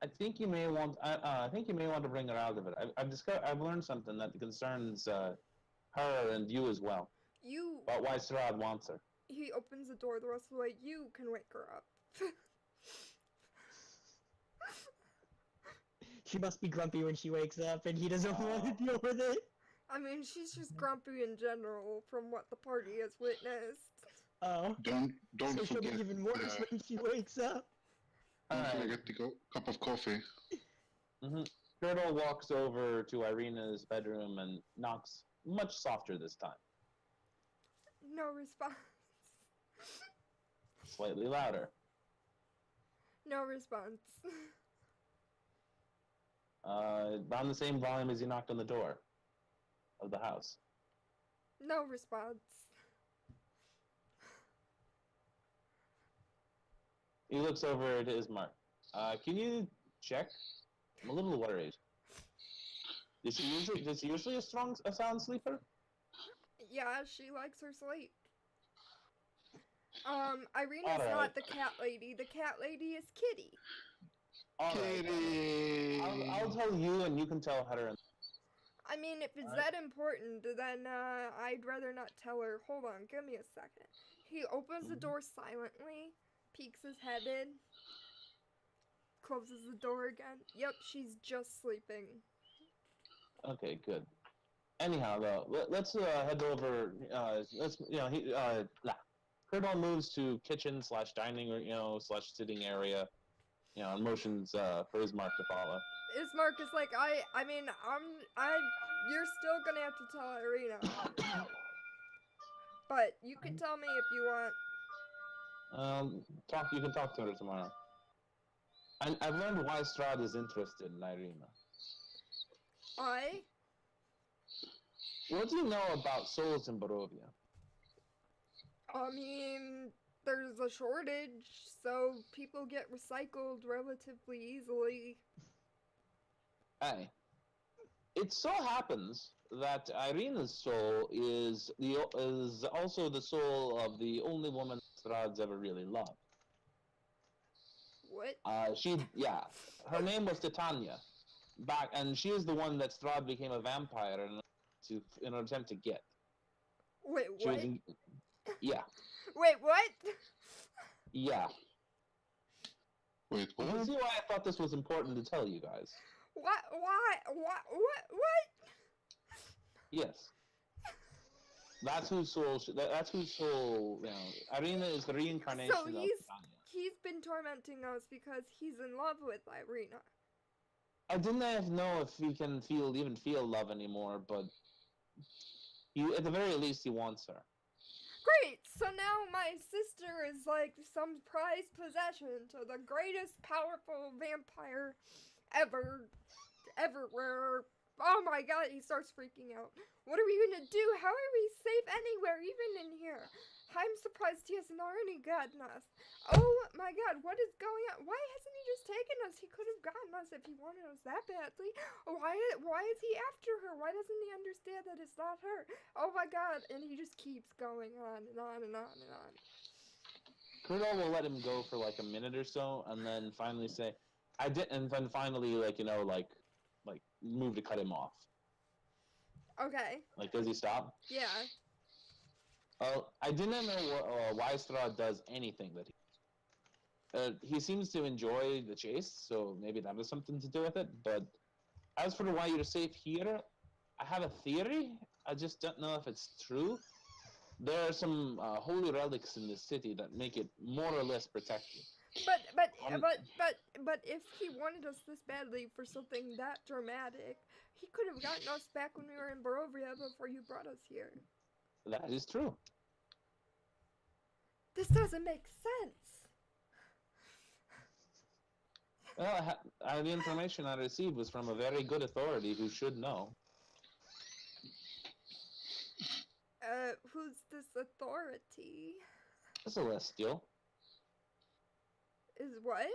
I think you may want. I think you may want to bring her out of it. I've learned something that concerns her and you as well. About why Strahd wants her. He opens the door the rest of the way. You can wake her up. She must be grumpy when she wakes up, and he doesn't want to deal with it. I mean, she's just grumpy in general from what the party has witnessed. Oh. Don't So she'll forget. be even worse when she wakes up. Don't Alright. forget the cup of coffee. Mm-hmm. Turtle walks over to Irina's bedroom and knocks much softer this time. No response. Slightly louder. No response. Around the same volume as you knocked on the door of the house. No response. He looks over to Ismark. Can you check? I'm a little worried. Is she usually a sound sleeper? Yeah, she likes her sleep. Irina's Alright. not the cat lady. The cat lady is Kitty. Alright. Kitty! I'll tell you and you can tell her. I mean, if it's Alright. that important, then I'd rather not tell her. Hold on, give me a second. He opens the door silently, peeks his head in, closes the door again. Yep, she's just sleeping. Okay, good. Anyhow, though, let's head over. Kurdal moves to kitchen / dining or / sitting area. And motions for Ismark to follow. Ismark is like, you're still gonna have to tell Irina. But you can tell me if you want. You can talk to her tomorrow. I've learned why Strahd is interested in Irina. What do you know about souls in Barovia? I mean, there's a shortage, so people get recycled relatively easily. Hey, it so happens that Irina's soul is also the soul of the only woman Strahd's ever really loved. What? Her name was Titania, and she is the one that Strahd became a vampire in an attempt to get. Wait, what? Yeah. Wait, what? Yeah. Wait, You what? see why I thought this was important to tell you guys. What? Why? What? Yes. That's whose soul. That's whose soul. You know, Irina is the reincarnation So of Titania. he's been tormenting us because he's in love with Irina. I didn't know if he can even feel love anymore, but at the very least he wants her. Great! So now my sister is like some prized possession to the greatest powerful vampire ever, everywhere. Oh my god, he starts freaking out. What are we gonna do? How are we safe anywhere, even in here? I'm surprised he hasn't already gotten us. Oh my god, what is going on? Why hasn't he just taken us? He could have gotten us if he wanted us that badly. Why is he after her? Why doesn't he understand that it's not her? Oh my god, and he just keeps going on and on and on and on. Kurdo will let him go for like a minute or so, and then finally say, "I did," and then finally, like move to cut him off. Okay, Like, does he stop? yeah. I didn't know why Strahd does anything that he seems to enjoy the chase, so maybe that has something to do with it. But as for why you're safe here, I have a theory. I just don't know if it's true. There are some holy relics in this city that make it more or less protected. But if he wanted us this badly for something that dramatic, he could have gotten us back when we were in Barovia before you brought us here. That is true. This doesn't make sense. Well, the information I received was from a very good authority who should know. Who's this authority? A celestial. Is what?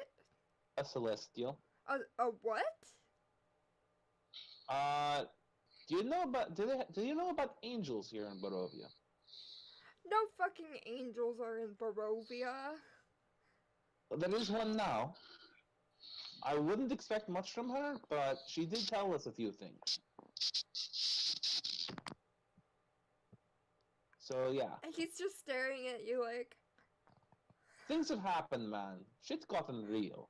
A celestial. A what? Do you know about do you know about angels here in Barovia? No fucking angels are in Barovia. Well, there is one now. I wouldn't expect much from her, but she did tell us a few things. So yeah. And he's just staring at you like... Things have happened, man. Shit's gotten real.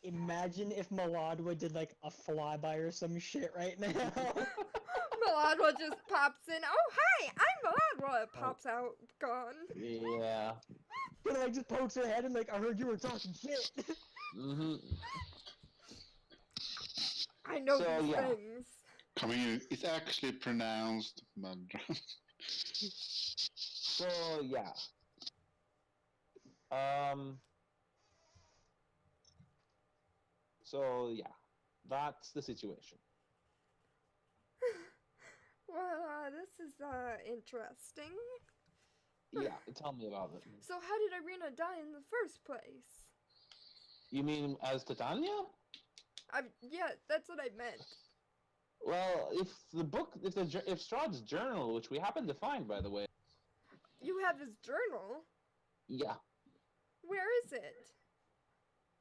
Imagine if Maladwa did like a flyby or some shit right now. Maladwa just pops in. Oh, hi! I'm Maladwa! Pops out, gone. Yeah. But like just pokes her head and like, I heard you were talking shit. Mm-hmm. I know So, these yeah. things. Coming in, it's actually pronounced Madra. So yeah. So yeah, that's the situation. Well, this is, interesting. Yeah, tell me about it. So how did Irina die in the first place? You mean as Titania? Yeah, that's what I meant. Well, if Strahd's journal, which we happen to find, by the way. You have his journal? Yeah. Where is it?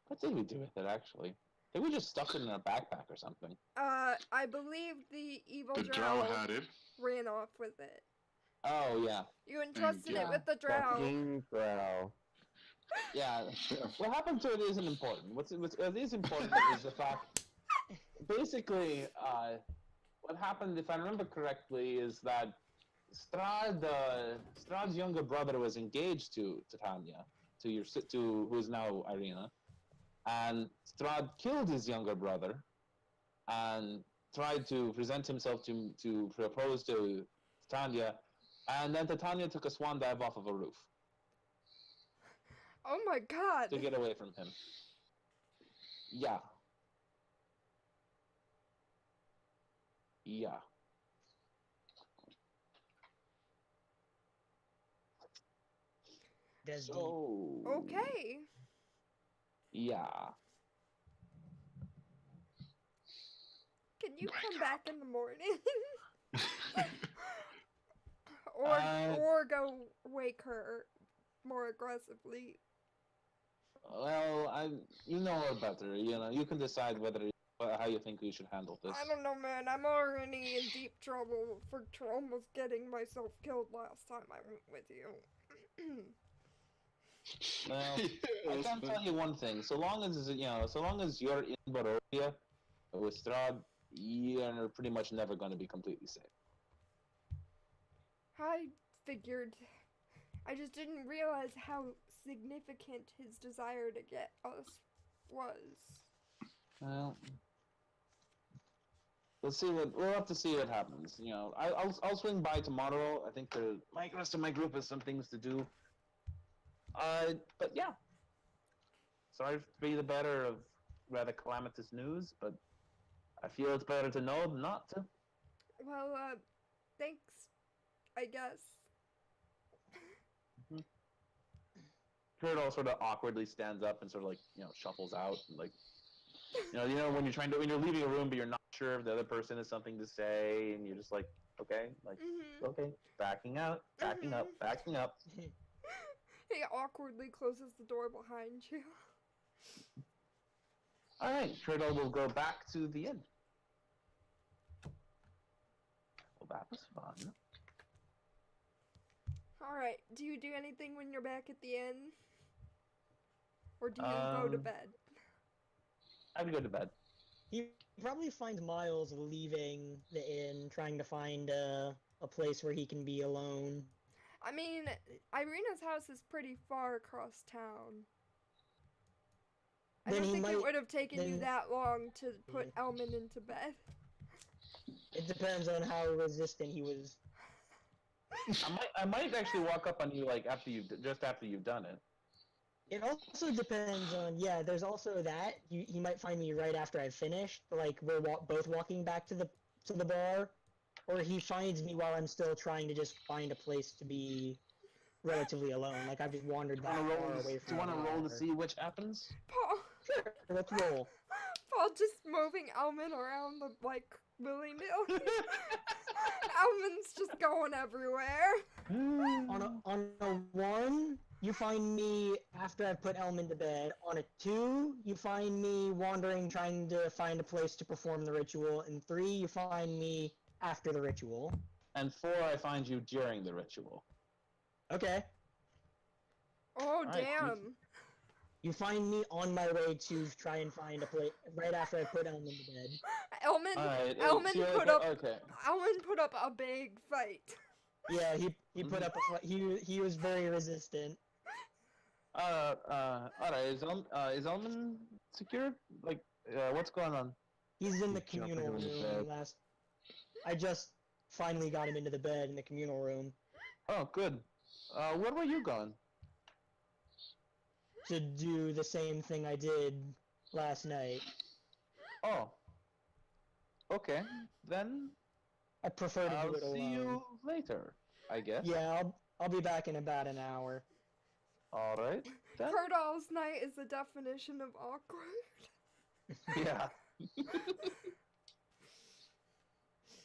What did we do with it, actually? I think we just stuck it in our backpack or something. I believe the evil The drow drow had it. ran off with it. Oh, yeah. You entrusted Yeah. it with the drow. Fucking drow. Yeah. What happened to it isn't important. What is important is the fact... Basically, what happened, if I remember correctly, is that Strahd's younger brother was engaged to Titania, who is now Irina, and Strahd killed his younger brother, and tried to present himself to propose to Titania, and then Titania took a swan dive off of a roof Oh my god. to get away from him. Yeah. Yeah. That's deep. So... Okay. Yeah. Can you Wake come up. back in the morning? or go wake her more aggressively. Well, you know her better. You know, you can decide how you think we should handle this. I don't know, man. I'm already in deep trouble for almost getting myself killed last time I went with you. Well, I can tell you one thing. So long as you're in Barovia with Strahd, you're pretty much never going to be completely safe. I figured. I just didn't realize how significant his desire to get us was. Well, we'll have to see what happens. You know, I'll swing by tomorrow. I think the rest of my group has some things to do. But yeah, sorry to be the bearer of rather calamitous news, but I feel it's better to know than not to. Well, thanks, I guess. Turtle sort of awkwardly stands up and sort of like shuffles out, and like when you're leaving a room but you're not sure if the other person has something to say, and you're just like, okay, like okay, backing out, backing up, backing up. He awkwardly closes the door behind you. All right, Turtle will go back to the inn. Well, that was fun. Alright, do you do anything when you're back at the inn? Or do you go to bed? I would go to bed. He probably finds Miles leaving the inn, trying to find a place where he can be alone. I mean, Irina's house is pretty far across town. I Then don't he think it might- would have taken you then- that long to put Elman into bed. It depends on how resistant he was. I might actually walk up on you like after you've done it. It also depends on, there's also that. He might find me right after I've finished, like we're both walking back to the bar, or he finds me while I'm still trying to just find a place to be relatively alone. Like I've just wandered that far away Do from you want to the roll to bar. see which happens? Paul, Sure, let's roll. Paul just moving Elman around the, like, willy-nilly. Elman's just going everywhere. On a 1, you find me after I've put Elman to bed. On a 2, you find me wandering, trying to find a place to perform the ritual. And 3, you find me after the ritual. And 4, I find you during the ritual. Okay. Oh, Alright, damn. You find me on my way to try and find a place right after I put Elman to bed. Elman, Alright, Elman so you're put like, up, okay. Elman put up a big fight. Yeah, he put up a fight. He was very resistant. Alright, is Elman secured? Like, what's going on? He's in the He's jumping communal on the room. bed. I just finally got him into the bed in the communal room Oh, good. Where were you going? to do the same thing I did last night. Oh. Okay, then I prefer to I'll do it alone. see you later, I guess. Yeah, I'll be back in about an hour. Alright, then. Kurdal's night is the definition of awkward. Yeah.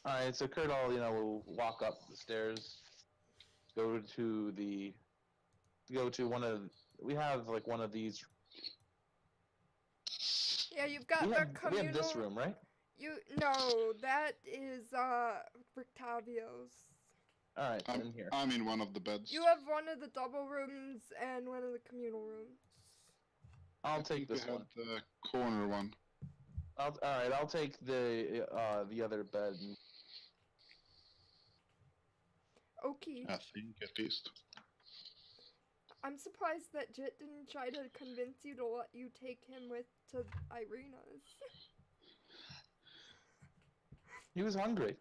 Alright, so Kurdal, will walk up the stairs, go to one of, we have like one of these, Yeah, you've got we the have communal... this room, right? No, that is, Rictavio's. Alright, in here. I'm in one of the beds. You have one of the double rooms and one of the communal rooms. I'll I take think we this one. had the corner one. Alright, I'll take the other bed. Okay. I think, at least. I'm surprised that Jit didn't try to convince you to let you take him with to Irina's. He was hungry.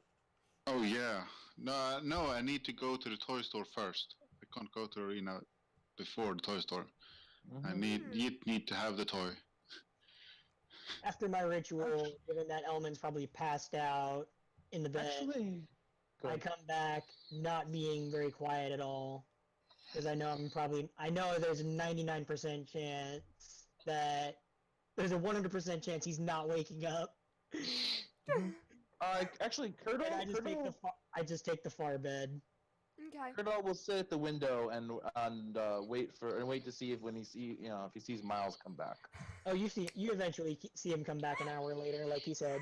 Oh yeah. No, I need to go to the toy store first. I can't go to Arena before the toy store. I need to have the toy. After my ritual, given that Elman's probably passed out in the bed, Actually, I come back not being very quiet at all. Because I know there's a 99% chance that there's a 100% chance he's not waking up. actually, Kurdal, And I just take the far bed. Okay. Kurdal will sit at the window and wait to see if if he sees Miles come back. Oh, you eventually see him come back an hour later, like he said.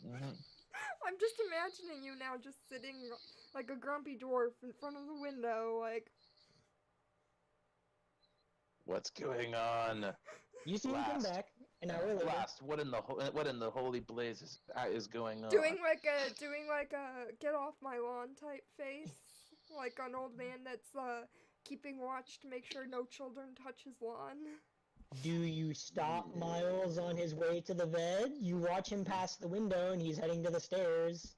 I'm just imagining you now just sitting like a grumpy dwarf in front of the window, like... What's going on? You see him come Blast. back an hour later. Blast! What in the holy blaze is going on? Doing like a get off my lawn type face. Like an old man that's keeping watch to make sure no children touch his lawn. Do you stop Miles on his way to the bed? You watch him pass the window and he's heading to the stairs.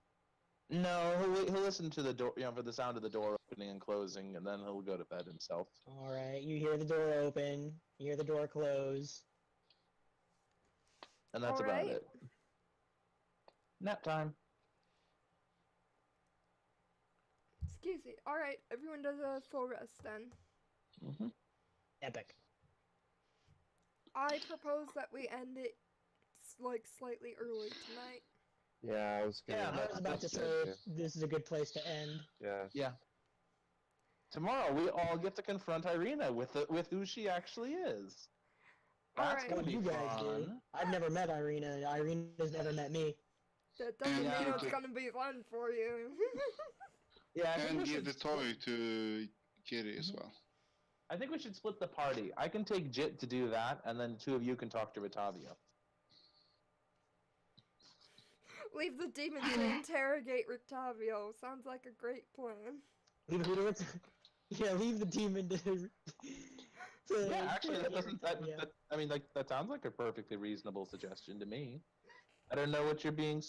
No, he'll listen to the door, for the sound of the door opening and closing, and then he'll go to bed himself. Alright, you hear the door open, you hear the door close. And that's All about right. it. Nap time. Excuse me. Alright, everyone does a full rest then. Mm-hmm. Epic. I propose that we end it like slightly early tonight. Yeah, I was gonna. Yeah, I was about to that's say good, this is a good place to end. Yeah. Tomorrow we all get to confront Irina with who she actually is. That's Alright. gonna What be you guys do? fun. I've never met Irina. Irina's never met me. That doesn't And mean give it's the- gonna be fun for you. Yeah, I think And we give should the toy to Kitty as well. I think we should split the party. I can take Jit to do that, and then the two of you can talk to Ritavio. Leave the demon to interrogate Rictavio. Sounds like a great plan. Leave who to Yeah, leave the demon to Yeah, actually, that doesn't. Yeah. I mean, like that sounds like a perfectly reasonable suggestion to me. I don't know what you're being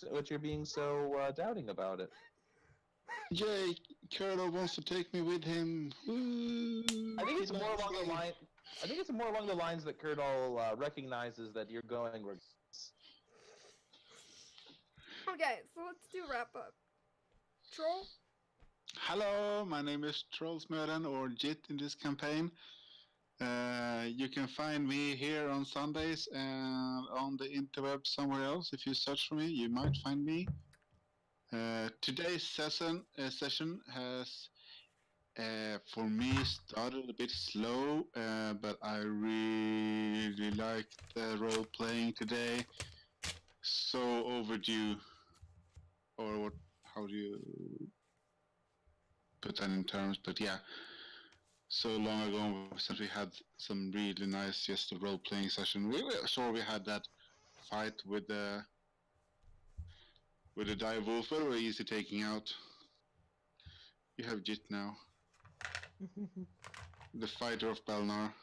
so doubting about it. Yay, Colonel wants to take me with him. Woo! I think it's He more likes along the me. line. I think it's more along the lines that Kurdal recognizes that you're going regardless. Okay, so let's do wrap up. Troll? Hello, my name is Trollsmören, or Jit in this campaign. You can find me here on Sundays and on the interweb somewhere else. If you search for me, you might find me. Today's session has, for me, started a bit slow, but I really liked the role playing today. So overdue, or what? How do you put that in terms? But yeah, so long ago since we had some really nice just a role playing session. We had that fight with the dire wolf, very easy taking out. You have Jit now, the fighter of Belnar.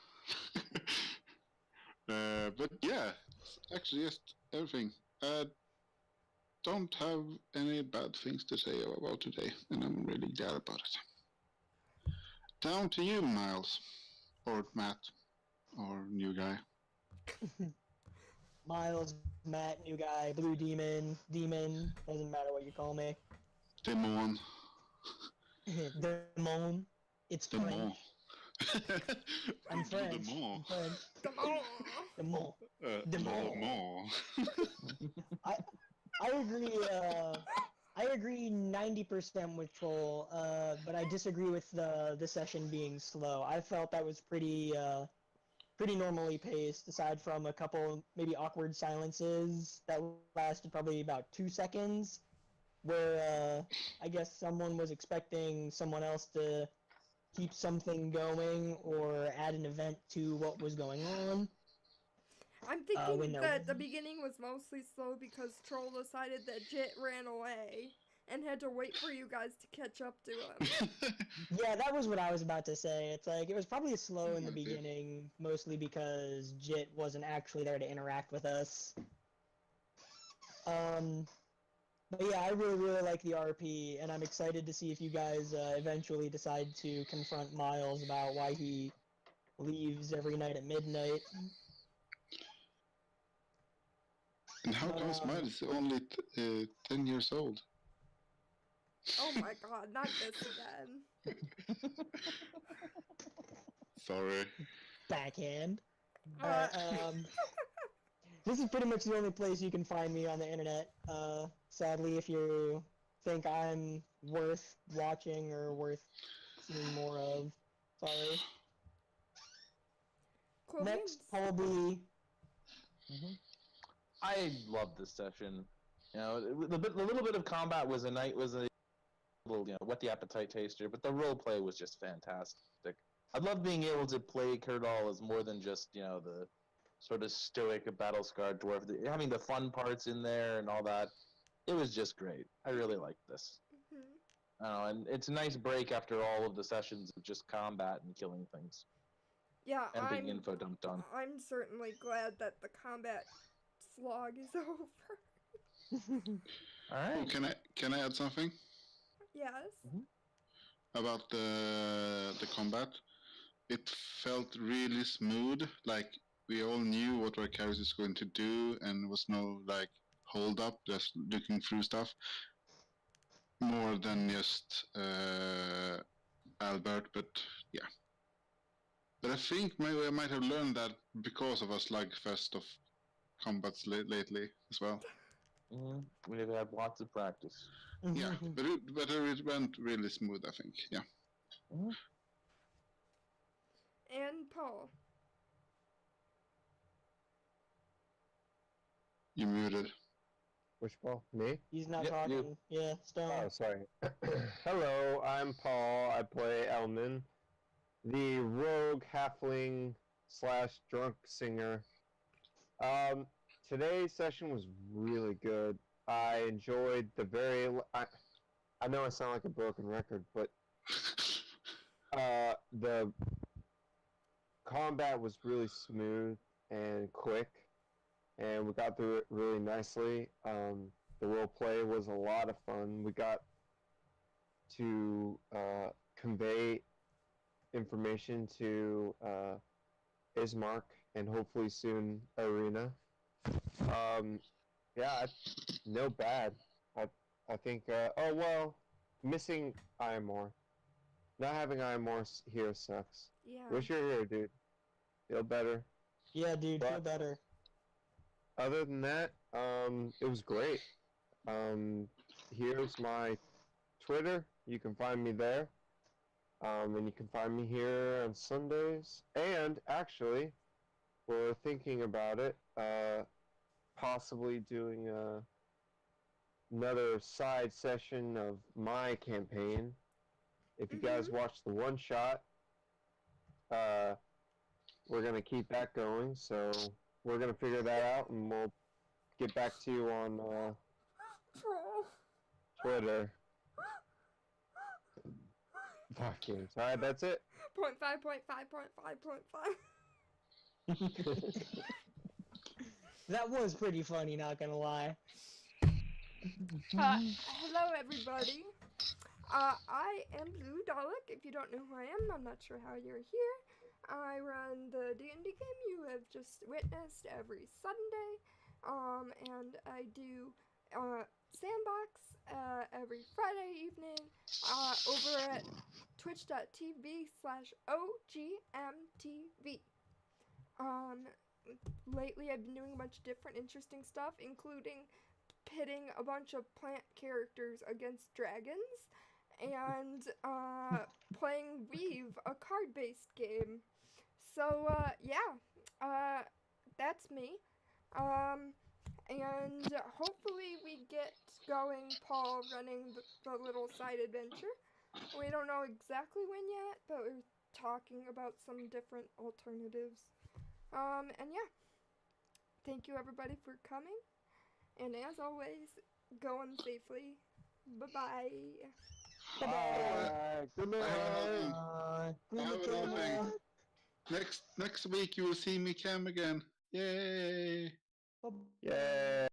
But yeah, it's actually just everything. Don't have any bad things to say about today, and I'm really glad about it. Down to you, Miles, or Matt, or new guy. Miles, Matt, new guy, blue demon, doesn't matter what you call me. Demon. Demon. It's Demon. French. I'm French. Demon. I'm French. Come on! Demon. Demon. I agree. I agree 90% with Troll, but I disagree with the session being slow. I felt that was pretty normally paced, aside from a couple maybe awkward silences that lasted probably about 2 seconds, where I guess someone was expecting someone else to keep something going or add an event to what was going on. I'm thinking when there that the was- beginning was mostly slow because Troll decided that Jit ran away and had to wait for you guys to catch up to him. Yeah, that was what I was about to say. It's like, it was probably slow in the Okay. beginning, mostly because Jit wasn't actually there to interact with us. But yeah, I really like the RP, and I'm excited to see if you guys eventually decide to confront Miles about why he leaves every night at midnight. And how comes Miles is only 10 years old? Oh my god, not this again. Sorry. Backhand. Uh, This is pretty much the only place you can find me on the internet. Sadly, if you think I'm worth watching or worth seeing more of, sorry. cool Next, beans. probably. I love this session. You know, the little bit of combat was a little, whet the appetite taster, but the role play was just fantastic. I love being able to play Kurdal as more than just, the sort of stoic battle-scarred dwarf. Having the fun parts in there and all that, it was just great. I really liked this. Mhm. I don't know, and it's a nice break after all of the sessions of just combat and killing things Yeah, and being info dumped on. I'm certainly glad that the combat slog is over. All right. Can I add something Yes. about the combat? It felt really smooth. Like we all knew what our character is going to do, and was no like hold up just looking through stuff. More than just Albert, but yeah. But I think maybe I might have learned that because of a slugfest of combats lately as well. We've had lots of practice. Yeah, but it went really smooth, I think. Yeah. And Paul. You muted. Which Paul? Me? He's not Yep, talking. you. Yeah, Stone. Oh, sorry. Hello, I'm Paul. I play Elman, the rogue halfling / drunk singer. Today's session was really good. I enjoyed the I know I sound like a broken record, but the combat was really smooth and quick, and we got through it really nicely. The role play was a lot of fun. We got to convey information to Ismark and hopefully soon Arena. Yeah, no bad. I think. Oh well, missing Imor. Not having Imor here sucks. Yeah. Wish you're here, dude. Feel better. Yeah, dude, feel But- better. Other than that, it was great. Here's my Twitter. You can find me there. And you can find me here on Sundays. And actually, we're thinking about it, possibly doing another side session of my campaign. If you guys watch the one shot, we're gonna keep that going. So we're gonna figure that out, and we'll get back to you on Troll. Twitter. Fucking. Alright, that's it. 0.5. That was pretty funny, not gonna lie. Hello, everybody. I am Blue Dalek. If you don't know who I am, I'm not sure how you're here. I run the D&D game you have just witnessed every Sunday. And I do Sandbox every Friday evening over at twitch.tv/OGMTV. Lately I've been doing a bunch of different interesting stuff, including pitting a bunch of plant characters against dragons, and playing Weave, a card-based game. So, yeah, that's me. And hopefully we get going, Paul running the little side adventure. We don't know exactly when yet, but we're talking about some different alternatives. And yeah, thank you everybody for coming. And as always, go on safely. Bye-bye. Bye. Good night. I have another thing. Next week you will see me Cam again. Yay! Yay.